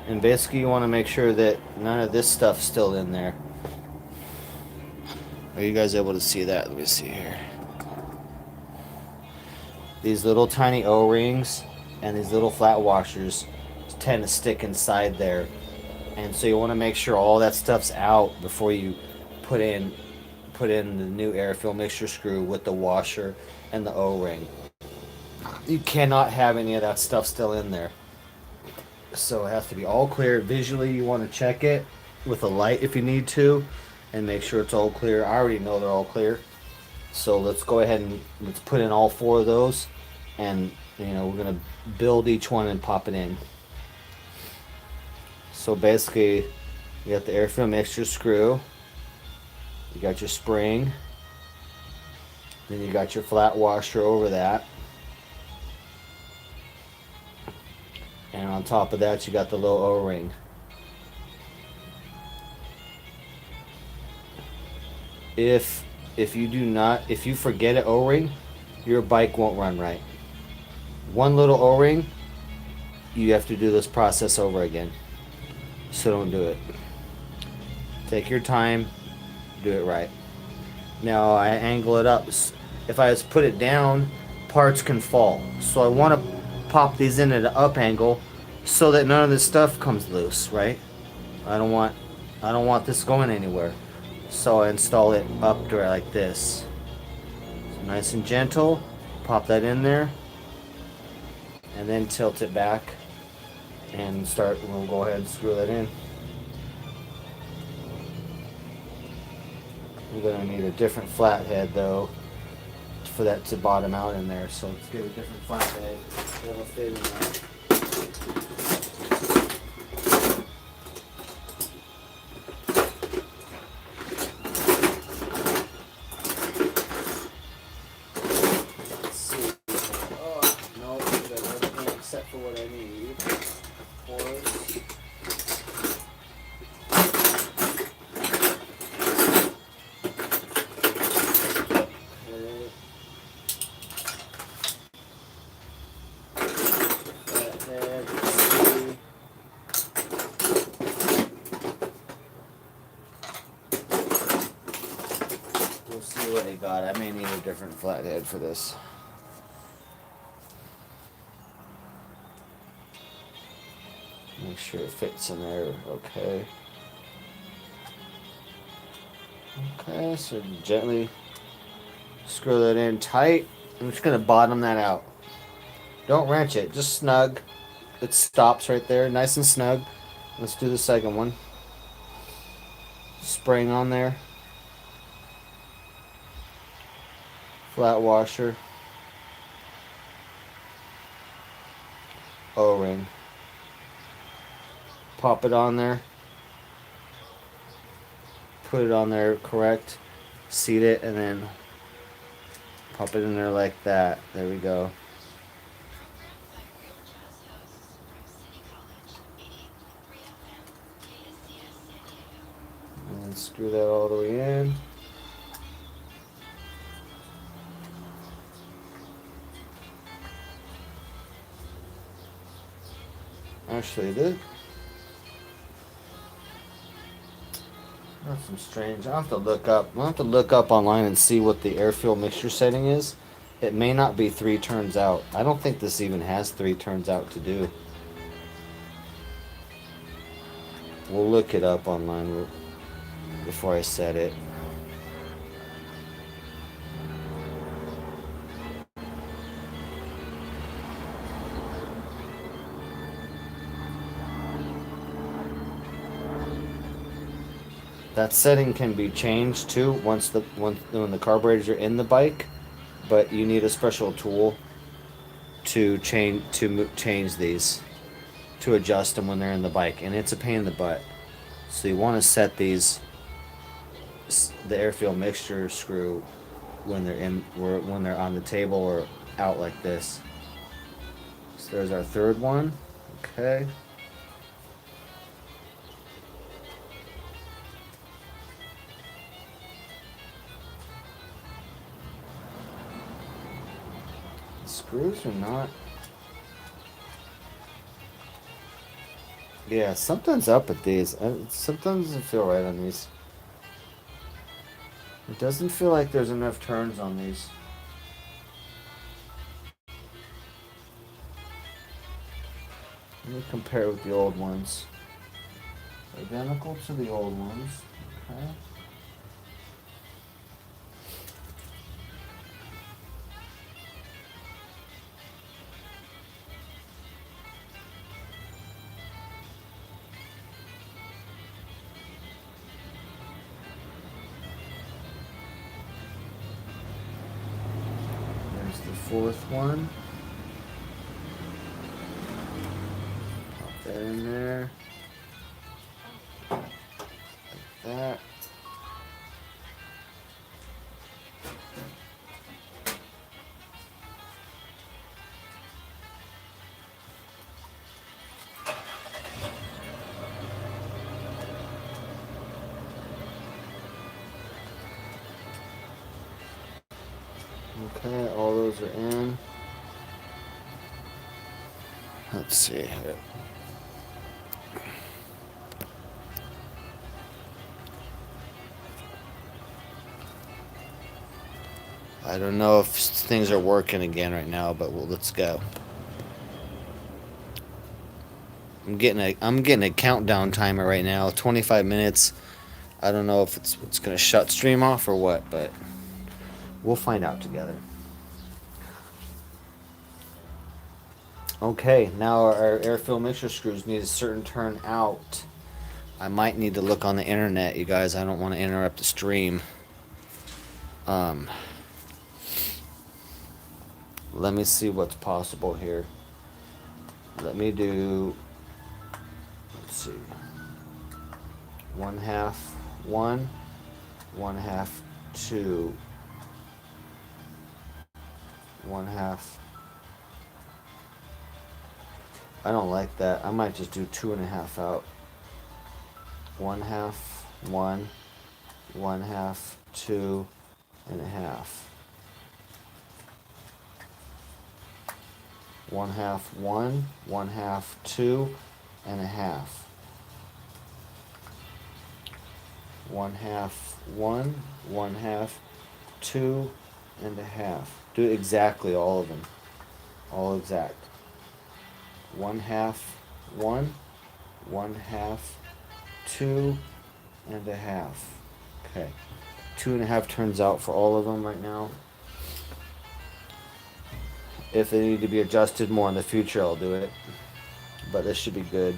And basically you want to make sure that none of this stuff's still in there. Are you guys able to see that? Let me see here. These little tiny O-rings and these little flat washers tend to stick inside there. And so you want to make sure all that stuff's out before you put in the new air fuel mixture screw with the washer and the O-ring. You cannot have any of that stuff still in there. So it has to be all clear. Visually you want to check it with a light if you need to and make sure it's all clear. I already know they're all clear. So let's go ahead and let's put in all 4 of those, and we're going to build each one and pop it in. So basically you got the air fuel mixture screw, you got your spring, then you got your flat washer over that, and on top of that you got the little O-ring. If you forget an O-ring, your bike won't run right. One little O-ring, you have to do this process over again. So don't do it. Take your time, do it right. Now I angle it up. If I just put it down, parts can fall. So I want to pop these in at an up angle so that none of this stuff comes loose, right? I don't want this going anywhere. So I install it up there like this. So nice and gentle. Pop that in there. And then tilt it back and we'll go ahead and screw that in. We're going to need a different flathead though for that to bottom out in there. So let's get a different flathead that'll fit in there. We'll see what I got. I may need a different flathead for this. Make sure it fits in there. Okay. Okay, so gently screw that in tight. I'm just going to bottom that out. Don't wrench it, just snug. It stops right there, nice and snug. Let's do the second one. Spring on there. Flat washer. O-ring. Pop it on there. Put it on there correct. Seat it and then pop it in there like that. There we go. And then screw that all the way in. Actually, that's some strange. I'll have to look up online and see what the air fuel mixture setting is. It may not be 3 turns out. I don't think this even has 3 turns out to do. We'll look it up online before I set it. That setting can be changed too when the carburetors are in the bike, but you need a special tool to change these, to adjust them when they're in the bike, and it's a pain in the butt. So you want to set the air fuel mixture screw when they're on the table or out like this. So there's our third one. Okay. The screws are not. Yeah, something's up with these. Sometimes doesn't feel right on these. It doesn't feel like there's enough turns on these. Let me compare with the old ones. Identical to the old ones. Okay. There's the fourth one. Pop that in there. Like that. Okay, all those are in. Let's see here. I don't know if things are working again right now, but let's go. I'm getting a countdown timer right now, 25 minutes. I don't know if it's gonna shut stream off or what, but we'll find out together. Okay, now our air fill mixture screws need a certain turn out. I might need to look on the internet, you guys. I don't want to interrupt the stream. Let me see what's possible here. Let me do, let's see, 1/2 1, 1/2 2, 1/2. I don't like that. I might just do 2.5 out. 1/2 1, 1/2 2.5. 1/2 1, 1/2 2.5. 1/2 1, 1/2 2.5. Do exactly all of them. All exact. 1/2 1, 1/2 2.5. Okay. 2.5 turns out for all of them right now. If they need to be adjusted more in the future, I'll do it. But this should be good.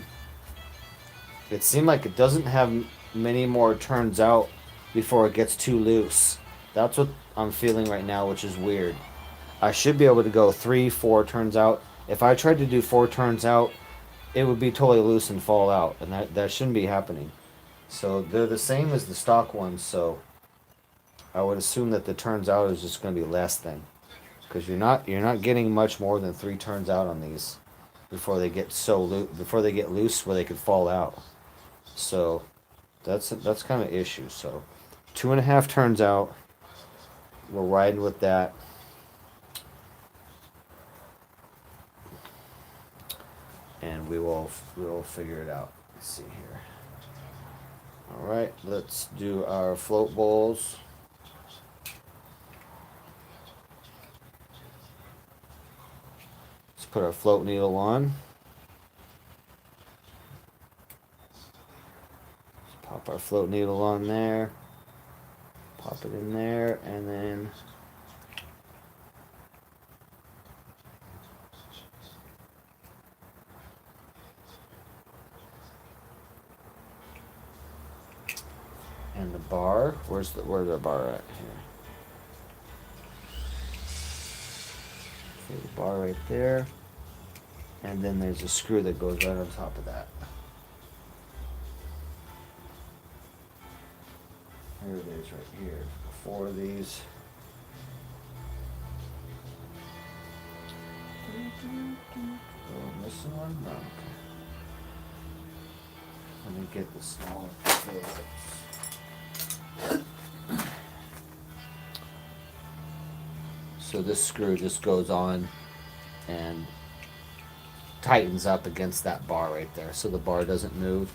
It seemed like it doesn't have many more turns out before it gets too loose. That's what I'm feeling right now, which is weird. I should be able to go 3, 4 turns out. If I tried to do 4 turns out, it would be totally loose and fall out, and that shouldn't be happening. So they're the same as the stock ones, so I would assume that the turns out is just going to be less than, because you're not getting much more than 3 turns out on these before they get before they get loose where they could fall out. So that's kind of an issue. So 2.5 turns out. We're riding with that. And we will figure it out. Let's see here. All right, let's do our float bowls. Let's put our float needle on. Let's pop our float needle on there. Pop it in there, and then And the bar, where's the bar at here? Okay, the bar right there. And then there's a screw that goes right on top of that. Here it is right here. 4 of these. Oh, missing one? No. Okay. Let me get the smaller Phillips. So this screw just goes on and tightens up against that bar right there, so the bar doesn't move.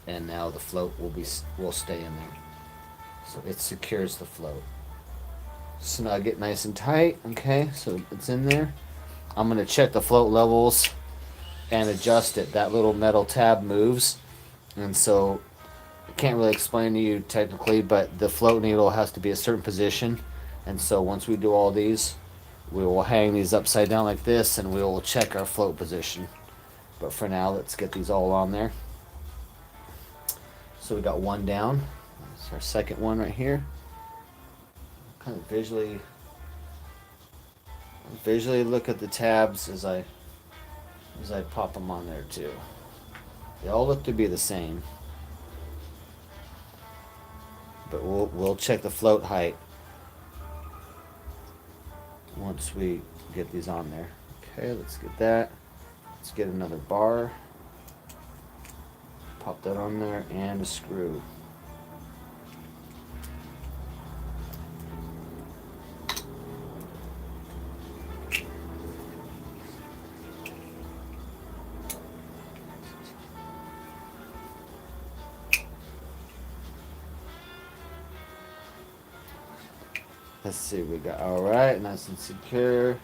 And now the float will stay in there. So it secures the float. Snug it nice and tight. Okay, so it's in there. I'm gonna check the float levels and adjust it. That little metal tab moves, and so I can't really explain to you technically, but the float needle has to be a certain position. And so once we do all these, we will hang these upside down like this, and we will check our float position. But for now, let's get these all on there. So we got one down. That's our second one right here. Kind of visually look at the tabs as I pop them on there too. They all look to be the same, but we'll check the float height once we get these on there. Okay, let's get that. Let's get another bar. Pop that on there and a screw. Let's see, we got all right, nice and secure.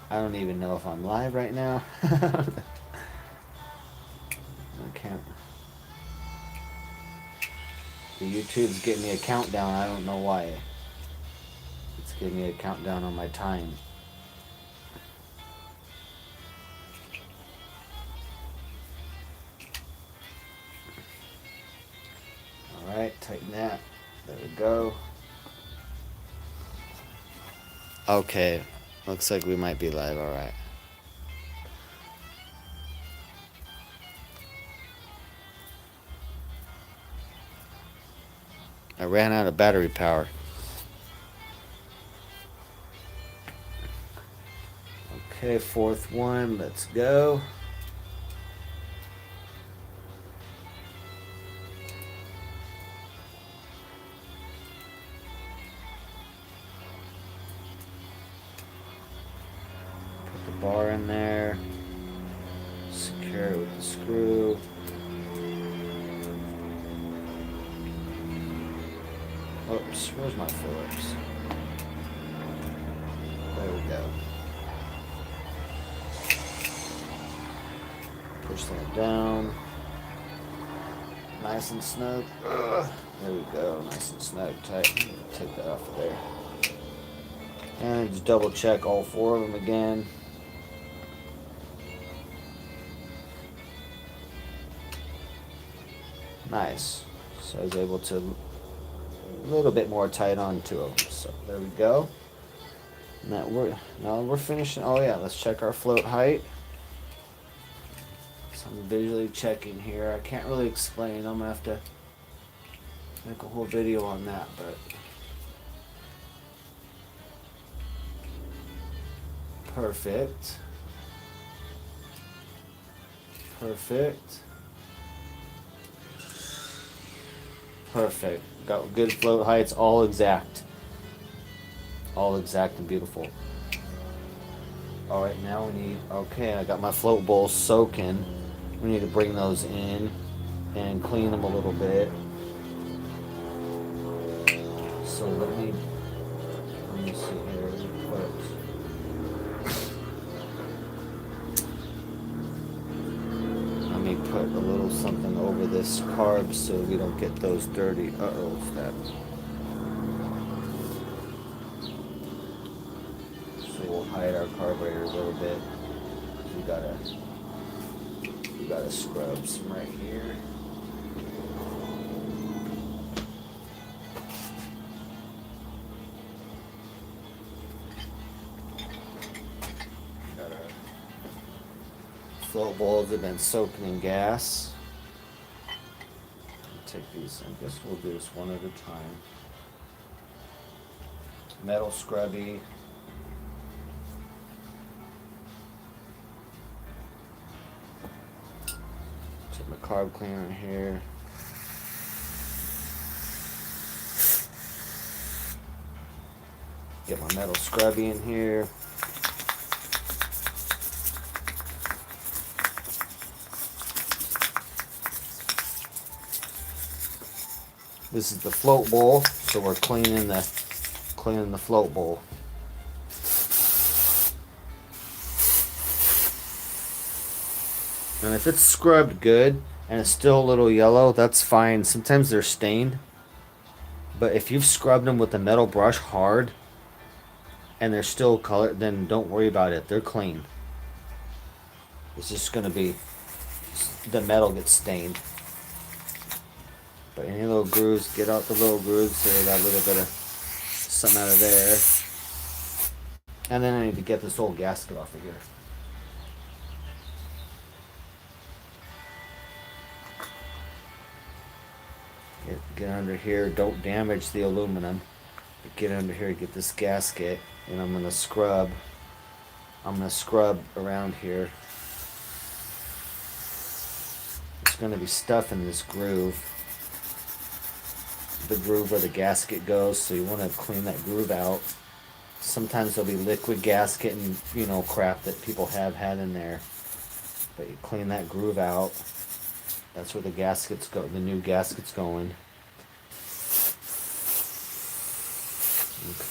I don't even know if I'm live right now. I can't. The YouTube's getting me a countdown. I don't know why. It's giving me a countdown on my time. Alright, tighten that. There we go. Okay, looks like we might be live, alright. I ran out of battery power. Okay, fourth one, let's go. Bar in there, secure it with the screw. Oops, where's my Phillips? There we go. Push that down. Nice and snug. Ugh. There we go, nice and snug, tight. Take that off of there. And just double check all 4 of them again. Nice. So I was able to a little bit more tight on 2 of them. So there we go. Now we're finishing. Oh yeah, let's check our float height. So I'm visually checking here. I can't really explain. I'm gonna have to make a whole video on that, but perfect. Perfect. Perfect. Got good float heights, all exact. All exact and beautiful. Alright, now we need, okay, I got my float bowls soaking. We need to bring those in and clean them a little bit. So let me see here. Let me put a little something over this carb so we don't get those dirty. Uh-oh, snap. So we'll hide our carburetor a little bit. we gotta scrub some right here. Got our float bowls have been soaking in gas. Take these, I guess we'll do this one at a time. Metal scrubby. Take my carb cleaner here. Get my metal scrubby in here. This is the float bowl, so we're cleaning the float bowl. And if it's scrubbed good and it's still a little yellow, that's fine. Sometimes they're stained. But if you've scrubbed them with a metal brush hard and they're still colored, then don't worry about it. They're clean. It's just going to be the metal gets stained. But any little grooves, get out the little grooves so they got a little bit of something out of there. And then I need to get this old gasket off of here. Get under here, don't damage the aluminum. But get under here, get this gasket, and I'm gonna scrub around here. There's gonna be stuff in this groove. The groove where the gasket goes, so you want to clean that groove out. Sometimes there'll be liquid gasket and crap that people have had in there, but you clean that groove out. That's where the gaskets go. The new gasket's going.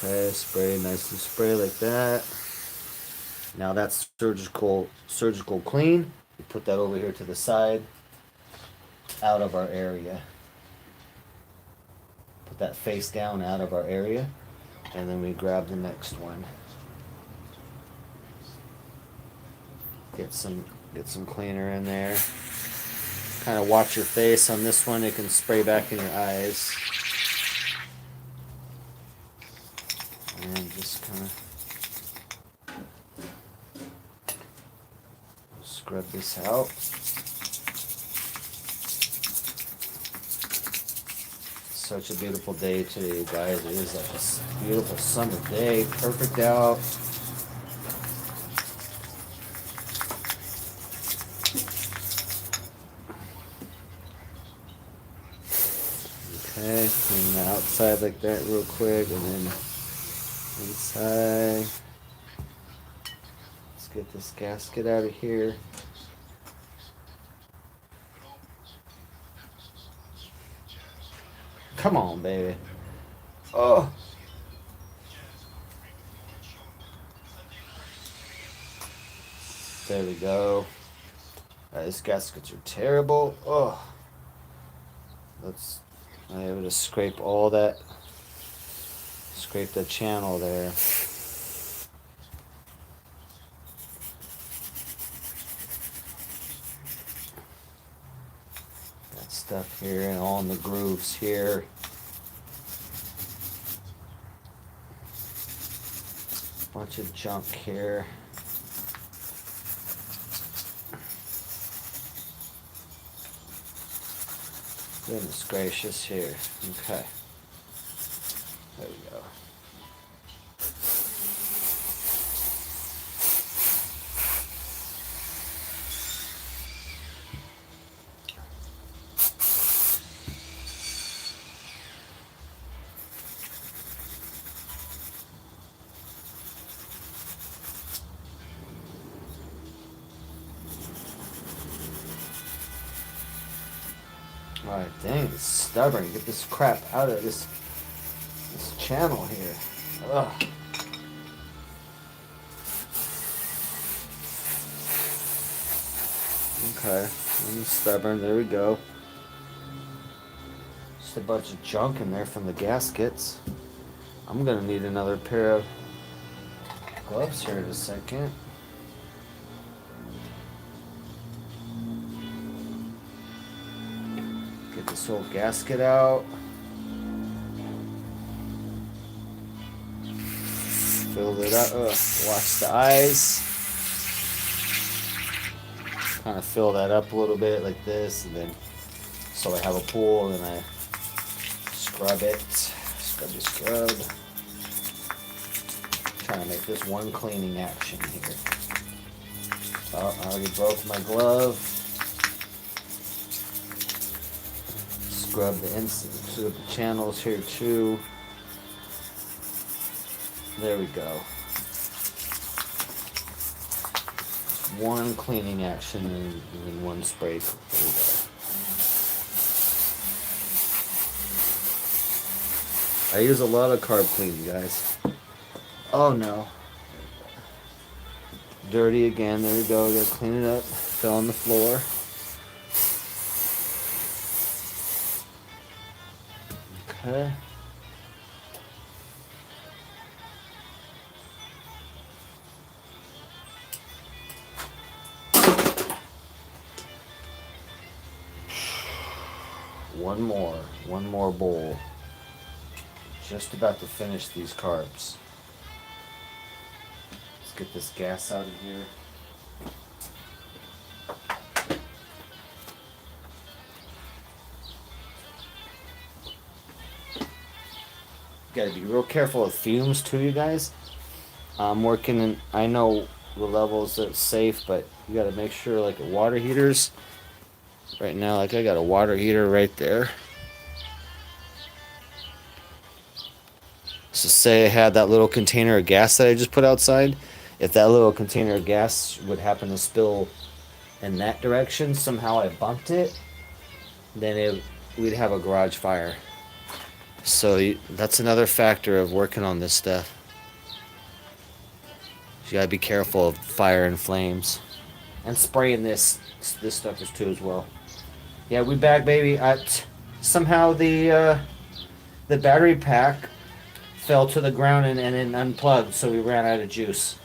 Okay, spray, nicely spray like that. Now that's surgical clean. We put that over here to the side, out of our area. Put that face down out of our area, and then we grab the next one. Get some cleaner in there. Kind of watch your face on this one. It can spray back in your eyes. And just kind of scrub this out. Such a beautiful day today, you guys. It is like a beautiful summer day. Perfect out. Okay, clean the outside like that real quick, and then inside. Let's get this gasket out of here. Come on, baby. Oh. There we go. These gaskets are terrible. Oh. I'm able to scrape all that. Scrape the channel there. Got stuff here and all in the grooves here. Bunch of junk here. Goodness gracious here. Okay. There we go. Alright, dang, it's stubborn. Get this crap out of this channel here. Ugh. Okay, I'm stubborn. There we go. Just a bunch of junk in there from the gaskets. I'm gonna need another pair of gloves here in a second. this old gasket out. Fill it up. Watch the eyes. Kind of fill that up a little bit like this, and then so I have a pool, and I scrub it. Scrub. Trying to make this one cleaning action here. Oh, I already broke my glove. Scrub the channels here too. There we go. One cleaning action and one spray. There we go. I use a lot of carb clean, guys. Oh no. Dirty again. There we go. Gotta clean it up. Fell on the floor. Okay. One more bowl. Just about to finish these carbs. Let's get this gas out of here. Gotta be real careful with fumes too, you guys. I'm working in, I know the levels that's safe, but you gotta make sure, like at water heaters. Right now, like I got a water heater right there. So say I had that little container of gas that I just put outside. If that little container of gas would happen to spill in that direction, somehow I bumped it, then we'd have a garage fire. So that's another factor of working on this stuff. You gotta be careful of fire and flames, and spraying this stuff is too as well. Yeah, we back, baby. Somehow the battery pack fell to the ground and then unplugged, so we ran out of juice.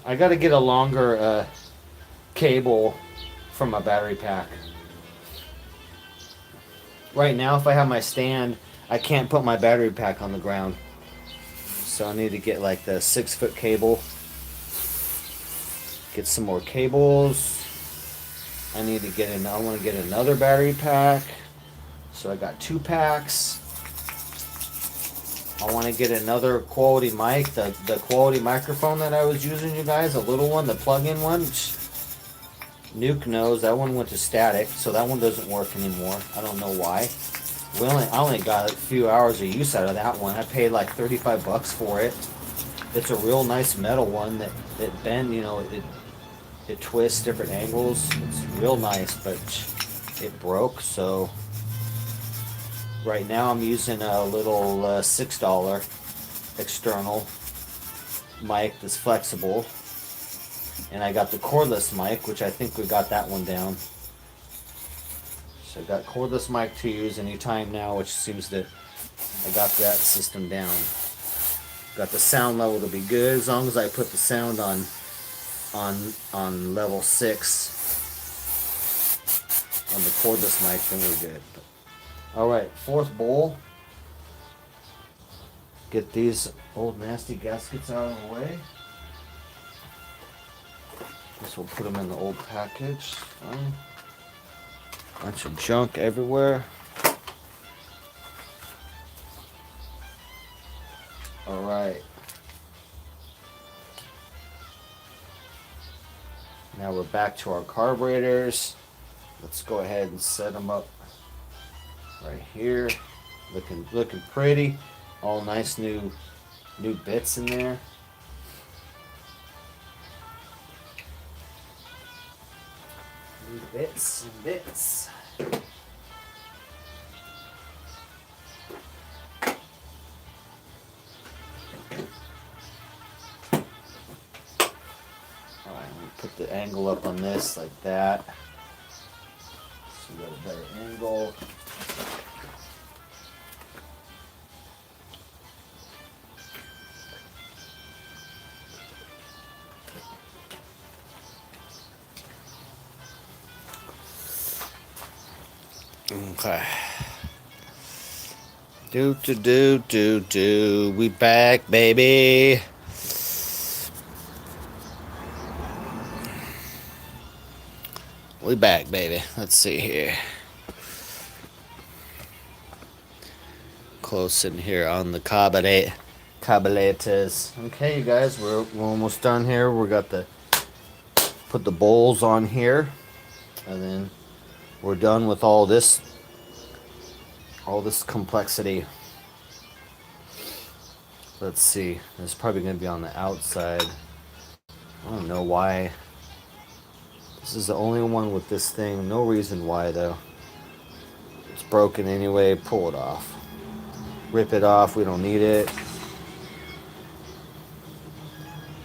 I gotta get a longer cable from my battery pack. Right now, if I have my stand, I can't put my battery pack on the ground. So I need to get like the 6-foot cable. Get some more cables. I want to get another battery pack. So I got 2 packs. I want to get another quality mic, the quality microphone that I was using, you guys, a little one, the plug-in one. Nuke knows that one went to static, so that one doesn't work anymore. I don't know why. I only got a few hours of use out of that one. I paid like $35 for it. It's a real nice metal one that bend, it twists different angles. It's real nice, but it broke, so right now I'm using a little $6 external mic that's flexible. And I got the cordless mic, which I think we got that one down. So I got cordless mic to use anytime now, which seems that I got that system down. Got the sound level to be good as long as I put the sound on level 6 on the cordless mic, then we're good. Alright, 4th bowl. Get these old nasty gaskets out of the way. Guess we'll put them in the old package. Bunch of junk everywhere. Alright. Now we're back to our carburetors. Let's go ahead and set them up right here. Looking pretty. All nice new bits in there. New bits and bits. Put the angle up on this like that, so we got a better angle. Okay. Do. We back, baby. We back, baby. Let's see here. Close in here on the carburetors. Okay, you guys, we're almost done here. We got the put the bowls on here, and then we're done with all this complexity. Let's see. It's probably going to be on the outside. I don't know why. This is the only one with this thing. No reason why, though. It's broken anyway. Pull it off. Rip it off. We don't need it.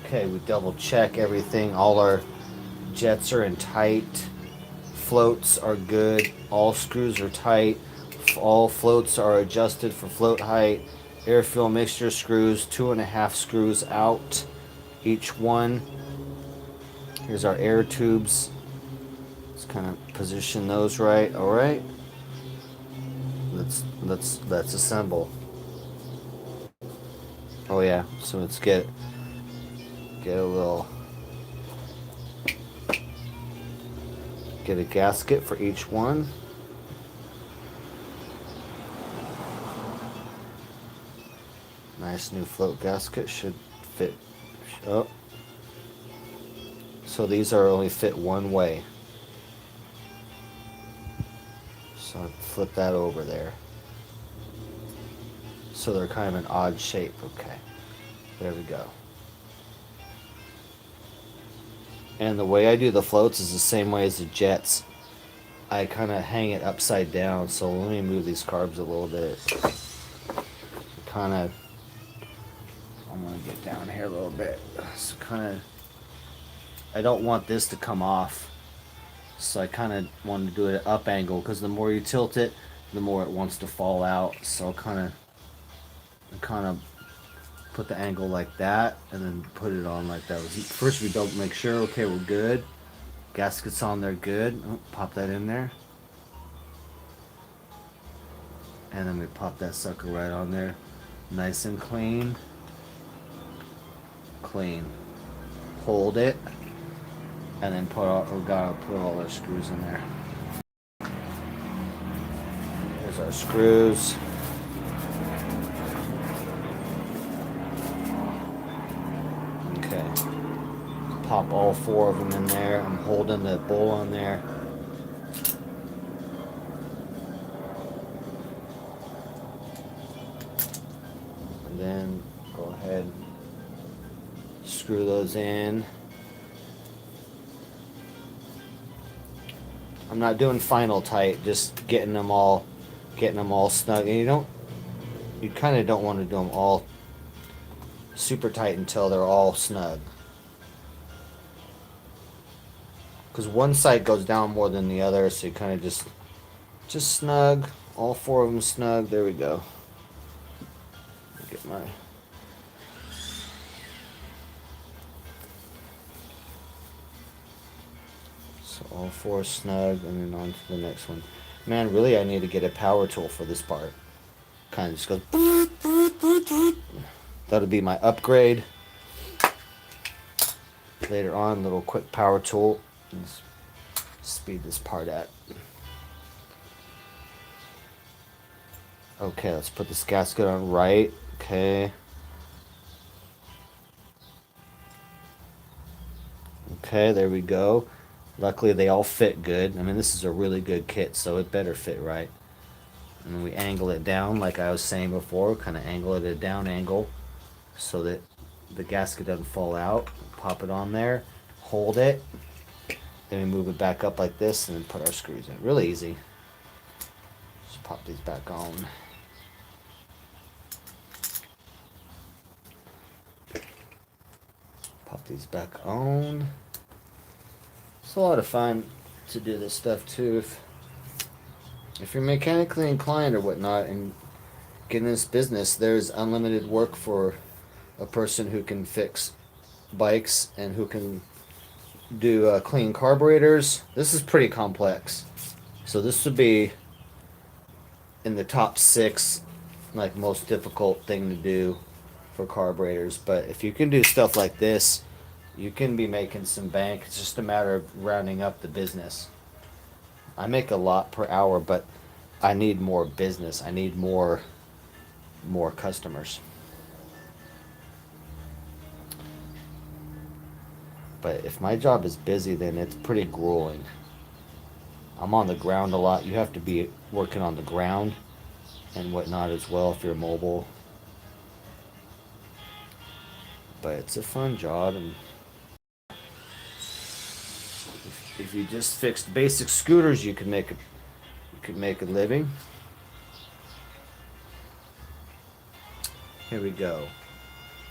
Okay, we double check everything. All our jets are in tight. Floats are good. All screws are tight. All floats are adjusted for float height. Air fuel mixture screws, 2.5 screws out each one. Here's our air tubes. Let's kind of position those right. All right. Let's assemble. Oh yeah. So let's get a gasket for each one. Nice new float gasket should fit. Oh. So these are only fit one way. So I flip that over there. So they're kind of an odd shape. Okay. There we go. And the way I do the floats is the same way as the jets. I kind of hang it upside down. So let me move these carbs a little bit. Kind of. I'm going to get down here a little bit. So kind of. I don't want this to come off. So I kind of want to do it at up angle because the more you tilt it, the more it wants to fall out. So I'll kind of put the angle like that and then put it on like that. First we don't make sure, okay, we're good. Gasket's on there good. Oh, pop that in there. And then we pop that sucker right on there. Nice and clean. Clean. Hold it. And then gotta put all our screws in there. Here's our screws. Okay. Pop all 4 of them in there. I'm holding the bowl on there. And then go ahead, screw those in. I'm not doing final tight, just getting them all snug. And you kind of don't want to do them all super tight until they're all snug. Because one side goes down more than the other, so you kind of just snug. All 4 of them snug. There we go. Get my. So all 4 snug, and then on to the next one. Man, really, I need to get a power tool for this part. Kind of just goes. That'll be my upgrade. Later on, little quick power tool. Let's speed this part at. Okay, let's put this gasket on right. Okay. Okay, there we go. Luckily, they all fit good. I mean, this is a really good kit, so it better fit right. And then we angle it down, like I was saying before. Kind of angle it at a down angle so that the gasket doesn't fall out. Pop it on there. Hold it. Then we move it back up like this and then put our screws in. Really easy. Just pop these back on. Pop these back on. It's a lot of fun to do this stuff too. If you're mechanically inclined or whatnot and get in this business, there's unlimited work for a person who can fix bikes and who can do clean carburetors. This is pretty complex. So this would be in the top 6, like most difficult thing to do for carburetors. But if you can do stuff like this, you can be making some bank. It's just a matter of rounding up the business. I make a lot per hour, but I need more business. I need more customers. But if my job is busy, then it's pretty grueling. I'm on the ground a lot. You have to be working on the ground and whatnot as well if you're mobile. But it's a fun job, and if you just fixed basic scooters, you could make a living. Here we go.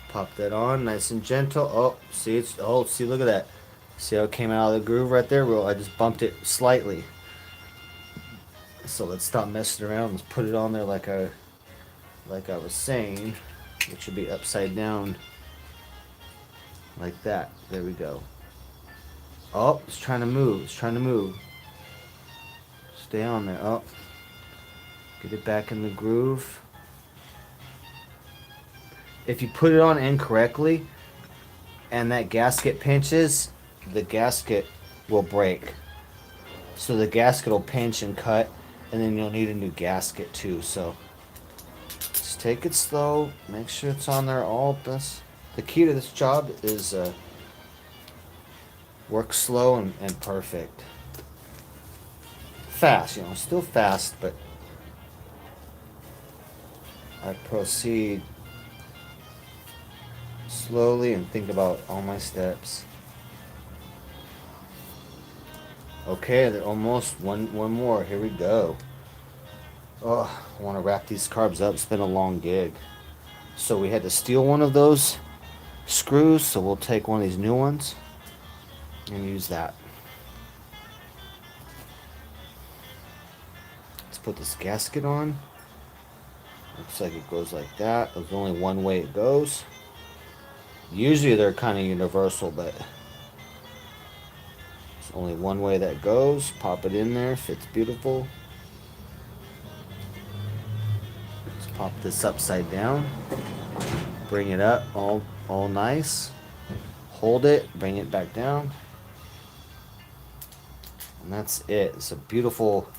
Pop that on, nice and gentle. Oh, see, look at that. See how it came out of the groove right there? Well, I just bumped it slightly. So let's stop messing around. Let's put it on there like I was saying, which should be upside down, like that. There we go. Oh, it's trying to move. It's trying to move. Stay on there. Oh, get it back in the groove. If you put it on incorrectly and that gasket pinches, the gasket will break. So the gasket will pinch and cut, and then you'll need a new gasket too. So just take it slow. Make sure it's on there all best. The key to this job is work slow and perfect. Fast, still fast, but I proceed slowly and think about all my steps. Okay, they're almost one more. Here we go. Oh, I want to wrap these carbs up. It's been a long gig. So we had to steal one of those screws, so we'll take one of these new ones and use that. Let's put this gasket on. Looks like it goes like that. There's only one way it goes. Usually they're kind of universal, but there's only one way that goes. Pop it in there. Fits beautiful. Let's pop this upside down. Bring it up all nice. Hold it. Bring it back down. And that's it. It's a beautiful,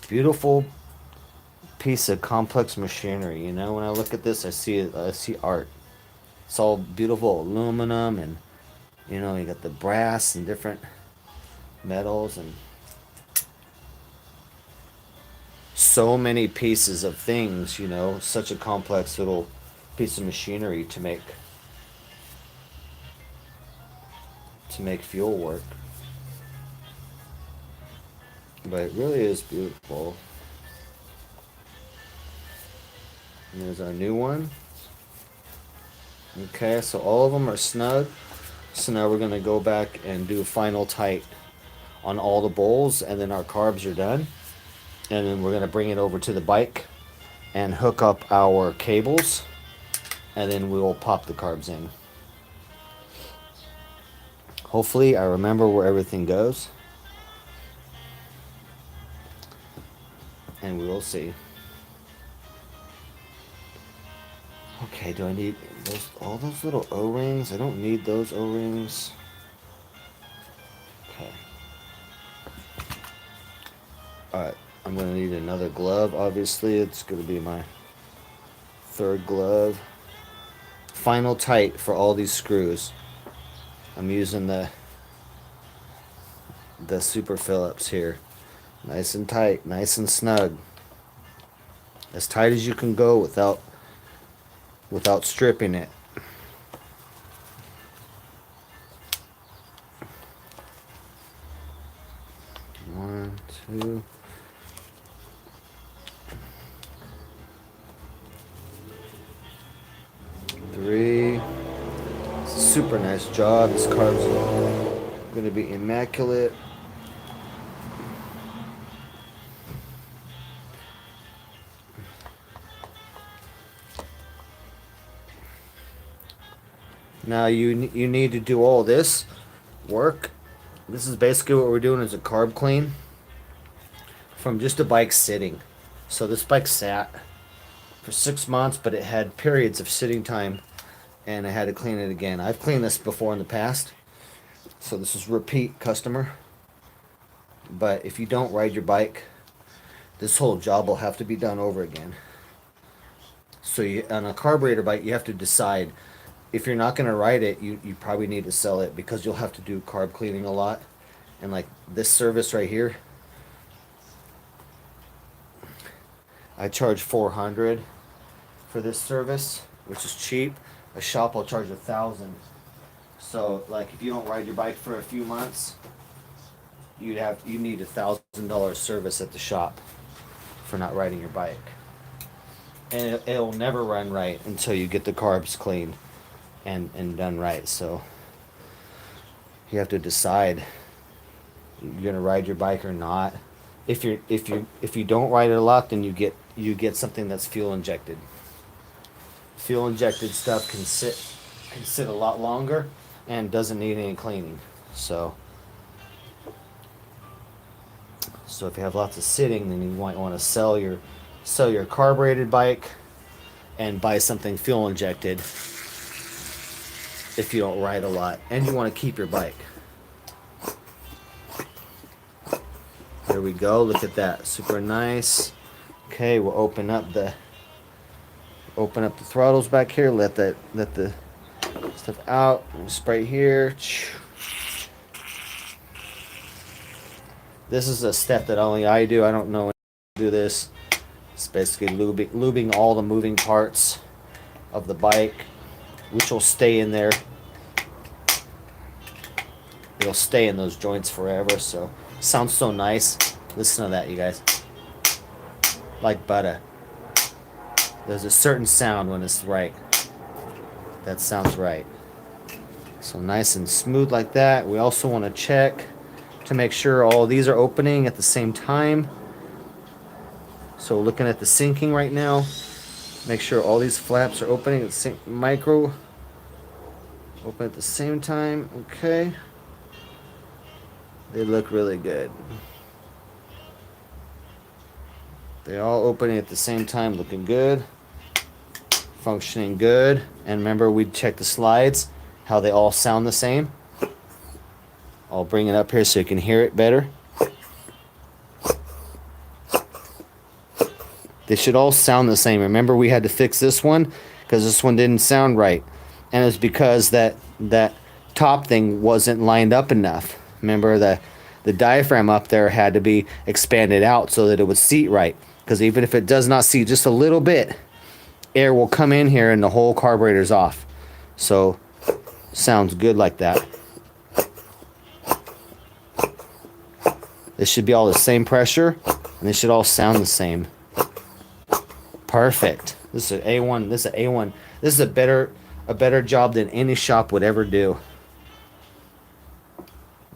beautiful piece of complex machinery. When I look at this, I see art. It's all beautiful aluminum, and you got the brass and different metals, and so many pieces of things. Such a complex little piece of machinery to make fuel work. But it really is beautiful. And there's our new one. Okay, so all of them are snug. So now we're going to go back and do a final tight on all the bowls, and then our carbs are done. And then we're going to bring it over to the bike and hook up our cables, and then we will pop the carbs in. Hopefully I remember where everything goes, and we will see. Okay, do I need all those little O-rings? I don't need those O-rings. Okay. Alright, I'm going to need another glove, obviously. It's going to be my third glove. Final tight for all these screws. I'm using the Super Phillips here. Nice and tight, nice and snug. As tight as you can go without stripping it. One, two. Three. It's a super nice job. This carb's going to be immaculate. Now you need to do all this work. This is basically what we're doing, is a carb clean from just a bike sitting. So this bike sat for 6 months, but it had periods of sitting time, and I had to clean it again. I've cleaned this before in the past, so this is repeat customer. But if you don't ride your bike, this whole job will have to be done over again. So on a carburetor bike, you have to decide if you're not going to ride it, you probably need to sell it, because you'll have to do carb cleaning a lot. And like this service right here, I charge $400 for this service, which is cheap. A shop will charge $1,000. So like if you don't ride your bike for a few months, you need $1,000 service at the shop for not riding your bike. And it'll never run right until you get the carbs cleaned and done right. So you have to decide you're gonna ride your bike or not. If you don't ride it a lot, then you get something that's fuel injected. Fuel injected stuff can sit a lot longer and doesn't need any cleaning. So if you have lots of sitting, then you might want to sell your carbureted bike and buy something fuel injected if you don't ride a lot and you want to keep your bike. There we go. Look at that. Super nice. Okay, we'll open up the throttles back here. Let the stuff out. Spray here. This is a step that only I do. I don't know when to do this. It's basically lubing all the moving parts of the bike, which will stay in there. It'll stay in those joints forever. So sounds so nice. Listen to that, you guys. Like butter. There's a certain sound when it's right. That sounds right. So nice and smooth like that. We also want to check to make sure all these are opening at the same time. So looking at the sinking right now, make sure all these flaps are opening at the same micro. Open at the same time. Okay. They look really good. They're all opening at the same time, looking good. Functioning good. And remember, we checked the slides, how they all sound the same. I'll bring it up here so you can hear it better. They should all sound the same. Remember, we had to fix this one because this one didn't sound right. And it's because that top thing wasn't lined up enough. Remember, the diaphragm up there had to be expanded out so that it would seat right. Because even if it does not seat just a little bit, air will come in here and the whole carburetor's off. So, sounds good like that. This should be all the same pressure, and they should all sound the same. Perfect. This is an A1. This is an A1. This is a better job than any shop would ever do.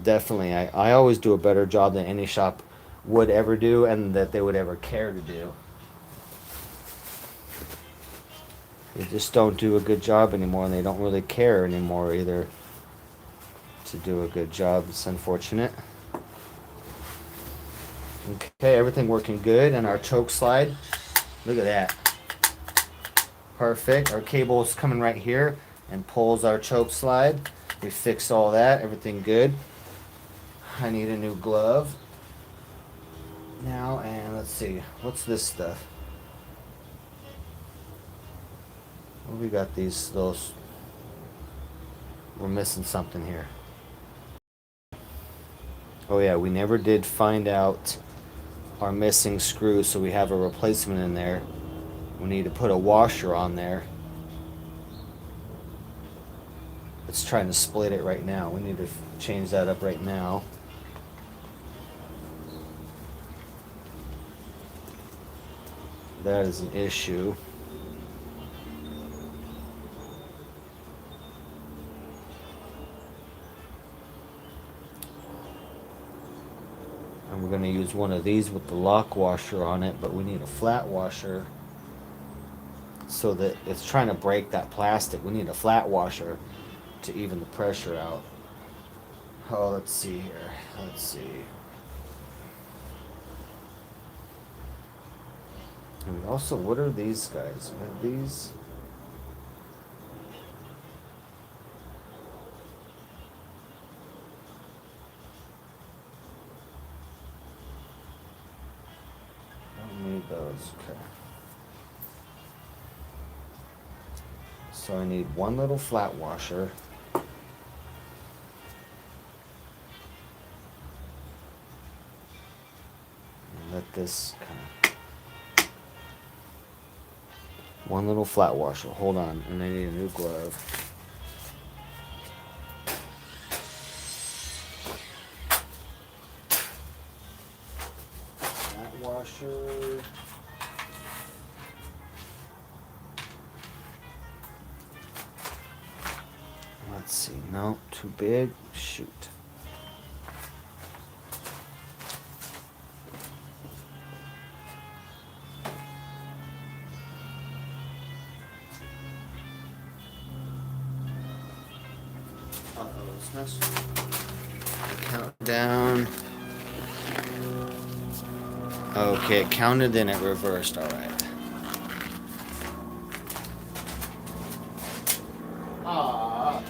Definitely. I always do a better job than any shop would ever do and that they would ever care to do. They just don't do a good job anymore, and they don't really care anymore either to do a good job. It's unfortunate. Okay, everything working good. And our choke slide, look at that. Perfect. Our cable is coming right here and pulls our choke slide. We fixed all that. Everything good. I need a new glove now, and let's see. What's this stuff? Well, we got those. We're missing something here. Oh yeah, we never did find out our missing screw, so we have a replacement in there. We need to put a washer on there. It's trying to split it right now. We need to change that up right now. That is an issue. And we're going to use one of these with the lock washer on it, but we need a flat washer so that it's trying to break that plastic. We need a flat washer to even the pressure out. Oh, let's see here. Let's see. And also, what are these guys? Are these? Don't need those. Okay. So I need one little flat washer. And let this kind of... One little flat washer. Hold on. And I need a new glove. Flat washer. Let's see. No, too big. Shoot. Count down. Okay, it counted, then it reversed. All right. Ah.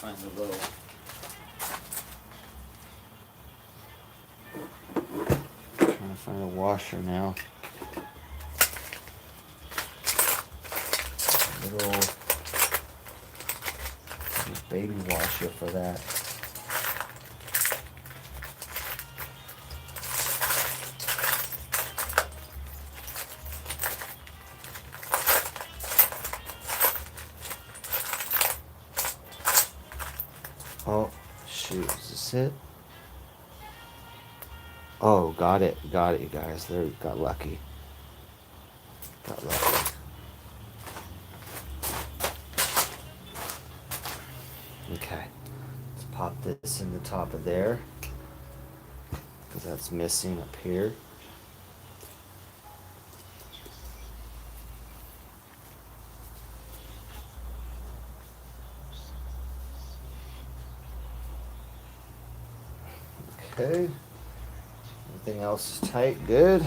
Find the little trying to find a washer now. Little baby washer for that. Oh, shoot, is this it? Oh, got it, you guys. There, got lucky. Got lucky. Okay, let's pop this in the top of there, because that's missing up here. Okay, everything else is tight, good.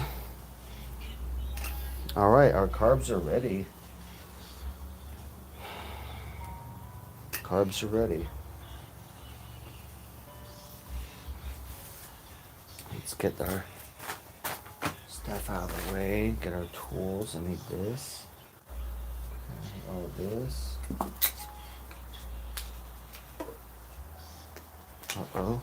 All right, our carbs are ready. Carbs are ready. Let's get our stuff out of the way, get our tools. I need this. I need all this. Uh-oh.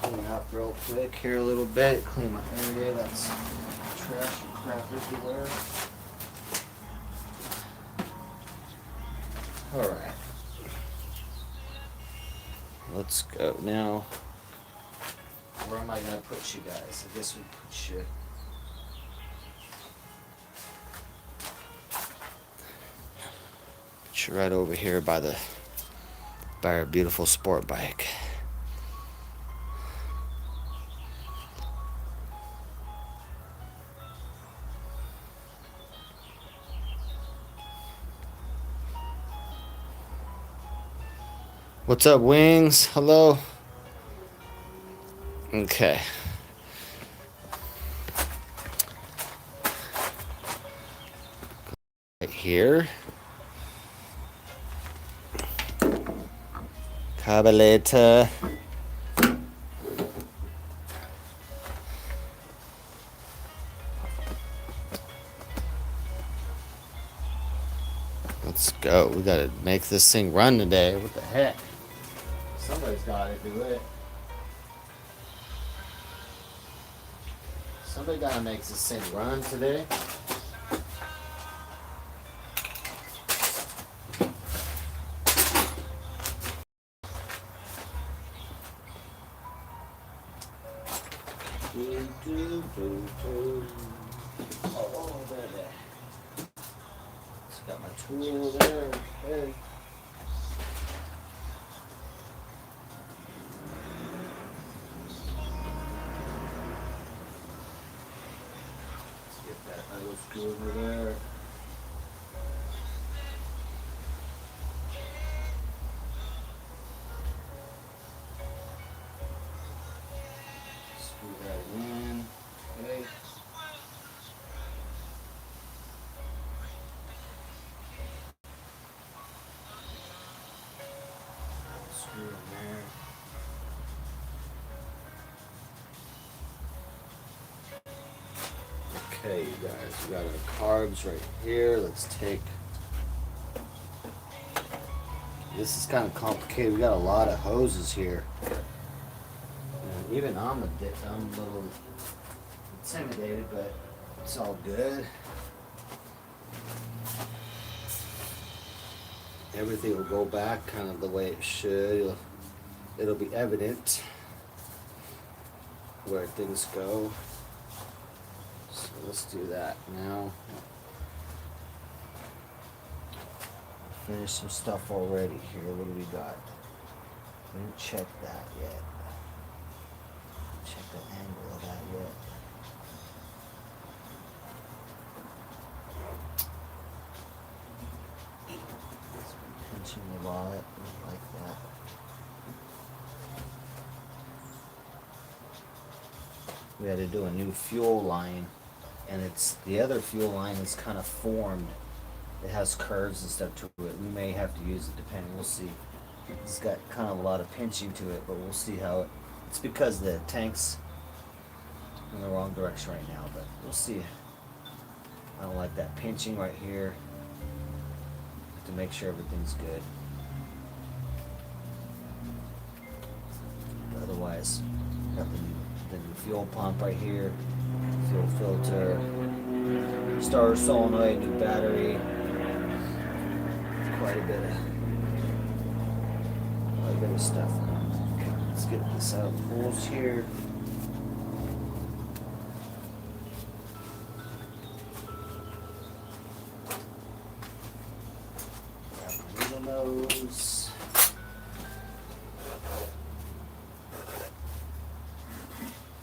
Clean up real quick here a little bit. Clean my area. That's trash and crap everywhere. Alright. Let's go now. Where am I gonna put you guys? I guess we put you. Put you right over here by our beautiful sport bike. What's up, Wings? Hello. Okay. Right here. Carburetor. Let's go. We gotta make this thing run today. What the heck? Somebody's gotta do it. Somebody gotta make this thing run today. Oh, there. Just got my tool there. Hey. Let's get that little screw over there. Screw that in. Okay. Screw in there. Okay, you guys, we got our carbs right here. Let's take. This is kind of complicated. We got a lot of hoses here. And even I'm a little intimidated, but it's all good. Everything will go back kind of the way it should. It'll be evident where things go. So let's do that now. Finish some stuff already here. What do we got? We didn't check that yet. Check the angle of that yet. Pinching the wallet like that. We had to do a new fuel line, and it's the other fuel line is kind of formed. It has curves and stuff to it. We may have to use it depending. We'll see. It's got kind of a lot of pinching to it, but we'll see how it. It's because the tank's in the wrong direction right now, but we'll see. I don't like that pinching right here. To make sure everything's good. But otherwise, got the new fuel pump right here, fuel filter, starter solenoid, new battery. Quite a bit of stuff. Let's get this out of the holes here. Nose.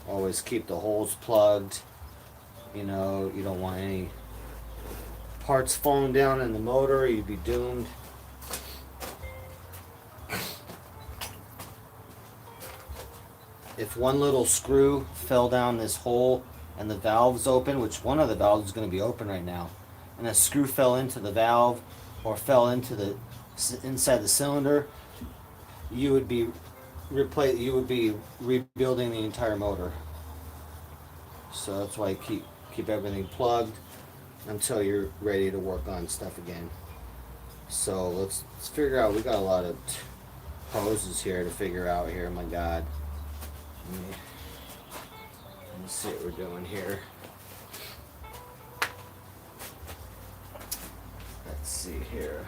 Always keep the holes plugged. You know, you don't want any parts falling down in the motor, or you'd be doomed. If one little screw fell down this hole and the valve's open, which one of the valves is going to be open right now, and a screw fell into the valve or fell into the inside the cylinder, you would be rebuilding the entire motor. So that's why you keep everything plugged until you're ready to work on stuff again. So let's figure out. We got a lot of hoses here to figure out here. My God. Let me see what we're doing here. Let's see here.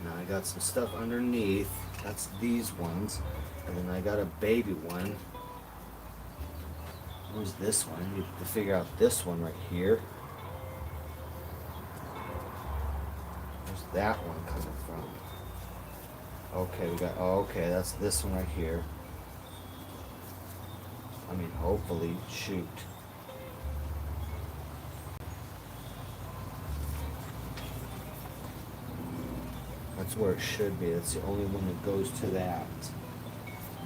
Now I got some stuff underneath. That's these ones. And then I got a baby one. Where's this one? I need to figure out this one right here. Where's that one coming from? Okay, we got, oh, okay, that's this one right here. I mean, hopefully, shoot. That's where it should be. That's the only one that goes to that.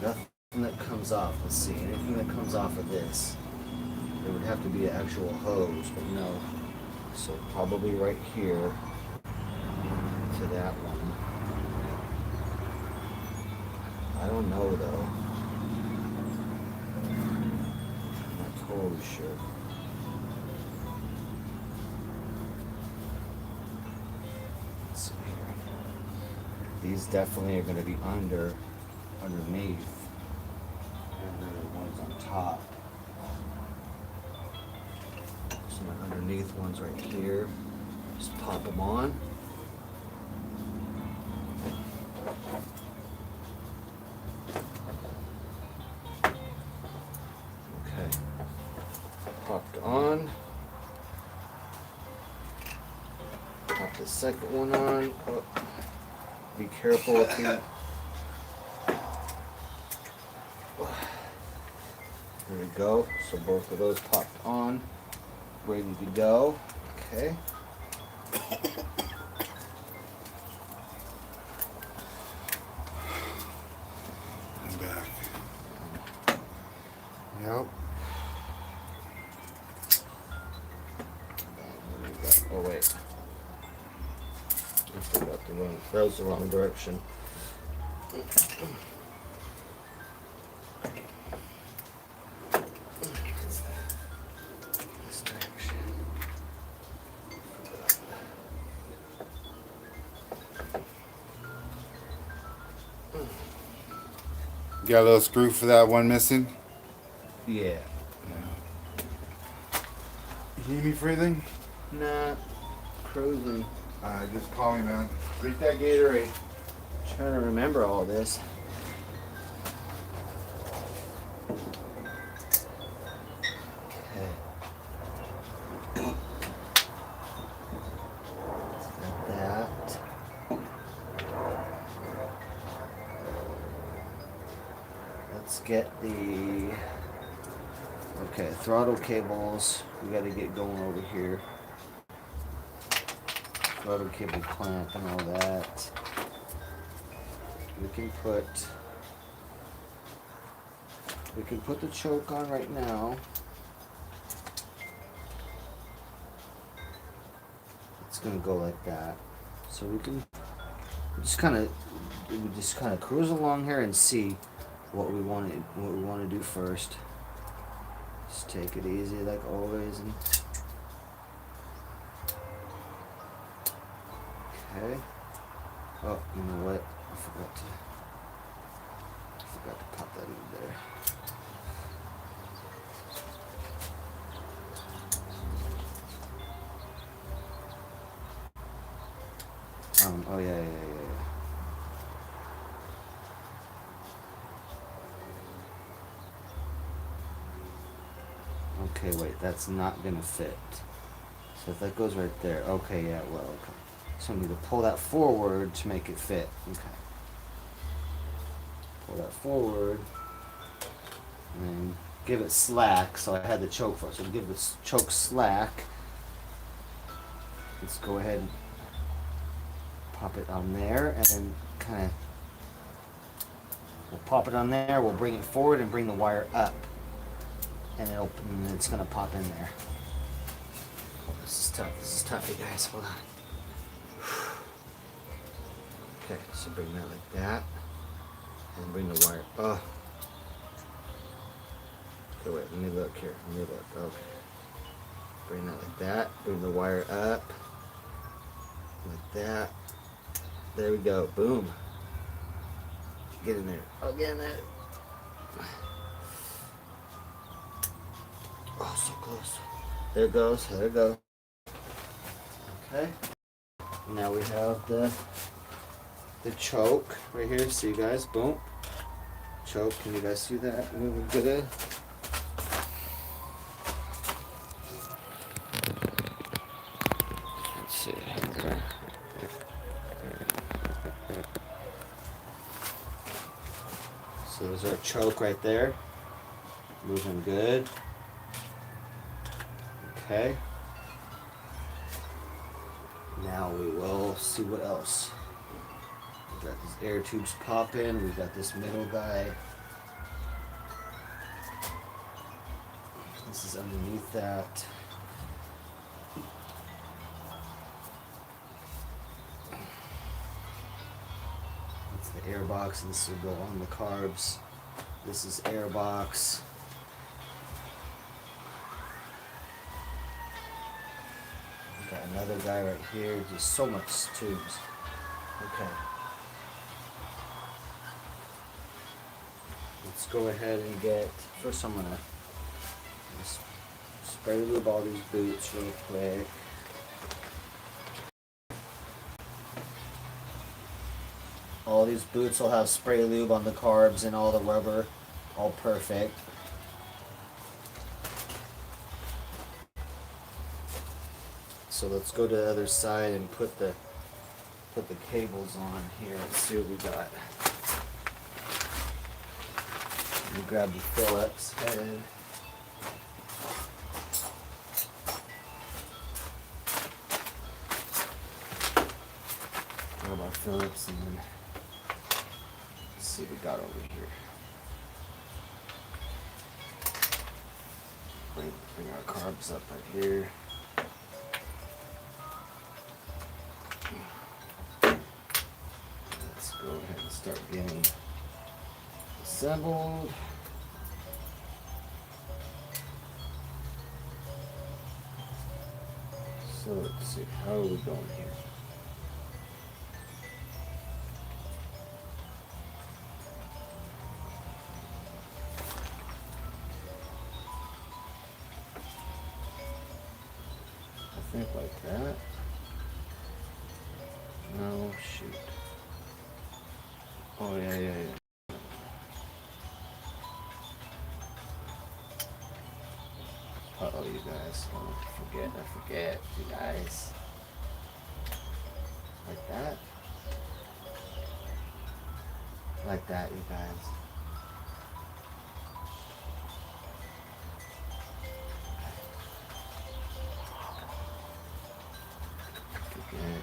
Nothing that comes off. Let's see. Anything that comes off of this, there would have to be an actual hose, but no. So probably right here to that one. I don't know though. I'm not totally sure. these definitely are going to be underneath, and then the ones on top. So my underneath ones right here, just pop them on. Okay, popped on. Pop the second one on. Oh, be careful with the. There we go. So both of those popped on, ready to go. Okay. I'm back. Yep. Oh wait. I forgot the wrong. That was the wrong direction. This direction. Got a little screw for that one missing? Yeah. You need me for anything? Nah. Cruising. Just call me, man. Drink that Gatorade. Trying to remember all this. Okay. Got that. Let's get the throttle cables. We got to get going over here. Throttle cable clamp and all that. We can put the choke on right now. It's gonna go like that. So we just kind of cruise along here and see what we want to do first. Just take it easy like always. And okay. Oh, you know what? I forgot to pop that in there. Oh yeah. Okay, wait, that's not gonna fit. So if that goes right there, okay, yeah, well, okay. So I need to pull that forward to make it fit. Okay. Pull that forward. And then give it slack. So I had the choke for it. So to give the choke slack, let's go ahead and pop it on there, and then kind of, we'll pop it on there, we'll bring it forward and bring the wire up. And it's gonna pop in there. This is tough, you guys, hold on. Okay, so bring that like that, and bring the wire, oh. Okay, wait, let me look here, okay. Bring that like that, bring the wire up, like that. There we go, boom. Get in there, oh, get in there. Oh, so close. There it goes, there it goes. Okay. Now we have the choke right here. See you guys, boom. Choke, can you guys see that? Moving good. Let's see. So there's our choke right there. Moving good. Okay. Now we will see what else. We got these air tubes popping. We got this middle guy. This is underneath that. That's the air box. This will go on the carbs. This is air box. Got another guy right here. Just so much tubes. Okay. let's go ahead and get, first I'm gonna spray lube all these boots real quick. All these boots will have spray lube on the carbs and all the rubber, all perfect. So let's go to the other side and put the cables on here. Let's see what we got. Let me grab the Phillips head. Grab our Phillips and then let's see what we got over here. Bring our carbs up right here. Let's go ahead and start getting assembled. So let's see, how are we going here? I think like that. No, shoot. Oh, yeah. Uh-oh, you guys. Oh, I forget, you guys. Like that. Like that, you guys. Forget.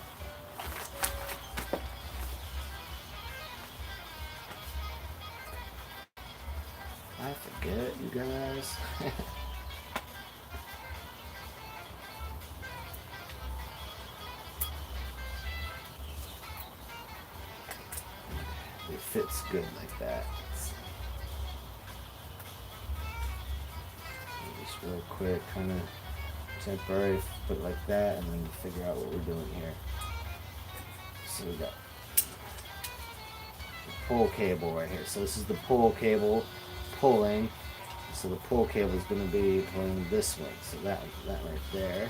I forget, you guys. It fits good like that. Just real quick, kind of temporary, put it like that, and then figure out what we're doing here. So we got the pull cable right here. So this is the pull cable pulling. So the pull cable is going to be pulling this way. So that right there.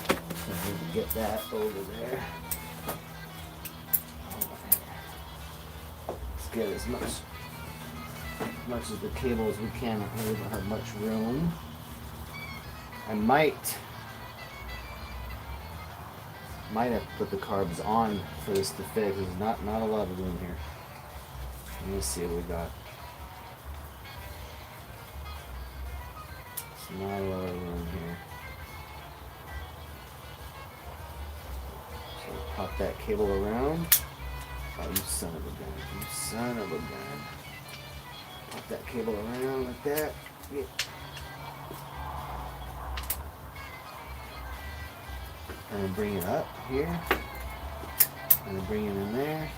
So we can get that over there. Let's get as much of the cable as we can. I really don't have much room. I might have put the carbs on for this to fit because there's not a lot of room here. Let me see what we got. It's not a lot of room here. So pop that cable around. Oh, you son of a gun. You son of a gun. Pop that cable around like that. Yeah. And then bring it up here. And then bring it in there.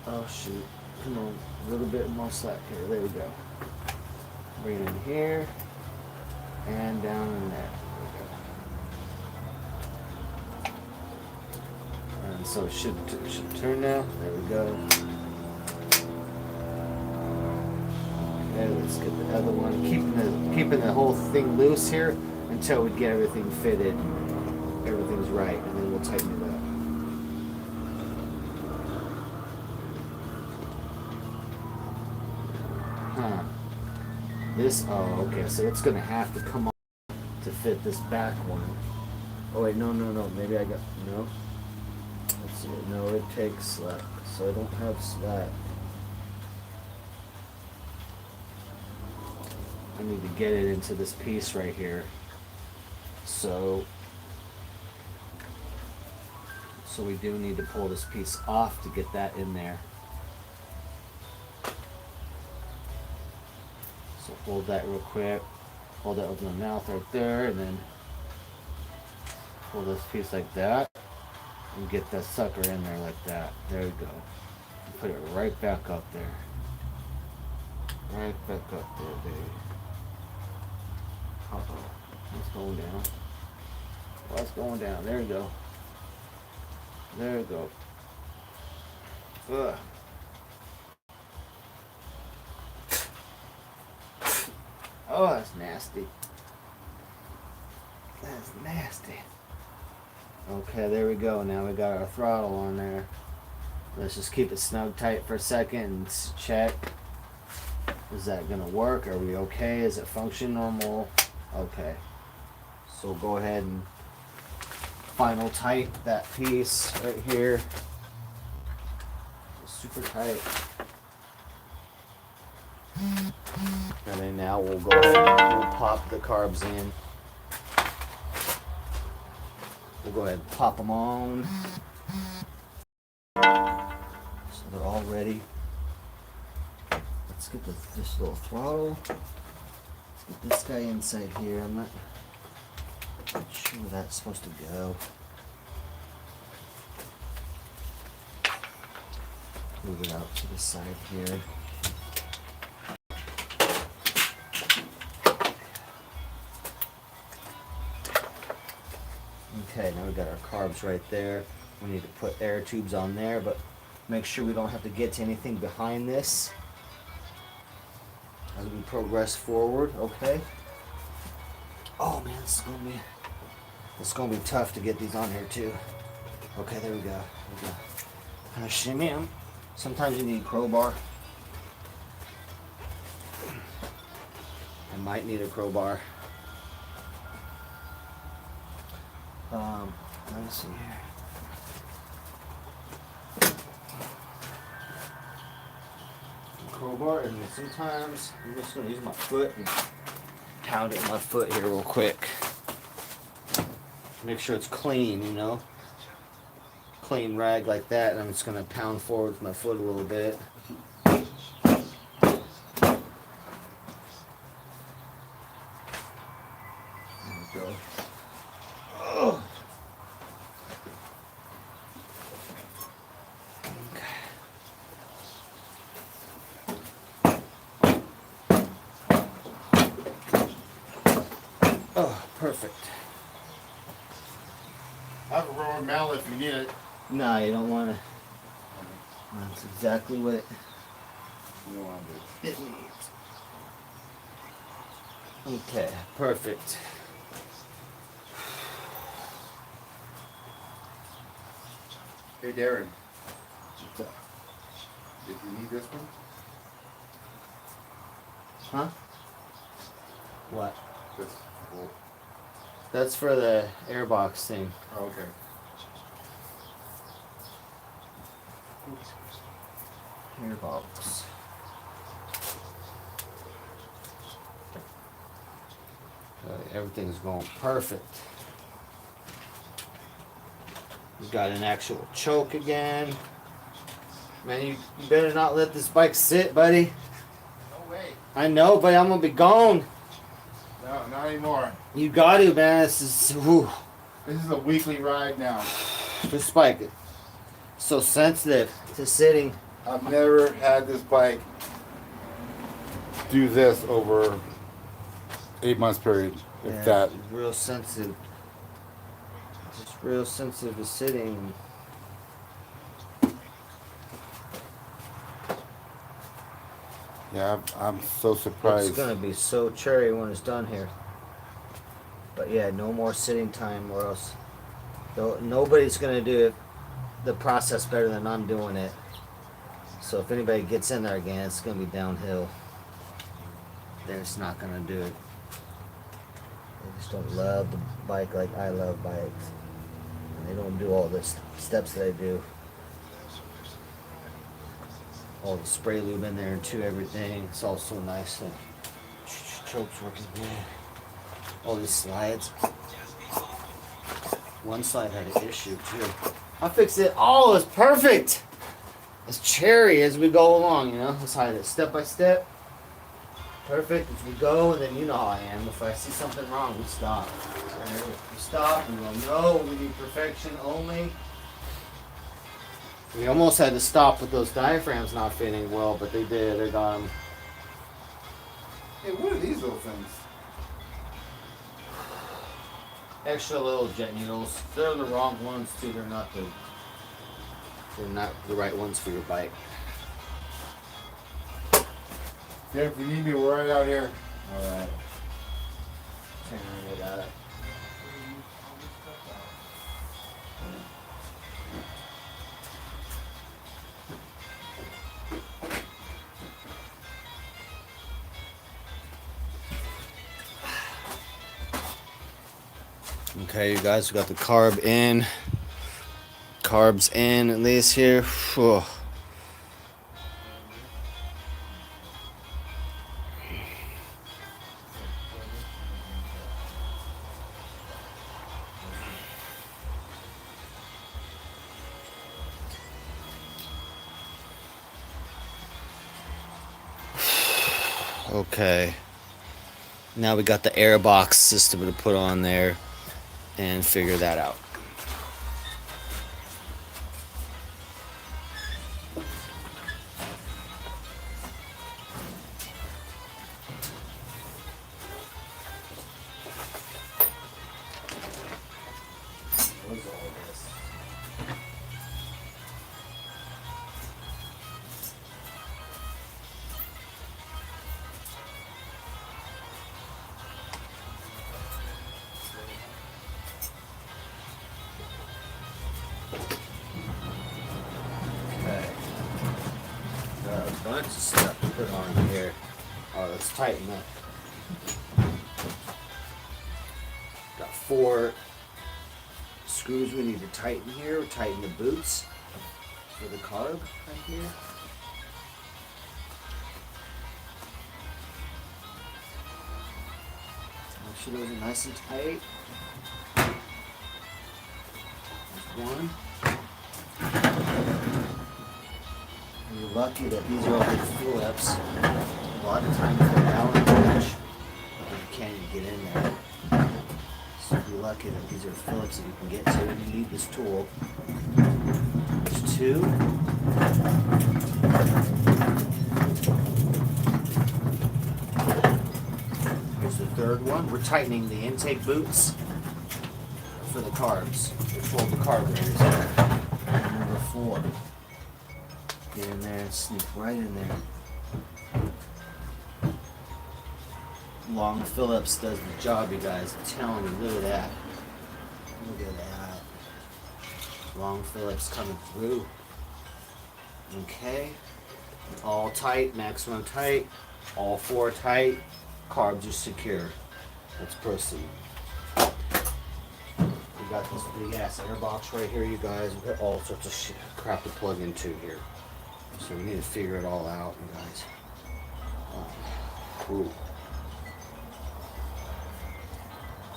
Oh shoot. Come on. A little bit more slack here. There we go. Bring it in here. And down in there. There we go. And so it should turn now. There we go. Okay, let's get the other one. Keeping the whole thing loose here until we get everything fitted. Everything's right, and then we'll tighten it up. Huh. Okay, so it's gonna have to come on to fit this back one. Oh wait, no. Maybe I got, no. Let's see, no, it takes slack, so I don't have slack. I need to get it into this piece right here. So we do need to pull this piece off to get that in there. So hold that real quick. Hold that with my mouth right there, and then pull this piece like that, and get that sucker in there like that. There we go. And put it right back up there. Right back up there, baby. Uh-oh. What's going down? What's going down? There we go. There we go. Ugh. Oh, that's nasty. That's nasty. Okay, there we go. Now we got our throttle on there. Let's just keep it snug tight for a second and check. Is that gonna work? Are we okay? Is it function normal? Okay. So go ahead and final tight that piece right here. Super tight. And then now we'll go ahead and we'll pop the carbs in. We'll go ahead and pop them on. So they're all ready. Let's get this little throttle. Let's get this guy inside here. I'm not sure where that's supposed to go. Move it out to the side here. Okay, now we got our carbs right there. We need to put air tubes on there, but make sure we don't have to get to anything behind this as we progress forward. Okay. Oh man, this is gonna be tough to get these on here too. Okay, there we go. Kind of shimmy them. Sometimes you need a crowbar. I might need a crowbar. Let me see here. Crowbar, and sometimes I'm just gonna use my foot and pound it with my foot here real quick. Make sure it's clean, you know. Clean rag like that, and I'm just gonna pound forward with my foot a little bit. There we go. Oh. Oh, perfect. I have a rubber mallet if you need it. No, you don't want to. That's exactly what You don't want to do it needs. Okay, perfect. Hey Darren. Did you need this one? Huh? What? This. Well, That's for the airbox thing. oh, okay. Airbox. Everything's going perfect. We got an actual choke again. Man, you better not let this bike sit, buddy. No way. I know, but I'm gonna be gone. No, not anymore. You got to, man. This is This is a weekly ride now. this bike is so sensitive to sitting. I've never had this bike do this over 8 months period. If Yeah, that. it's real sensitive. Just real sensitive to sitting. Yeah, I'm so surprised. It's gonna be so cherry when it's done here. But yeah, no more sitting time, or else nobody's gonna do it, the process better than I'm doing it. So if anybody gets in there again, it's gonna be downhill. Then it's not gonna do it. They just don't love the bike like I love bikes, and they don't do all the steps that I do. All the spray lube in there and to everything. It's all so nice. The choke's working good. All these slides. One slide had an issue too. I fixed it. Oh, it's perfect. It's cherry as we go along, you know. Let's hide it step by step. Perfect as we go, and then you know how I am. If I see something wrong, we stop. We stop and we'll know we need perfection only. We almost had to stop with those diaphragms not fitting well, but they did. They got them. Hey, what are these little things? Extra little jet needles. They're the wrong ones too. They're not the they're not the right ones for your bike. Yeah, if you need me, we're right out here. Alright. I got it. Okay, you guys, we got the carbs in at least here. Whew. Okay. Now we got the air box system to put on there and figure that out. What is all this? Okay. Got a bunch of stuff to put on here. Oh, let's tighten up. Got 4 screws we need to tighten here. Tighten the boots for the carb right here. Make sure those are nice and tight. There's one. And you're lucky that these are all good Phillips. A lot of times they're Allen wrench, and you can't even get in there. So you're lucky that these are Phillips that you can get to when you need this tool. There's 2. Here's the 3rd one. We're tightening the intake boots for the carbs, which hold the carburetors. And number 4. Get in there and sneak right in there. Long Phillips does the job, you guys. I'm telling you, look at that. Look at that. Long Phillips coming through. Okay. All tight, maximum tight. All 4 tight. Carbs are secure. Let's proceed. We got this big ass air box right here, you guys. We got all sorts of crap to plug into here. So we need to figure it all out, you guys. Ooh.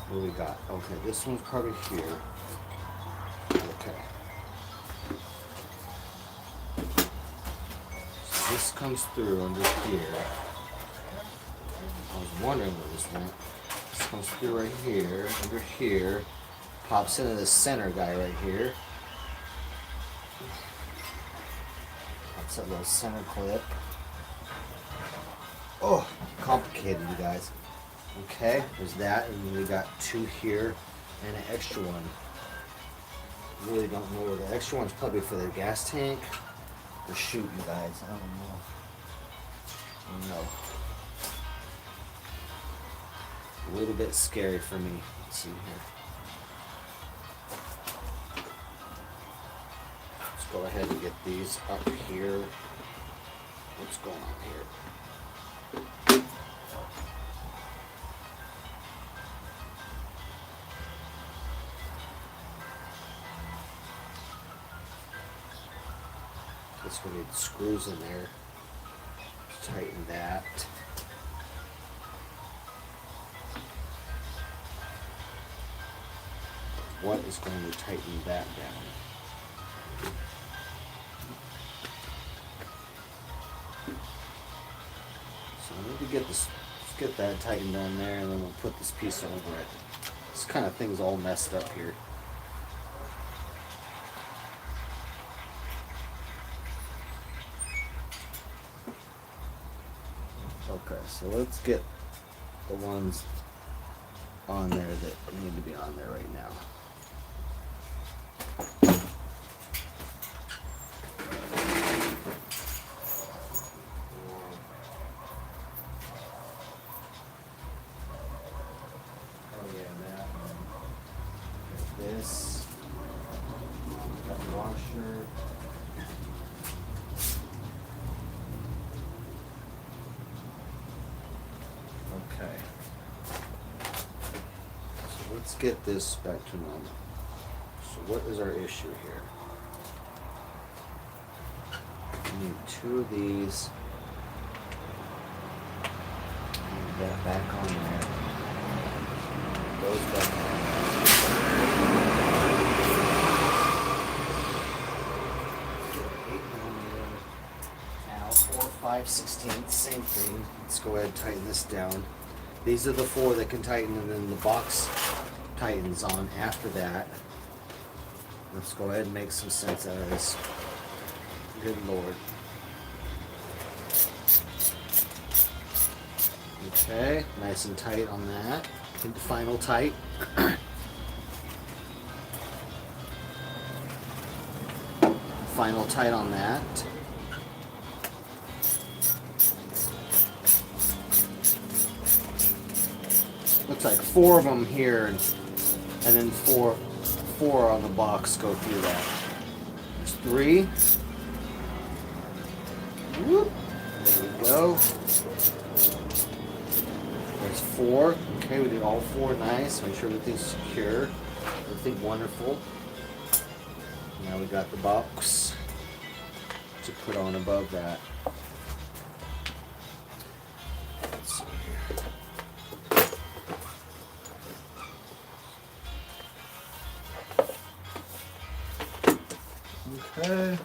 What do we got? Okay, this one's probably here. Okay. So this comes through under here. I was wondering where this went. This comes through right here, under here. Pops into the center guy right here. Pops that little center clip. Oh, complicated, you guys. Okay, there's that, and then we got 2 here and an extra one. Really don't know where the extra one's probably for the gas tank. Or shoot, you guys, I don't know. A little bit scary for me. Let's see here. Let's go ahead and get these up here. What's going on here? Guess we need screws in there. Let's tighten that. What is going to tighten that down? So I need to get this, let's get that tightened on there, and then we'll put this piece over it. This kind of thing's all messed up here. Okay, so let's get the ones on there that need to be on there right now. Okay. So let's get this back to normal. So what is our issue here? We need 2 of these. Move that back on there. Goes back on. Now 4, 5/16, same thing. Let's go ahead and tighten this down. These are the 4 that can tighten, and then the box tightens on after that. Let's go ahead and make some sense out of this. Good Lord. Okay, nice and tight on that. Hit the final tight. Final tight on that. Looks like 4 of them here, and then four on the box go through that. There's 3. Whoop. There we go. There's 4. Okay, we did all 4. Nice. Make sure everything's secure. Everything wonderful. Now we got the box to put on above that. Let's see here. Okay.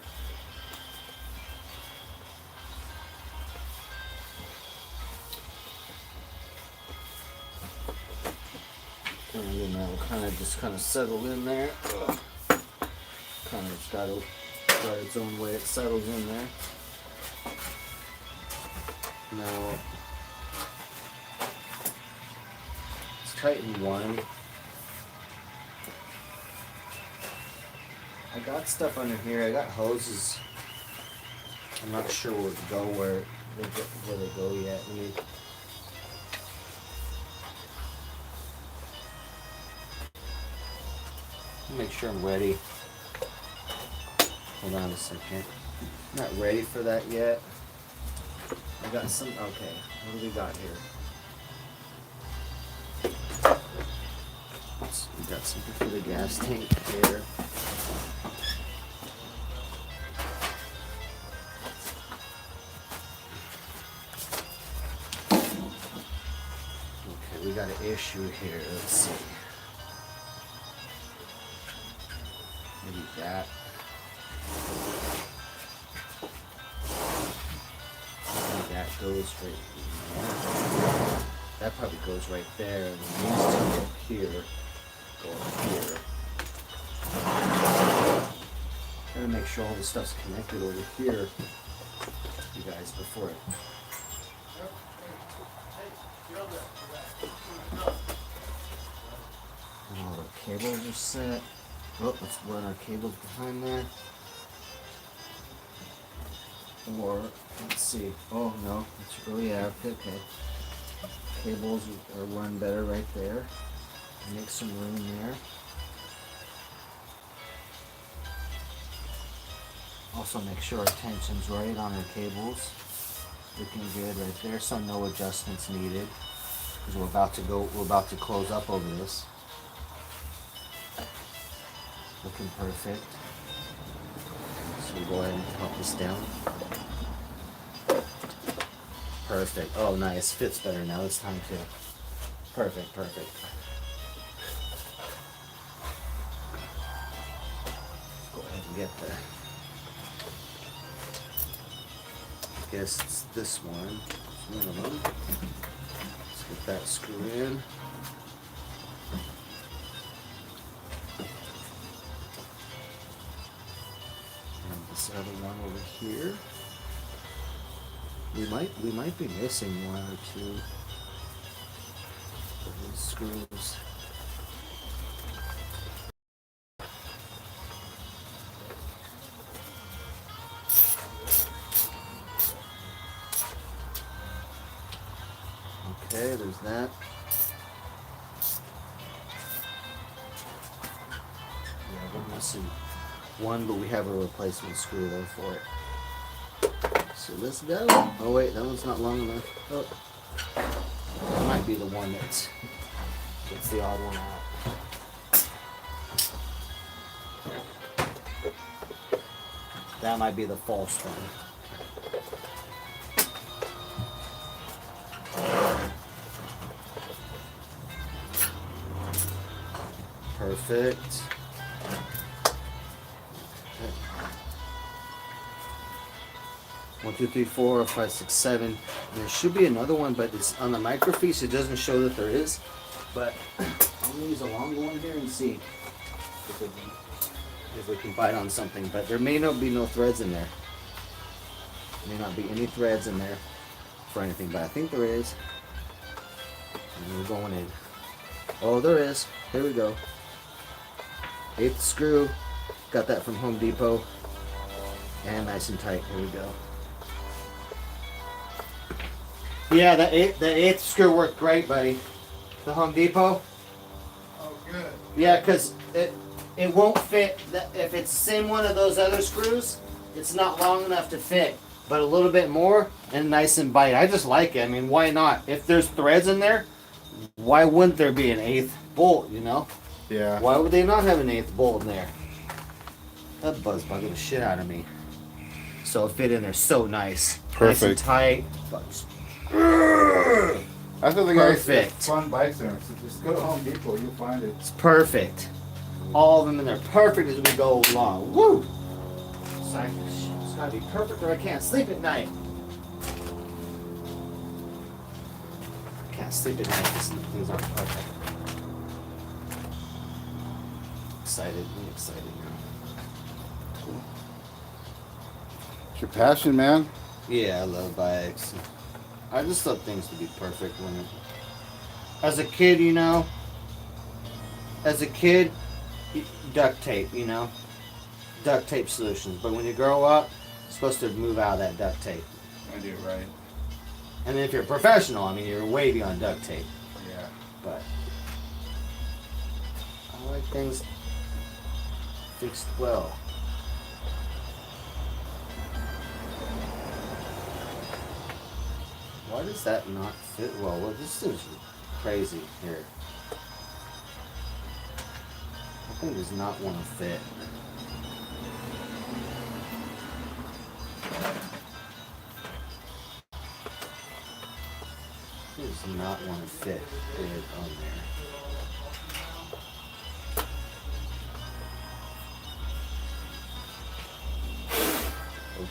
And then that will kind of settle in there. Kind of got its own way it settles in there. Now let's tighten 1. I got stuff under here. I got hoses. I'm not sure where they go yet. Let me. Make sure I'm ready. Hold on a second. I'm not ready for that yet. I got some. Okay, what do we got here? We got something for the gas tank here. Okay, we got an issue here. Let's see. Maybe that. Maybe that goes right there. That probably goes right there. And these 2 go here. Go up here. Gotta make sure all the stuff's connected over here, you guys, before it. And all the cables are set. Oh, let's run our cables behind there. Or, let's see. Oh, no. Oh, yeah. Okay. Cables are run better right there. Make some room there. Also make sure our tension's right on our cables. Looking good right there, so no adjustments needed. Because we're about to close up over this. Looking perfect. So we'll go ahead and pump this down. Perfect. Oh, nice. Fits better now. It's time to. Perfect, perfect. Go ahead and get the. I guess it's this one. It's one of them. Let's get that screw in. And this other one over here. We might be missing 1 or 2 of these screws. Okay, there's that. Yeah, we're missing 1, but we have a replacement screw though for it. So let's go. Oh wait, that one's not long enough. Oh. That might be the one that's the odd one out. That might be the false one. Perfect. 1, 2, 3, 4, 5, 6, 7. And there should be another one, but it's on the microfiche. It doesn't show that there is. But I'm gonna use a longer one here and see if we can bite on something. But there may not be no threads in there. May not be any threads in there for anything, but I think there is. And we're going in. Oh, there is. Here we go. 8th screw. Got that from Home Depot. And nice and tight. Here we go. Yeah, the eighth screw worked great, buddy. The Home Depot. Oh, good. Yeah, because it won't fit. If it's the same one of those other screws, it's not long enough to fit. But a little bit more and nice and bite. I just like it. I mean, why not? If there's threads in there, why wouldn't there be an 8th bolt, you know? Yeah. Why would they not have an 8th bolt in there? That buzz bugged the shit out of me. So it fit in there so nice. Perfect. Nice and tight. That's the thing. Perfect. Fun bikes there. So just go to Home Depot, you'll find it. It's perfect. All of them in there. Perfect as we go along. Woo! It's gotta be perfect or I can't sleep at night. I can't sleep at night because things aren't perfect. Excited. I'm excited now. It's your passion, man. Yeah, I love bikes. I just love things to be perfect when as a kid, you know. As a kid, duct tape, you know. Duct tape solutions. But when you grow up, you're supposed to move out of that duct tape. I do it right. And then if you're a professional, I mean, you're way beyond duct tape. Yeah. But I like things fixed well. Why does that not fit well? Well, this is crazy here. That thing does not want to fit. It does not want to fit good on there.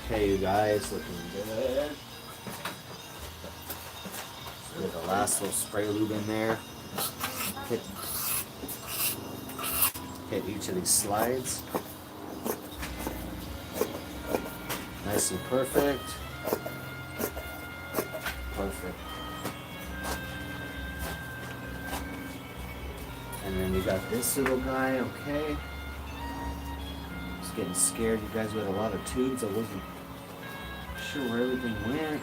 Okay, you guys, looking good. Get the last little spray lube in there. Hit each of these slides. Nice and perfect. Perfect. And then we got this little guy, okay. Just getting scared, you guys. We had a lot of tubes. I wasn't sure where everything went.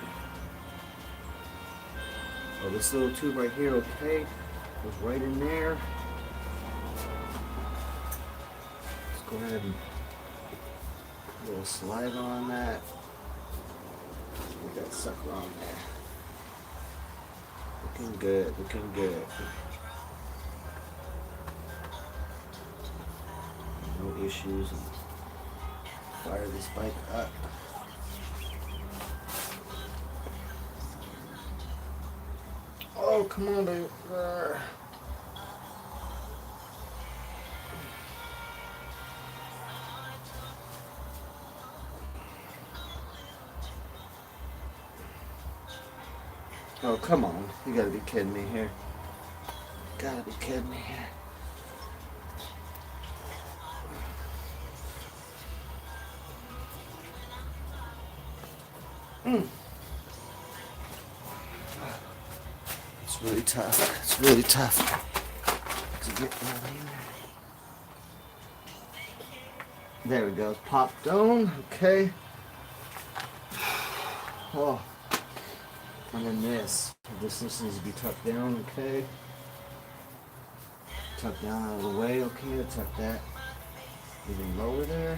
Oh, this little tube right here, okay, goes right in there. Let's go ahead and put a little saliva on that. Get that sucker on there. Looking good, looking good. No issues. Fire this bike up. Oh, come on, baby. Oh, come on. You gotta be kidding me here. Gotta be kidding me here. It's really tough. It's really tough to get down here. There we go. It's popped on. Okay. Oh. And then this. This needs to be tucked down. Okay. Tuck down out of the way. Okay. Tuck that even lower there.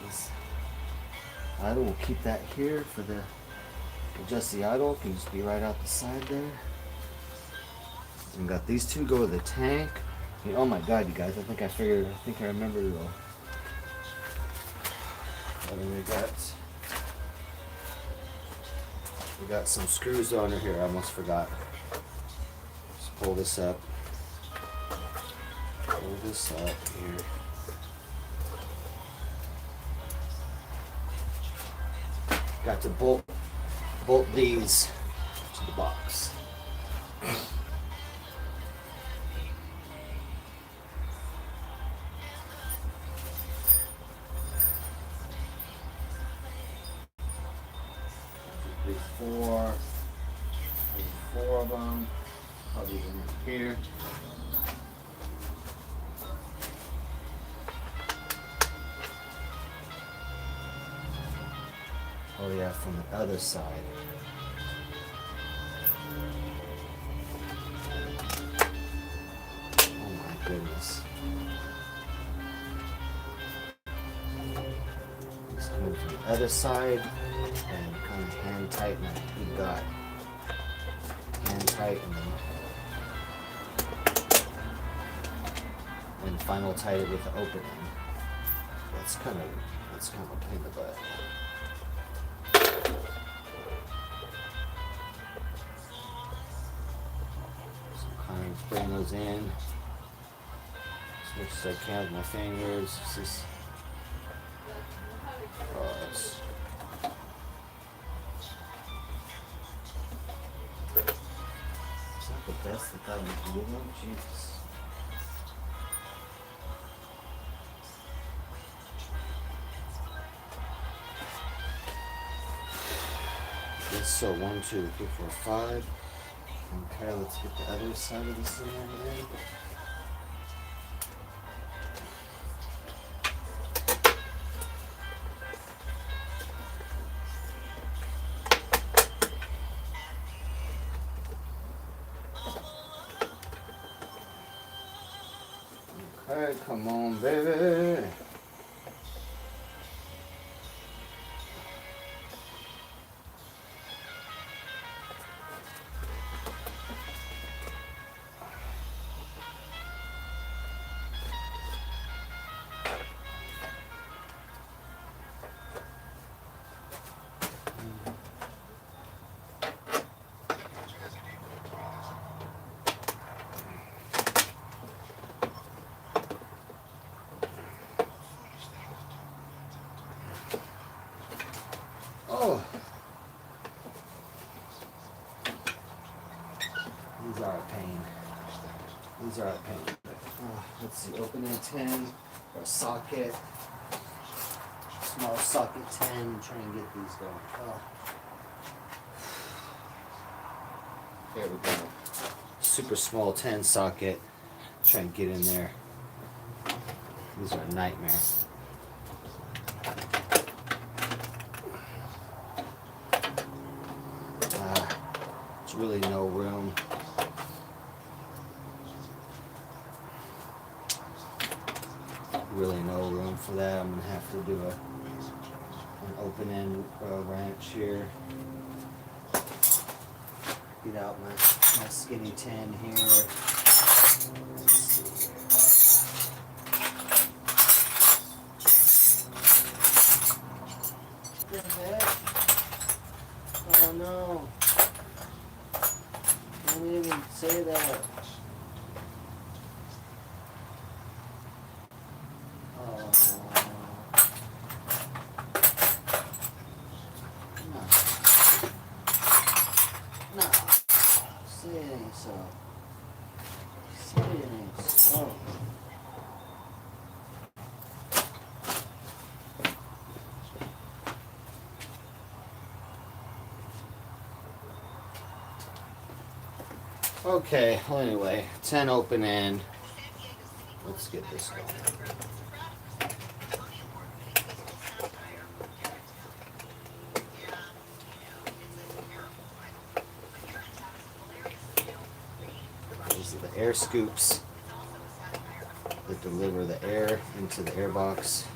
This. I will keep that here for the Adjust the idle, can just be right out the side there. And got these two go to the tank. Oh my god, you guys, I think I remember it all. And then we got some screws under here, I almost forgot. Just pull this up. Pull this up here. Got to bolt these to the box. Four of them. Probably in here. Oh yeah, from the other side. Oh my goodness. It's coming from the other side and kind of hand tighten it. We got hand tighten them. And final tight it with the opening. That's kind of a pain in the butt. Bring those in as much as I can with my fingers. It's not the best that I can do. Jesus. Yes, so 1, 2, 3, 4, 5. Okay, let's get the other side of this in there. Okay, come on, baby. Oh, these are a pain. These are a pain. Let's see, opening 10 or socket. Small socket 10. Try and get these going. Oh. There we go. Super small 10 socket. Try and get in there. These are a nightmare. There's really no room. Really no room for that. I'm gonna have to do an open end wrench here. Get out my skinny 10 here. Let's see. What the heck? Oh no. Don't even say that. Oh. No. Say it ain't so. Say it ain't so. Okay, well anyway, 10 open end. Let's get this going. These are the air scoops that deliver the air into the air box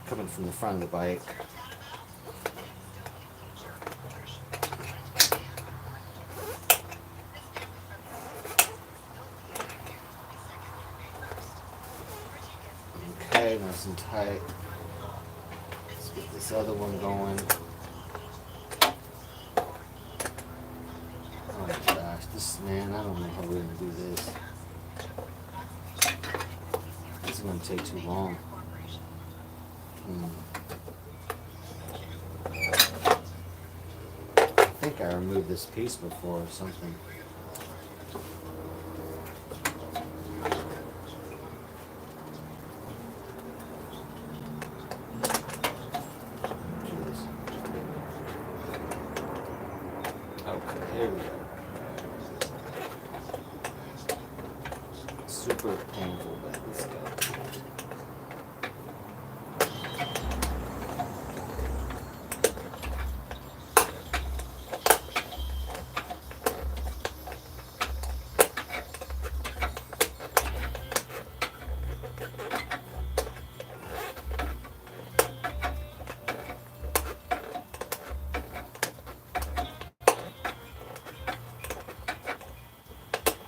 coming from the front of the bike. nice and tight. Let's get this other one going. Oh my gosh, this man, I don't know how we're gonna do this. This is gonna take too long. I think I removed this piece before or something. Okay, here we go. Super painful, but let's go.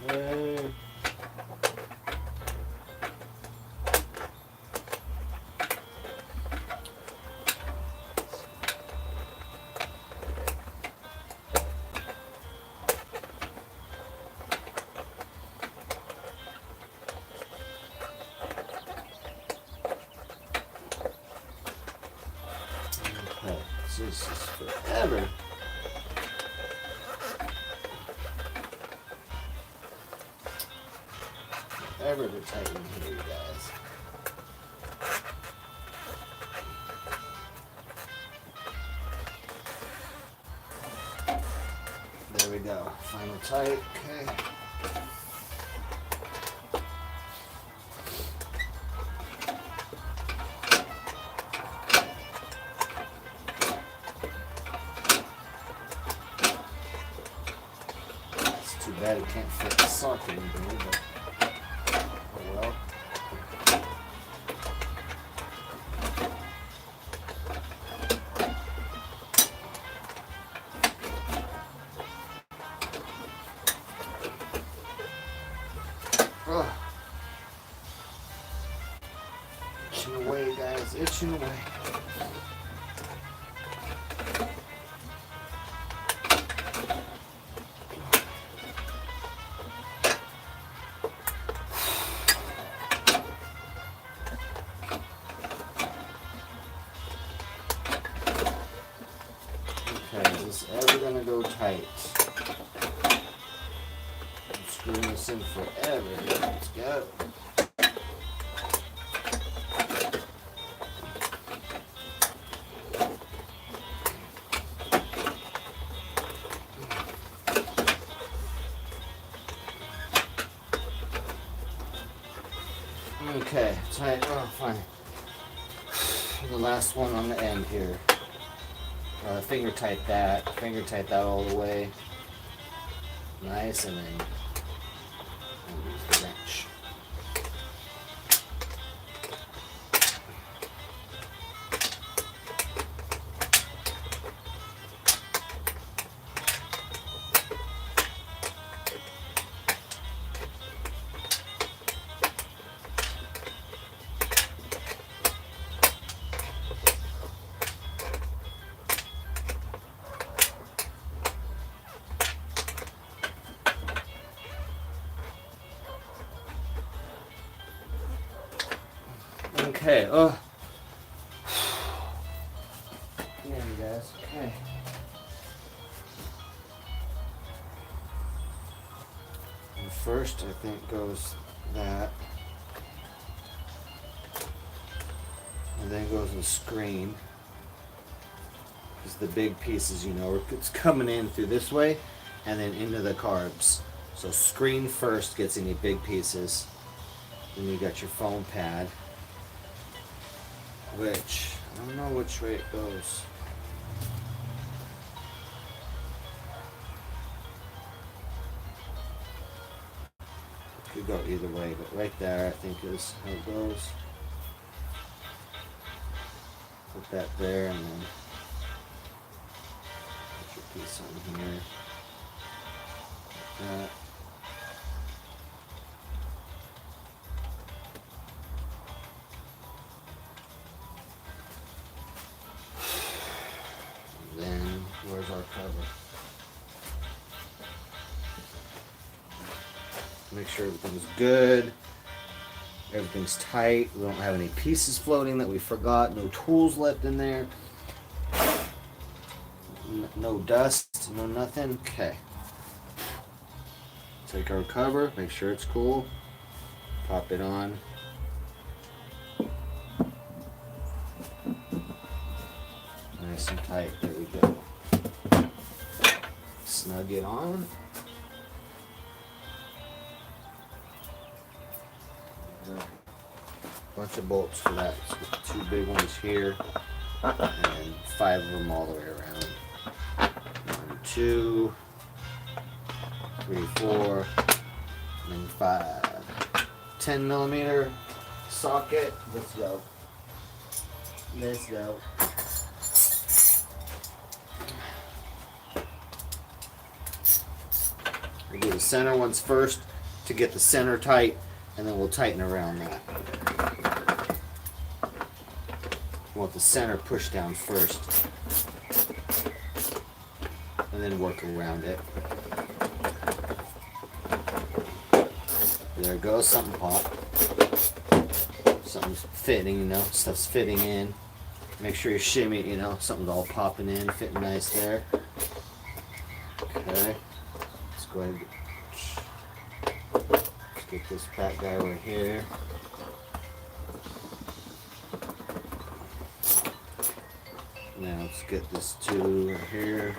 Hey. Okay, so this is forever. Forever to tighten here, you guys. There we go. Final tight. Okay. It's too bad it can't fit the socket in here, but oh well. Ugh. Itching away, guys. Itching away. Okay, is this ever gonna go tight? I'm screwing this in forever. Let's go. Okay, tight. Oh, fine. The last one on the end here. Finger tight that. Finger tight that all the way. Nice, and then I'll use the wrench. Okay, oh. Yeah, you guys, okay. And first, I think, goes that. And then goes the screen. Because the big pieces, you know, it's coming in through this way and then into the carbs. So screen first gets any big pieces. Then you got your foam pad. Which, I don't know which way it goes. It could go either way, but right there I think is how it goes. Put that there and then put your piece on here. Like that. cover. Make sure everything's good. Everything's tight. We don't have any pieces floating that we forgot. No tools left in there. No dust. No nothing. Okay. Take our cover. Make sure it's cool. Pop it on. Nice and tight. There we go. Snug it on. Bunch of bolts for that. So 2 big ones here, and 5 of them all the way around. 1, 2, 3, 4, and then 5. 10 millimeter socket. Let's go. Let's go. We'll do the center ones first to get the center tight, and then we'll tighten around that. We want the center pushed down first, and then work around it. There it goes, something popped. Something's fitting, you know, stuff's fitting in. Make sure you shimmy it, you know, something's all popping in, fitting nice there. Okay, let's go ahead and get this fat guy right here. Now let's get this 2 right here.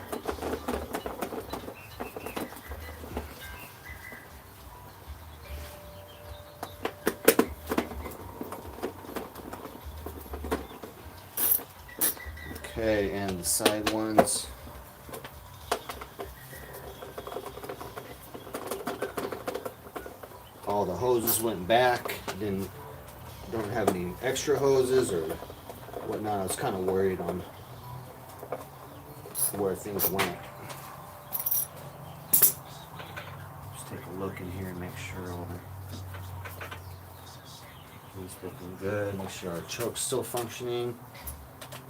Okay, and the side ones. All the hoses went back. Don't have any extra hoses or whatnot. I was kind of worried on where things went. Just take a look in here and make sure all things looking good. Make sure our choke's still functioning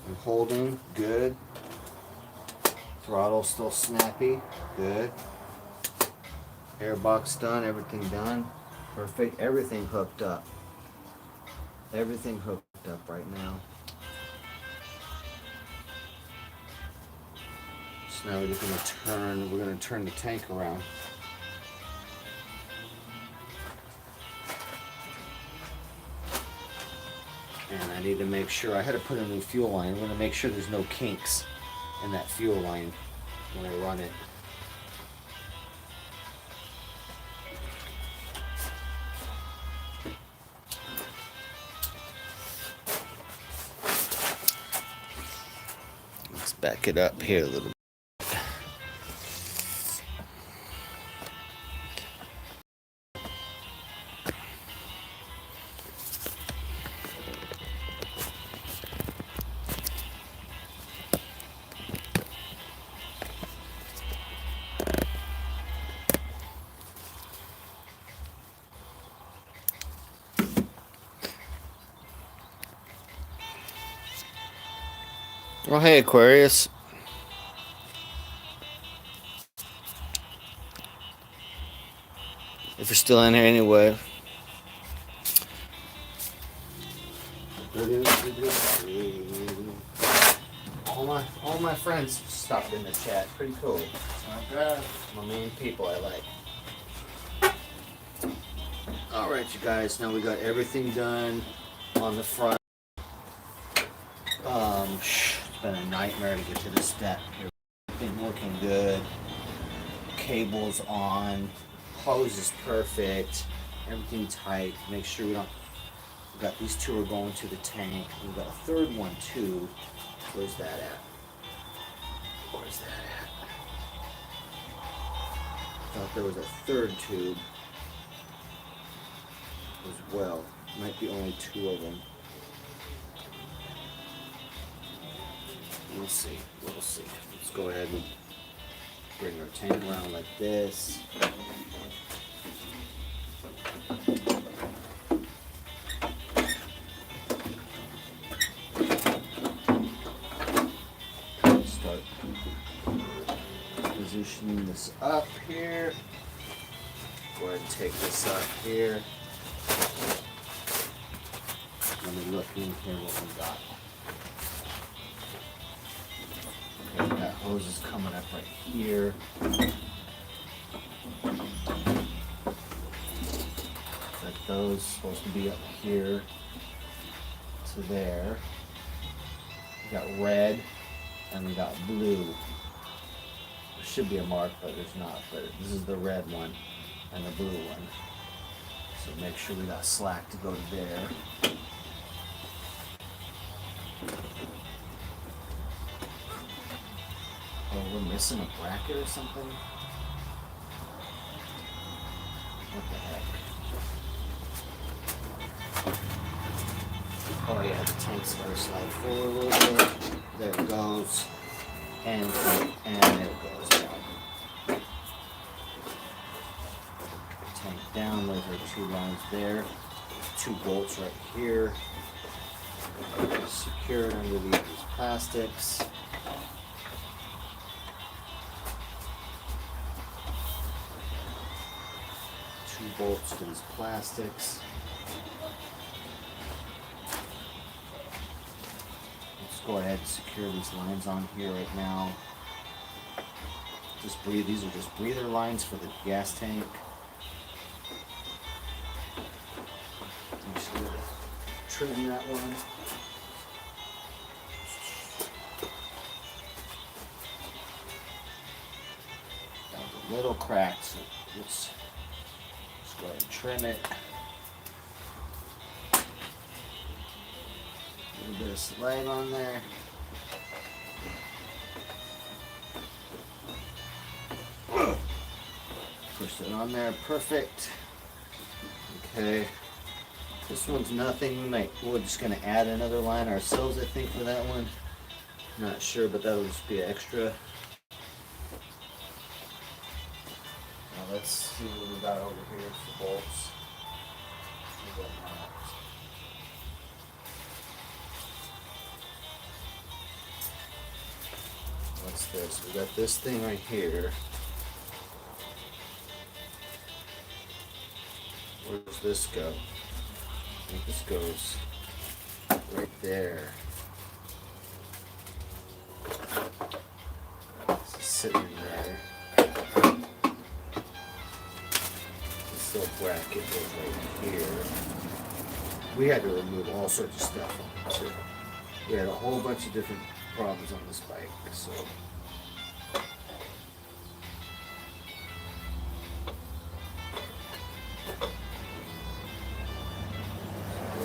and holding. Good. Throttle still snappy. Good. Airbox done. Everything done. Perfect. Everything hooked up. Everything hooked up right now. So now we're just gonna turn the tank around. And I need to make sure, I had to put a new fuel line. I'm gonna make sure there's no kinks in that fuel line when I run it. Let's back it up here a little bit. Oh, hey, Aquarius. If you're still in here anyway. All my friends stopped in the chat. Pretty cool. My main people I like. Alright, you guys. Now we got everything done on the front. It's been a nightmare to get to this step. Everything looking good. Cables on. Hose is perfect. Everything tight. Make sure we got these 2 are going to the tank. We've got a third one too. Where's that at? Where's that at? I thought there was a third tube as well. Might be only 2 of them. We'll see. We'll see. Let's go ahead and bring our tank around like this. Start positioning this up here. Go ahead and take this up here. Let me look in here what we got. Okay, that hose is coming up right here. But those supposed to be up here to there. We got red and we got blue. There should be a mark, but there's not. But this is the red one and the blue one. So make sure we got slack to go to there. Oh, we're missing a bracket or something? What the heck? Oh yeah, the tank's gotta slide forward a little bit. There it goes. And there it goes down. Tank down, those are 2 lines there. 2 bolts right here. Secured underneath these plastics. Bolts to these plastics. Let's go ahead and secure these lines on here right now. Just breathe. These are just breather lines for the gas tank. Make sure to trim that one. That was a little cracked, so let's go ahead and trim it. A little bit of slag on there. Push it on there, perfect. Okay. This one's nothing. We're just gonna add another line ourselves, I think, for that one. Not sure, but that'll just be extra. Let's see what we got over here for bolts. What's this? We got this thing right here. Where does this go? I think this goes right there. It's sitting there. Bracket goes right here. We had to remove all sorts of stuff on it too. We had a whole bunch of different problems on this bike, so.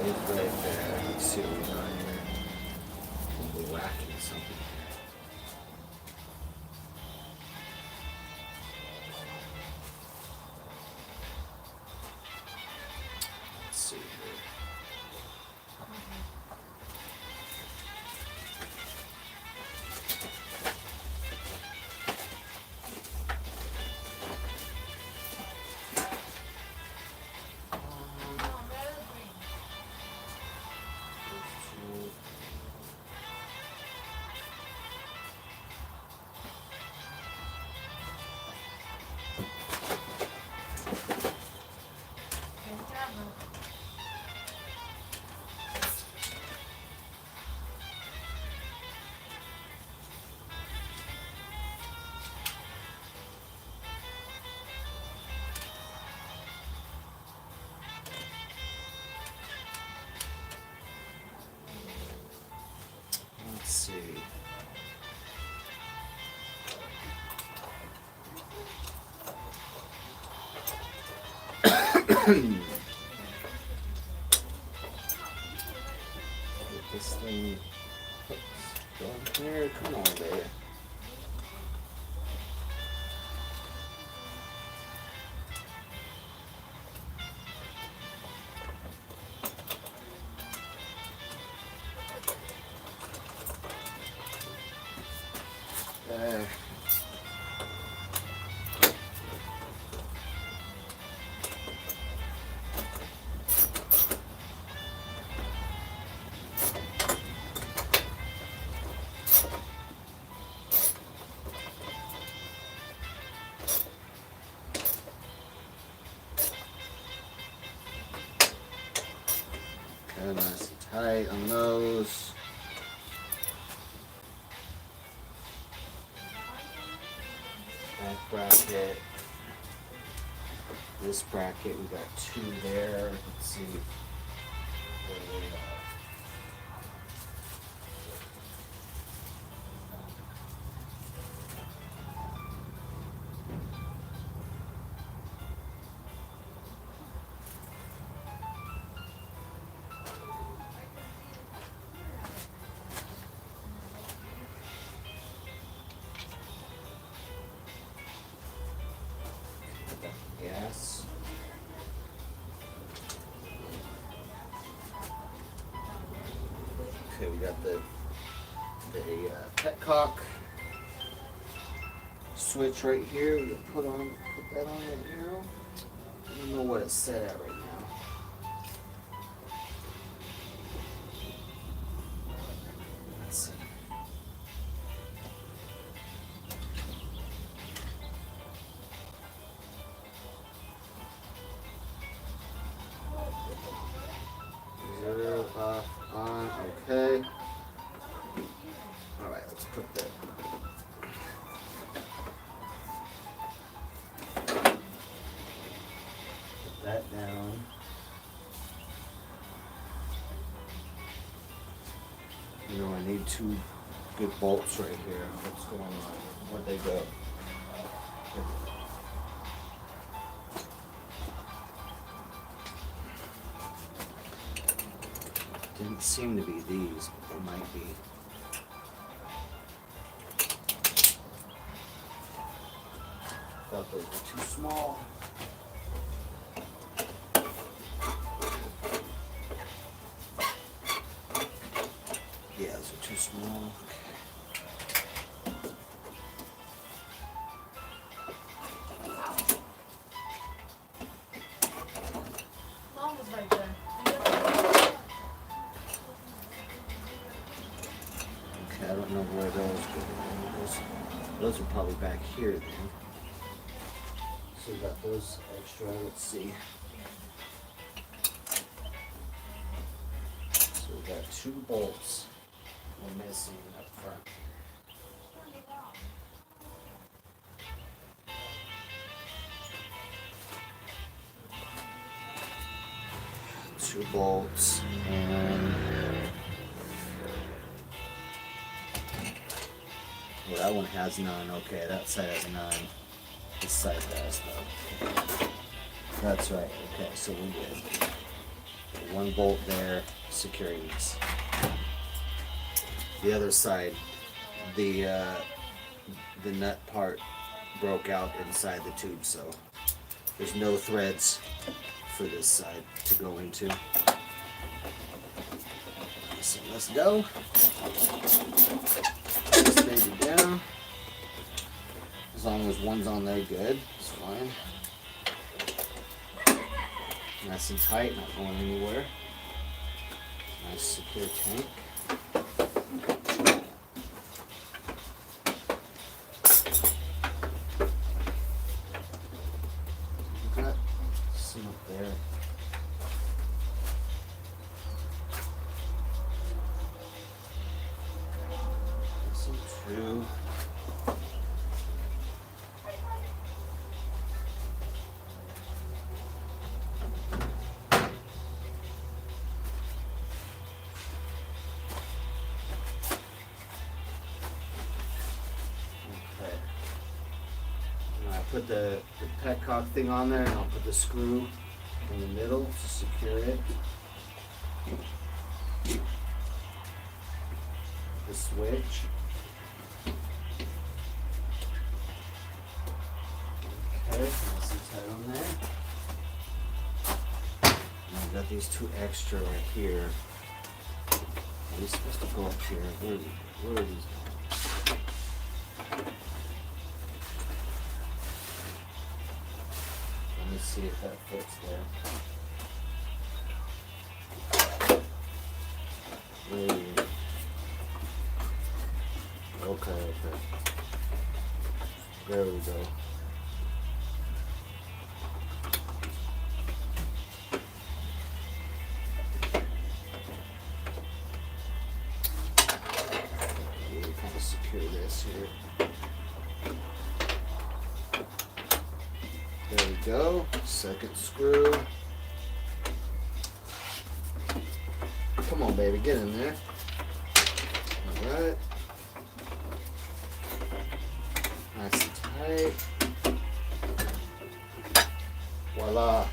It's right there. Let's see what we got here. We're whacking something. See. Get this thing going there. Come on, there. tight on those. Back bracket. This bracket, we got 2 there. Let's see where they are. Gas. Okay, we got the petcock switch right here. We can put that on right now. I don't know what it's set at right now. Let's see. Zero off on. Okay. All right. Let's put that. Put that down. You know, I need 2 good bolts right here. What's going on? Where'd they go? Didn't seem to be these, but they might be. Thought those were too small. Yeah, those are too small. Mom was right there. Okay, I don't know where those go. Those are probably back here then. So we got those extra. Let's see. So we got 2 bolts we're missing up front. Two bolts and well, that one has none. Okay, that side has none. This side does though. That's right. Okay, so we're good. 1 bolt there securing this. The other side, the nut part broke out inside the tube, so there's no threads for this side to go into. So let's go. This baby down. As long as one's on there good, it's fine. Nice and tight, not going anywhere. Nice secure tank. Got some up there. Some two. Put the petcock thing on there, and I'll put the screw in the middle to secure it. The switch. Okay, nice and tight on there. And I've got these 2 extra right here. Are these supposed to go up here? Where are these going? Let me see if that fits there. Okay. There we go. go. Second screw. Come on, baby, get in there. Alright. Nice and tight. Voila.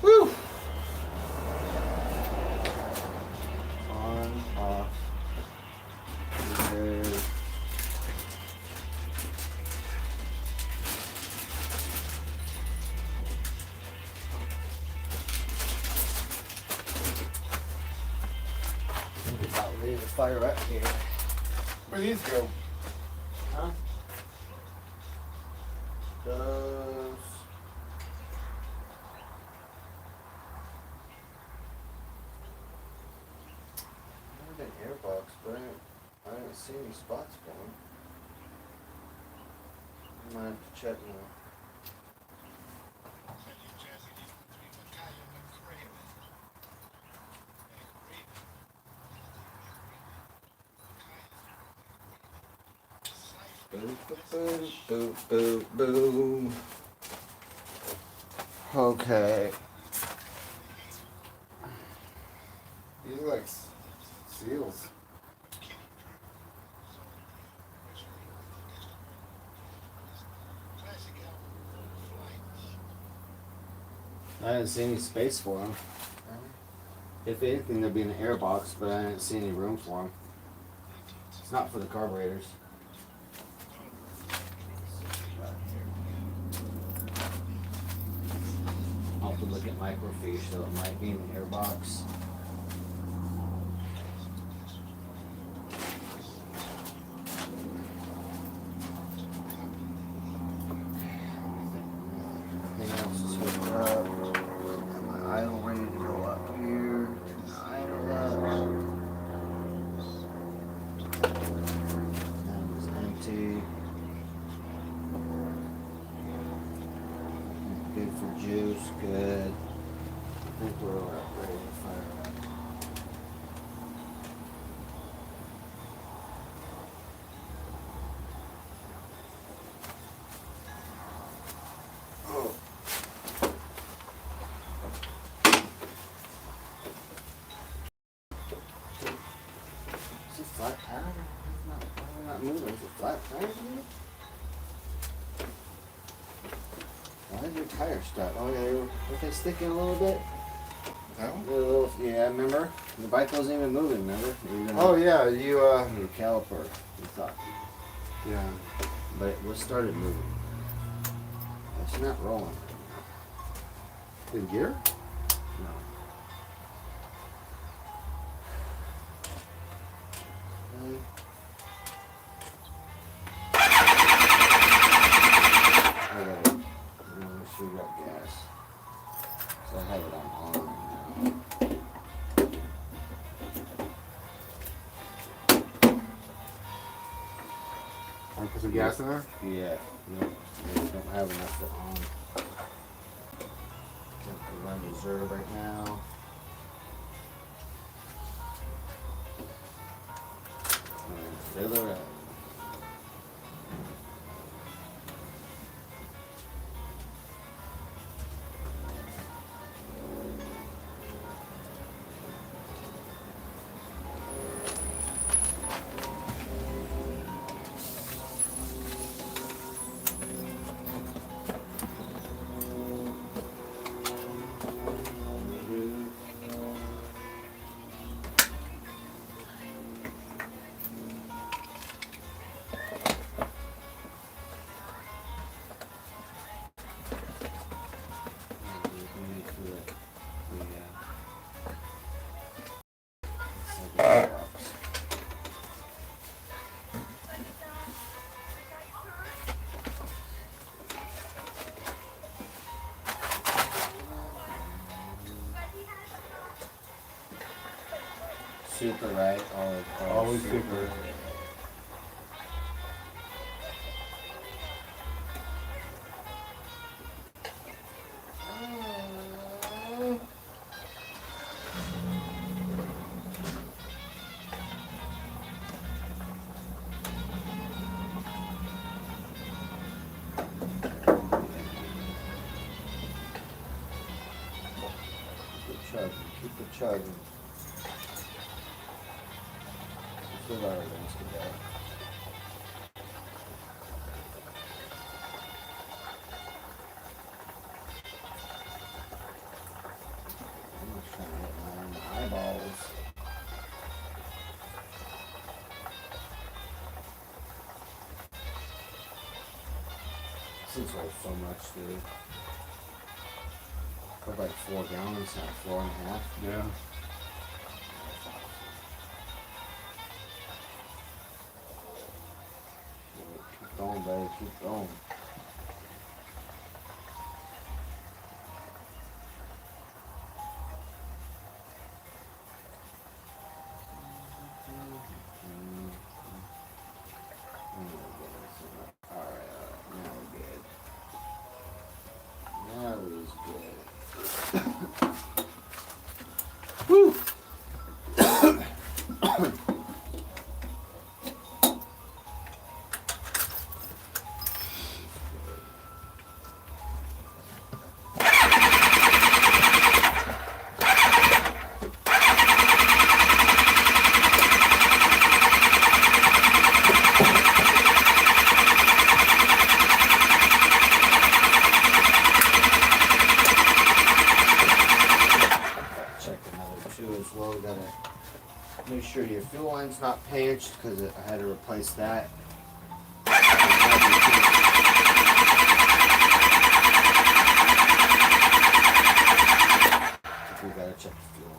Woo! On, off. There. About ready to fire up here. Where these go? Huh? Those. I have an airbox, but I haven't seen any spots going. I might have to check now. Boom, boom, boom, boom, boom. Okay. These are like seals. I didn't see any space for them. If anything, there'd be an airbox, but I didn't see any room for them. It's not for the carburetors. I'll have to look at microfiche, so it might be an airbox. Everything else is hooked up. Got my idle ready to go up here. Turn the idle up. That was empty. Good for juice, good. I think we're ready to fire up. Oh. Is it flat tire? It's not moving. Is it flat tire? Why is your tire stuck? Oh yeah, were they sticking a little bit? That one? A little, yeah, remember? The bike wasn't even moving, remember? Oh yeah, you Your caliper, you thought. yeah. But it was started moving. It's not rolling. In gear? No. Really? Okay. Make sure we got gas. So I have it on right now. Want to put some gas in there? Yeah. No, we don't have enough for on. Got to run reserve right now. And fill her up. Super, right? Always super. Let's give our rings today. I'm just trying to hit my eyeballs. Seems like so much, dude. Got like 4 gallons, not 4.5. Yeah. Keep going, baby. Keep going. Woo! Check another two as well. Gotta make sure your fuel line's not pinched because I had to replace that. We gotta check the fuel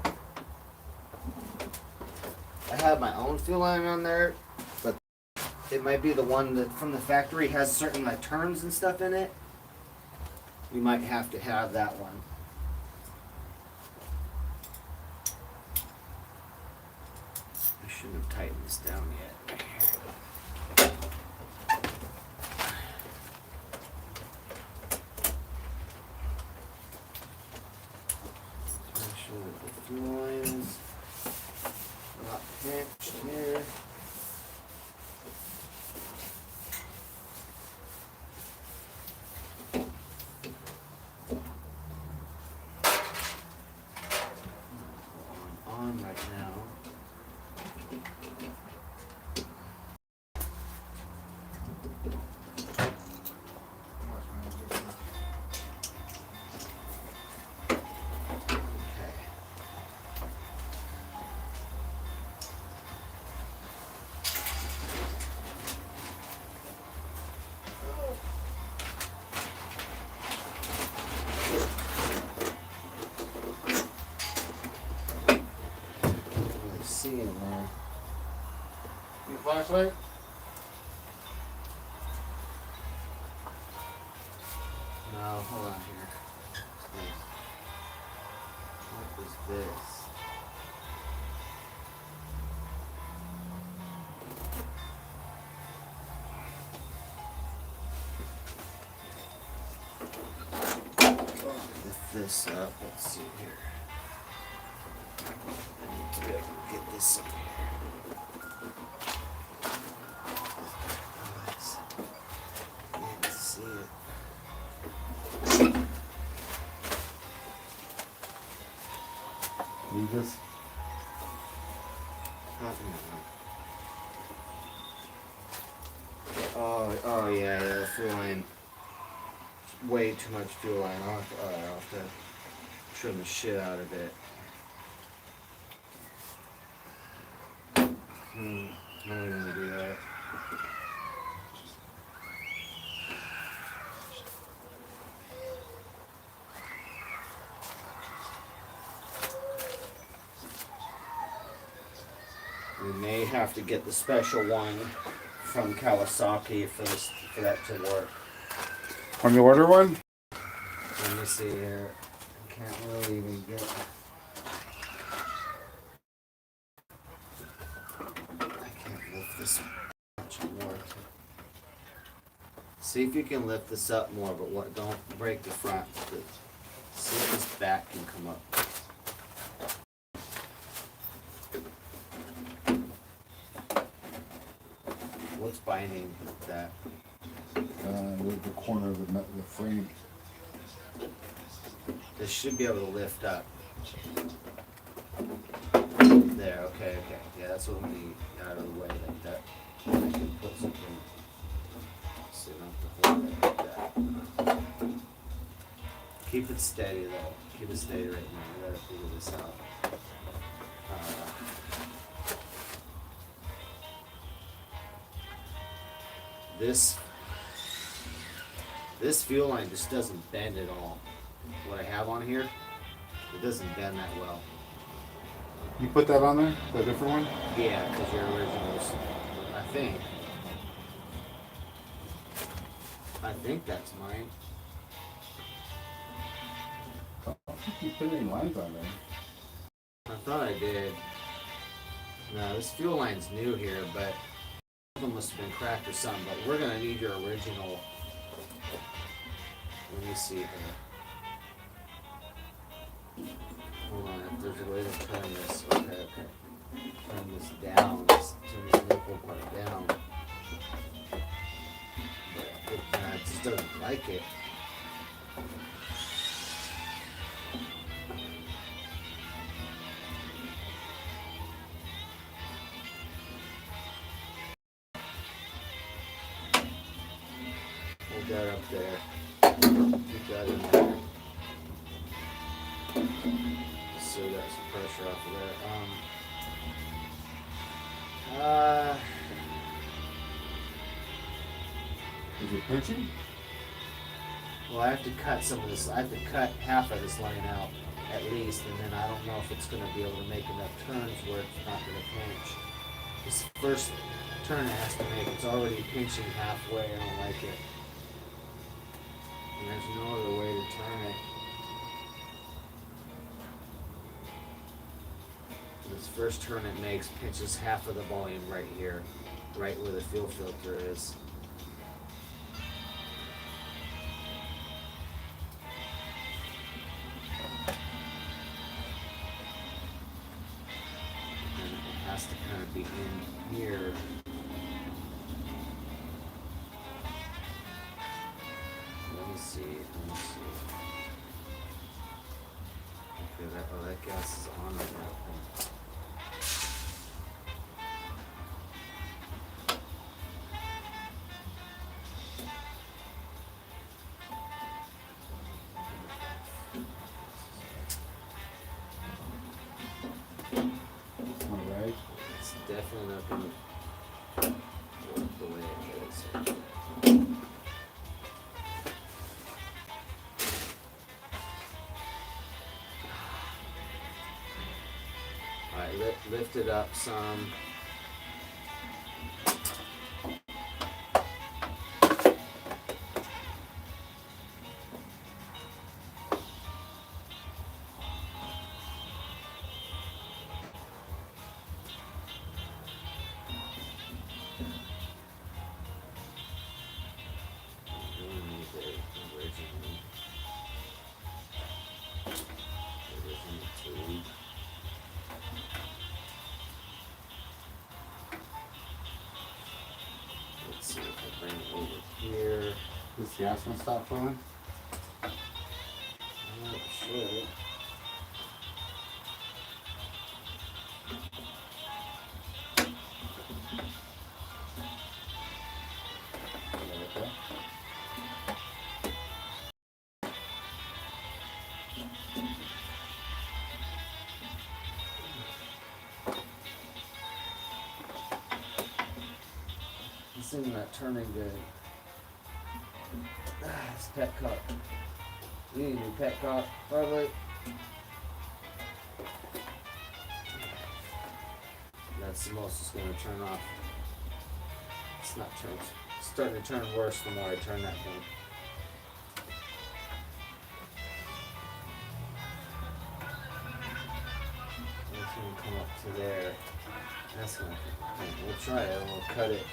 line. I have my own fuel line on there, but it might be the one that from the factory has certain like terms and stuff in it. We might have to have that one. I shouldn't have tightened this down yet. Make sure that the fuel lines are not pinched here. On right now. Okay. Really see in there. Your flashlight? No, hold on here. What is this? Lift this up. Let's see here. I need to be able to get this in here. Can't see it. Leave this. Oh yeah, the fuel line. Way too much fuel line. I'll have to trim the shit out of it. I'm not gonna do that. We may have to get the special one from Kawasaki for that to work. On the order one? Let me see here. I can't really even get. I can't lift this much more. See if you can lift this up more, but what? Don't break the front. See if this back can come up. What's binding that? The corner of the frame. This should be able to lift up. There, okay. Yeah, that's what we need out of the way like that. I can put something, sit on the floor like that. Keep it steady though. Keep it steady right now. We gotta figure this out. This fuel line just doesn't bend at all. What I have on here, it doesn't bend that well. You put that on there? The different one? Yeah, because your originals, I think that's mine. I don't think you put any lines on there. I thought I did. No, this fuel line's new here, but it must have been cracked or something. But we're gonna need your original. Let me see here. Hold on, if there's a way to turn this. Okay. Turn this down. Turn this nickel part down. But it just doesn't like it. Hold that up there. Keep that in there. So we got some pressure off of there. Is it pinching? Well, I have to cut some of this. I have to cut half of this line out at least, and then I don't know if it's going to be able to make enough turns where it's not going to pinch. This first turn it has to make. It's already pinching halfway. I don't like it. And there's no other way to turn it. This first turn it makes pinches half of the volume right here, right where the fuel filter is. And it has to kind of be in here. Let me see. Okay, that gas is on right now. Alright. It's definitely not going to work the way it is. Alright, lift it up some. Let's see if I bring it over here. This gas gonna stop flowing? It should. Okay. This thing's not turning good. It's petcock. We need a new petcock, probably. That's the most it's going to turn off. It's not turning. It's starting to turn worse the more I turn that thing. It's going to come up to there. That's going to. We'll try it. We'll cut it.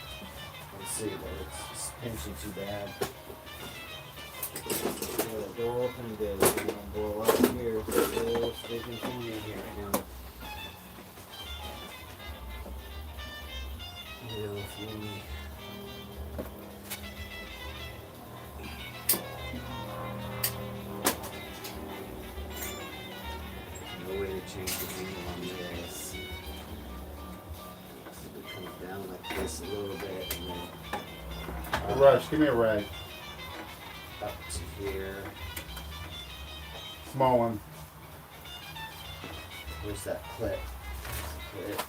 Let's see, but it's pinching too bad. The door open good. We're gonna blow up here. Still sticking to me here right now. just a little bit, and then Rush, give me a rag. up to here. Small one. Where's that clip? There's the clip.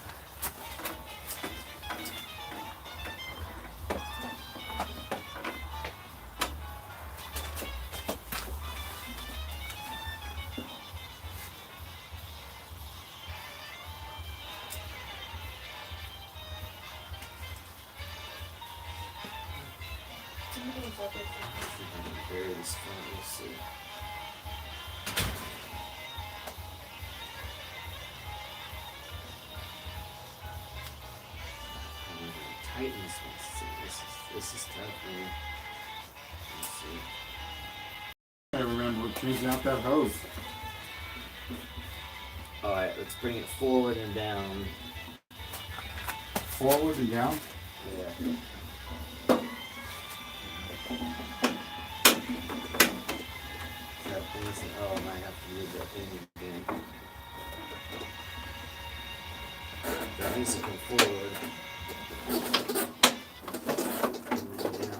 Bury this front, we'll see. Tighten this one. See, this is tough, man. Let's see. I remember changing out that hose. Alright, let's bring it forward and down. Forward and down. Yeah. That thing's, oh, I might have to move that thing again. That needs to come forward. Yeah.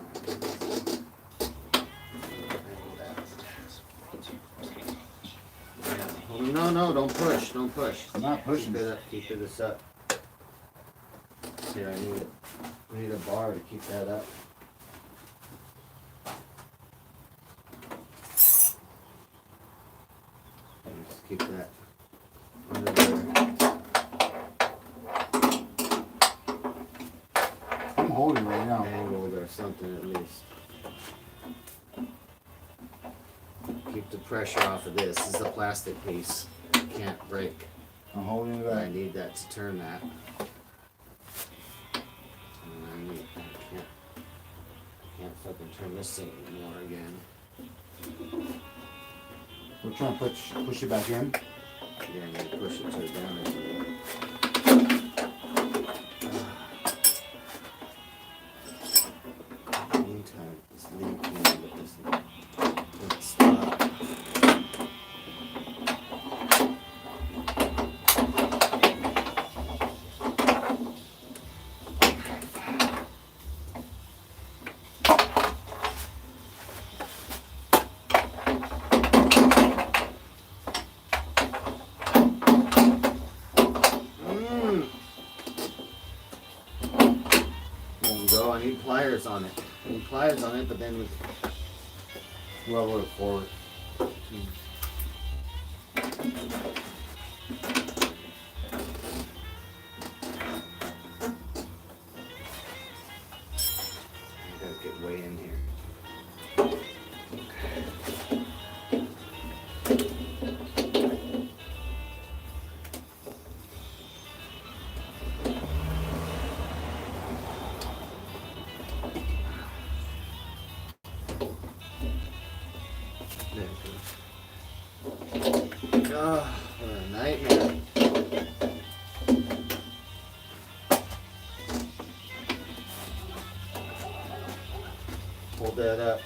No, don't push, don't push. I'm not pushing. Keep it up, keep this up. Here, I need a bar to keep that up. Just keep that under there. I'm holding right now. Angled or something at least. Keep the pressure off of this. This is a plastic piece. It can't break. I'm holding it I back. need that to turn that. And I can't fucking turn this thing anymore again. We're trying to push it back in. Yeah, I need to push it to the down again. Meantime, it's leaking, but this doesn't stop. I need pliers on it. I need pliers on it, but then we Level it forward. I gotta get way in here. Oh, what a nightmare. Hold that up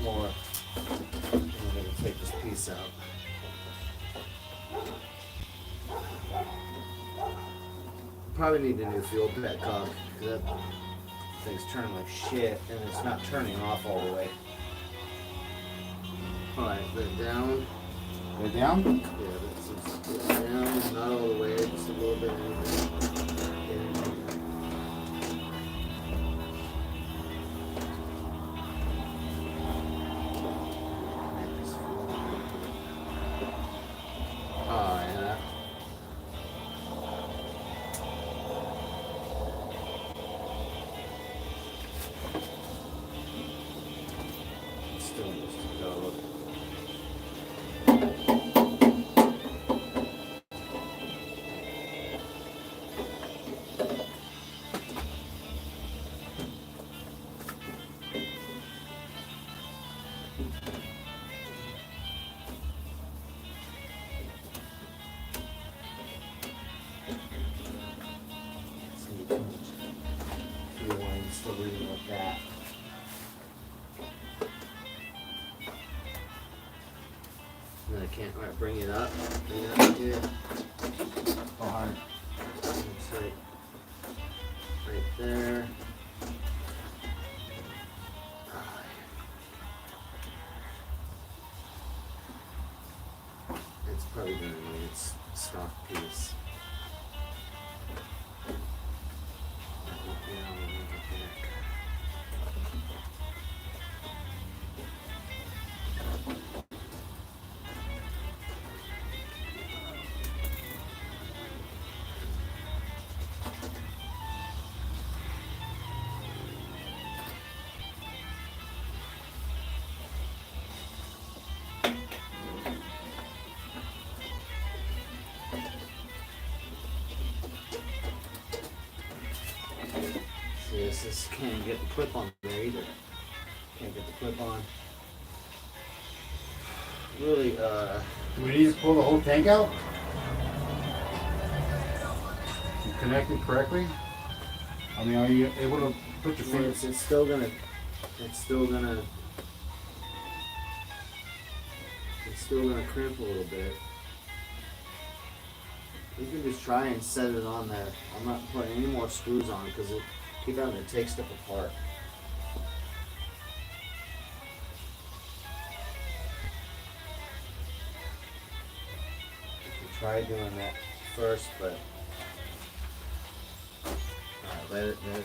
more. I'm gonna take this piece out. Probably need a new fuel petcock because that thing's turning like shit and it's not turning off all the way. Alright, put it down. Go down? Yeah, this is down, not all the way, just a little bit. Oh, yeah. Still needs to go. Still reading with that. And then I can't bring it up. Bring it up here. Oh, hi. That's right. right there. It's probably gonna need its stock piece. Yeah, we'll move it back. See, this can't get the clip on there either. Can't get the clip on. Really, Do we need to pull the whole tank out? You connect it correctly? I mean, are you able to put your well, fingers? it's still gonna, it's still gonna crimp a little bit. You can just try and set it on there. I'm not putting any more screws on because it keep having to take stuff apart. You can try doing that first, but alright, let it down.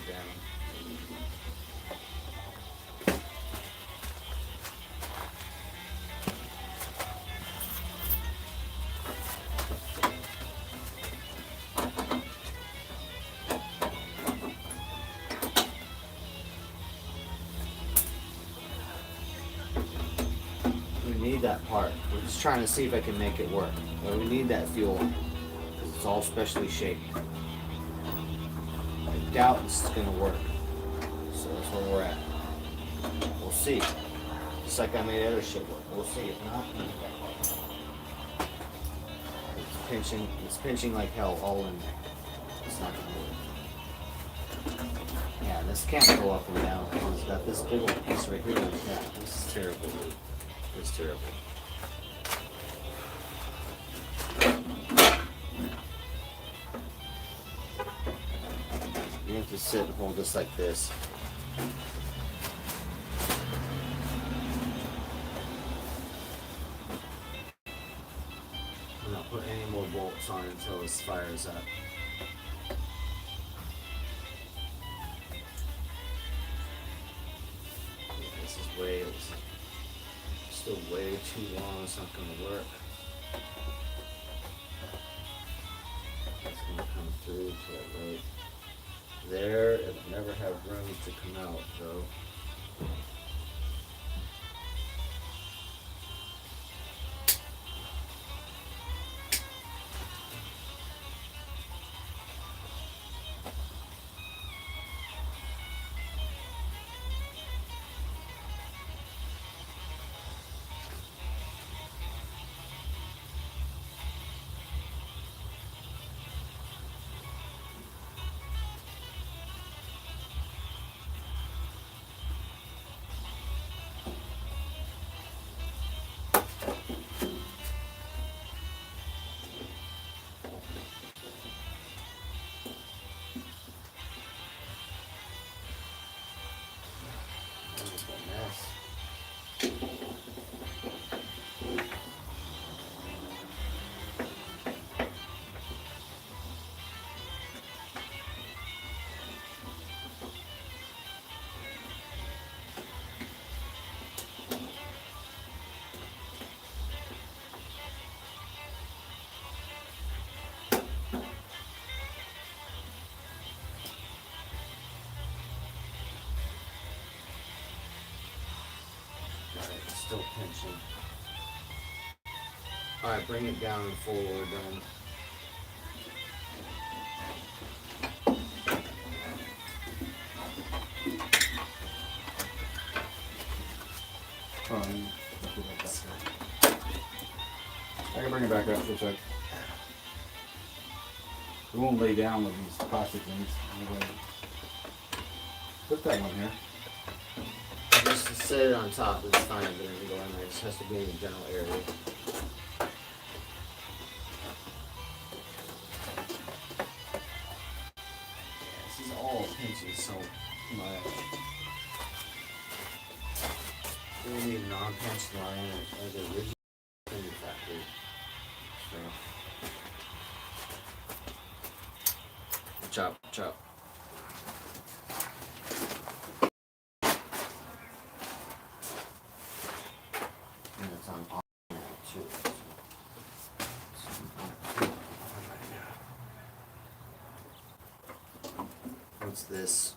We need that part. We're just trying to see if I can make it work. But we need that fuel because it's all specially shaped. I doubt this is going to work. So that's where we're at. We'll see. Just like I made other shit work. We'll see. If not, we'll make that part. It's pinching like hell all in there. It's not going to work. Yeah, this can't go up and down. It's got this big old piece right here. Yeah, this is terrible. It's terrible. You have to sit and hold this like this. I'm not putting any more bolts on until this fires up. This is still way too long. It's not going to work. It's going to come through to it right there. It'll never have room to come out though. Still pinching. Alright, bring it down and forward then. I can bring it back up for a sec. We won't lay down with these plastic things. Put that one here. Just to set it on top, it's fine, but then go in there. It just has to be in the general area. This is all so much. They don't need non-punched line or the original in the factory. So. Chop, chop. And it's on now too. What's this?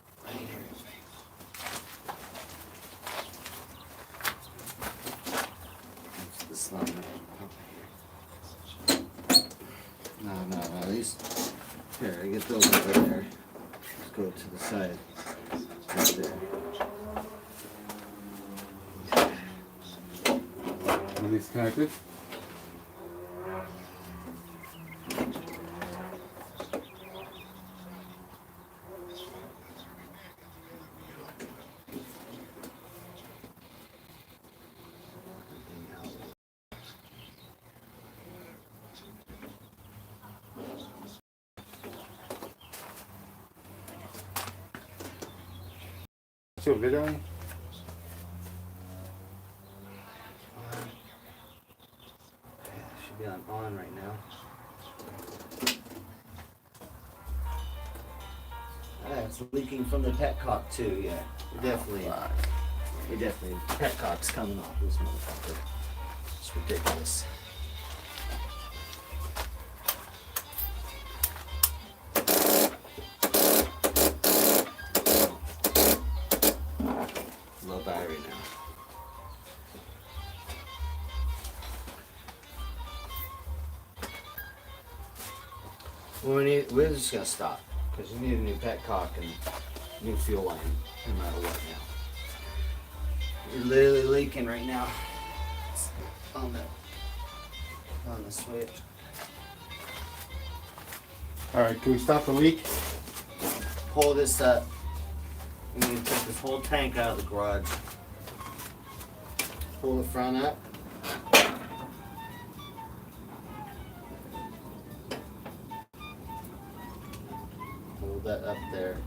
What's this one? No. These. Here, I get those over there. Let's go to the side. Right there. Are these connected? Still videoing? Should be on right now. It's leaking from the petcock too. Yeah, definitely petcock's coming off this motherfucker. It's ridiculous. Low battery now. We're just gonna stop because you need a new petcock and new fuel line no matter what now. You're literally leaking right now. It's on the switch. Alright, can we stop the leak? Pull this up. We need to take this whole tank out of the garage. Pull the front up. Hold that up there.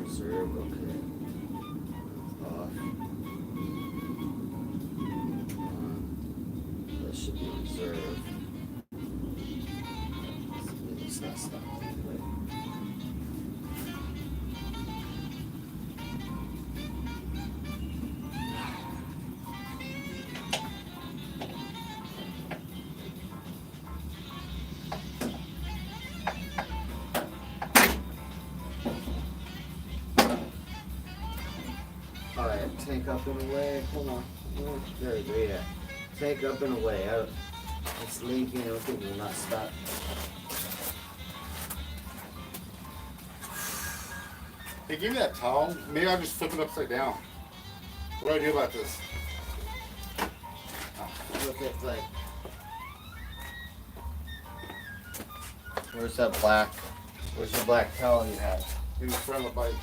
Reserve, okay. Off. That should be reserve. It's not stopped. Alright, tank up and away. Hold on. Oh, there we go, yeah. Tank up and away. It's leaking. I think it will not stop. Hey, give me that towel. Maybe I'll just flip it upside down. What do I do about this? Look at like. Where's that black? Where's the black towel you have? In front of the bike.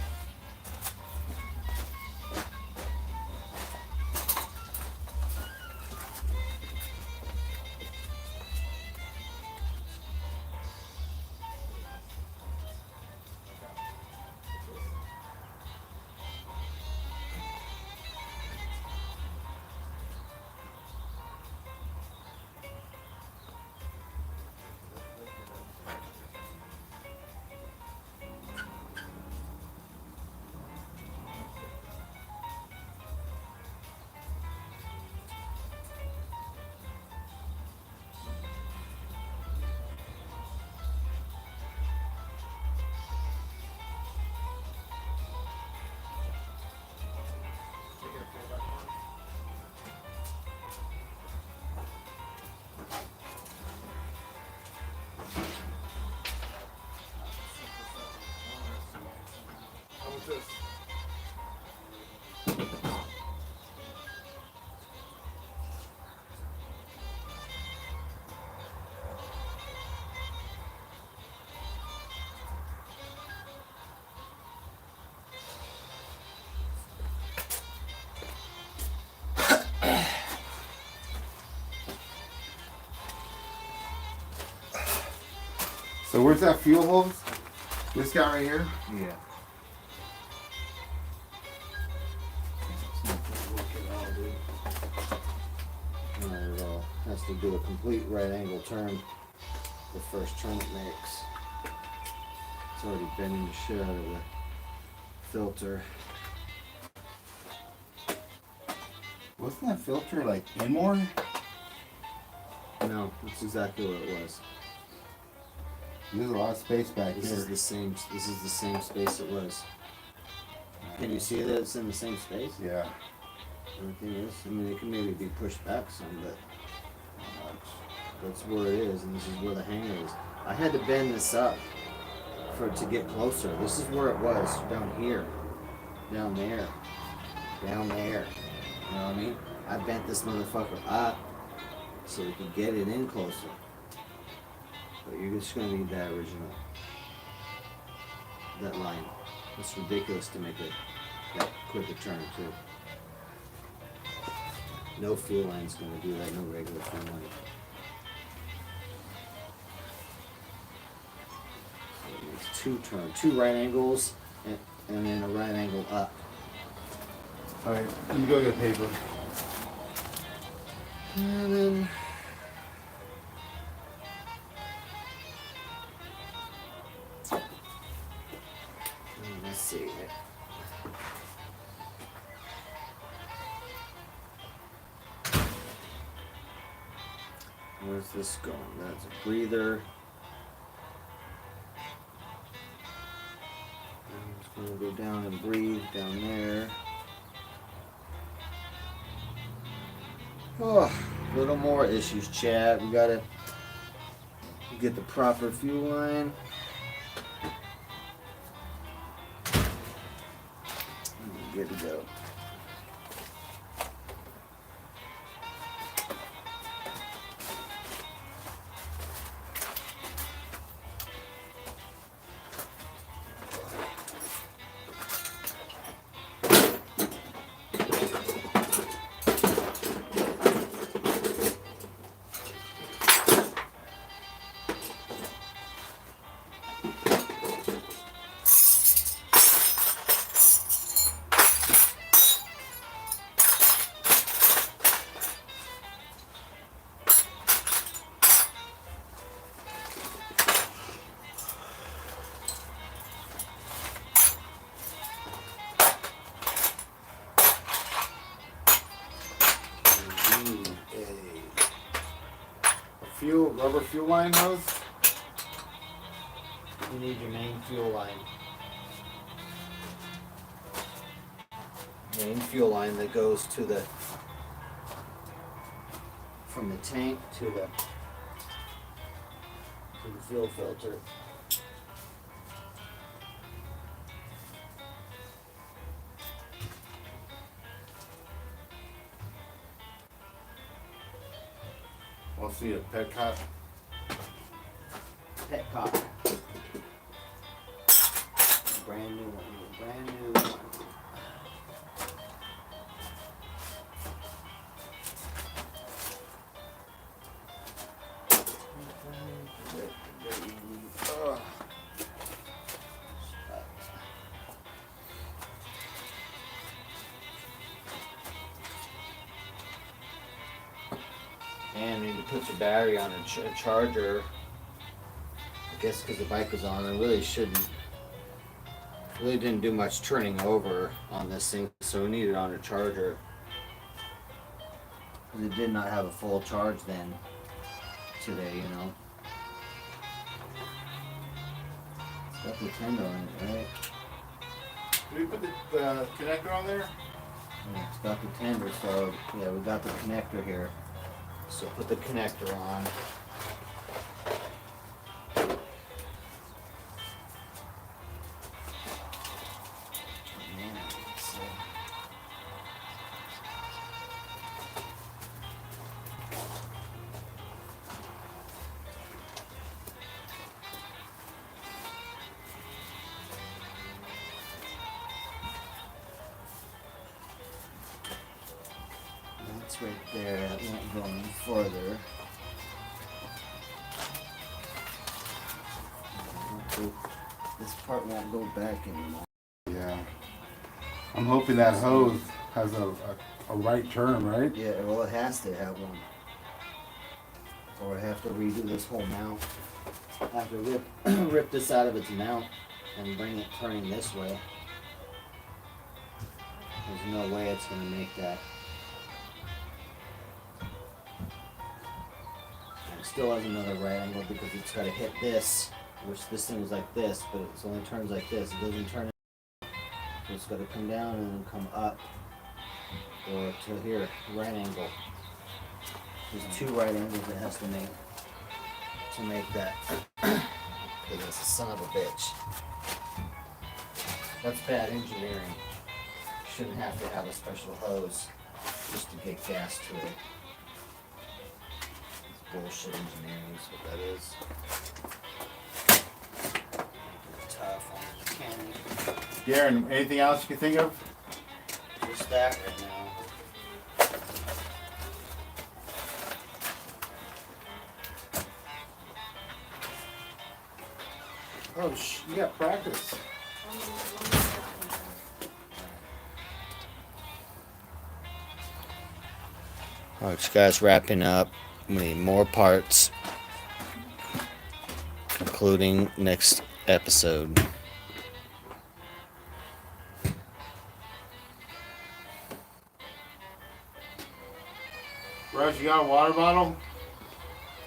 This. So where's that fuel hose? This guy right here? Yeah. Not at all. Has to do a complete right angle turn. The first turn it makes. It's already bending the shit out of the filter. Wasn't that filter like in more? No, that's exactly what it was. There's a lot of space back This here. is the same. This is the same space it was. Can you see that it's in the same space? Yeah. Everything is. I mean, it can maybe be pushed back some, but that's where it is, and this is where the hanger is. I had to bend this up for it to get closer. This is where it was, down here, down there, down there. You know what I mean? I bent this motherfucker up so we could get it in closer. But you're just gonna need that original, that line. It's ridiculous to make it that quick a turn too. No fuel line's gonna do that, no regular fuel line. So it makes two turns, two right angles, and then a right angle up. Alright, let me go get paper. And then let's see. Where's this going? That's a breather. And it's gonna go down and breathe down there. Oh, a little more issues, Chad. We gotta get the proper fuel line. Good to go. Rubber fuel line hose. You need your main fuel line. Main fuel line that goes to the, from the tank to the fuel filter. Want to see a petcock? Petcock. Brand new one. Brand new one. And you need to put your battery on a charger. I guess because the bike was on, I really didn't do much turning over on this thing, so we needed it on a charger. Because it did not have a full charge then today, you know. It's got the Nintendo in it, right? Did we put the connector on there? Yeah, it's got the tender, so yeah, we got the connector here. So put the connector on. That's right there, that won't go any further. part won't go back anymore. Yeah. I'm hoping that hose has a right turn, right? Yeah, well, it has to have one. Or I have to redo this whole mount. I have to rip this out of its mount and bring it turning this way. There's no way it's going to make that. And it still has another right angle because it's got to hit this, which this thing is like this, but it only turns like this. It doesn't turn. So it's got to come down and then come up, or to here, right angle. There's two right angles it has to make that. Because it's a son of a bitch. That's bad engineering. Shouldn't have to have a special hose just to get gas to it. It's bullshit engineering is what that is. Making it tough on the mechanic. Darren, anything else you can think of? Just that right now. Oh, you got practice. Alright, guys, wrapping up. We need more parts, concluding next episode. Russ, you got a water bottle?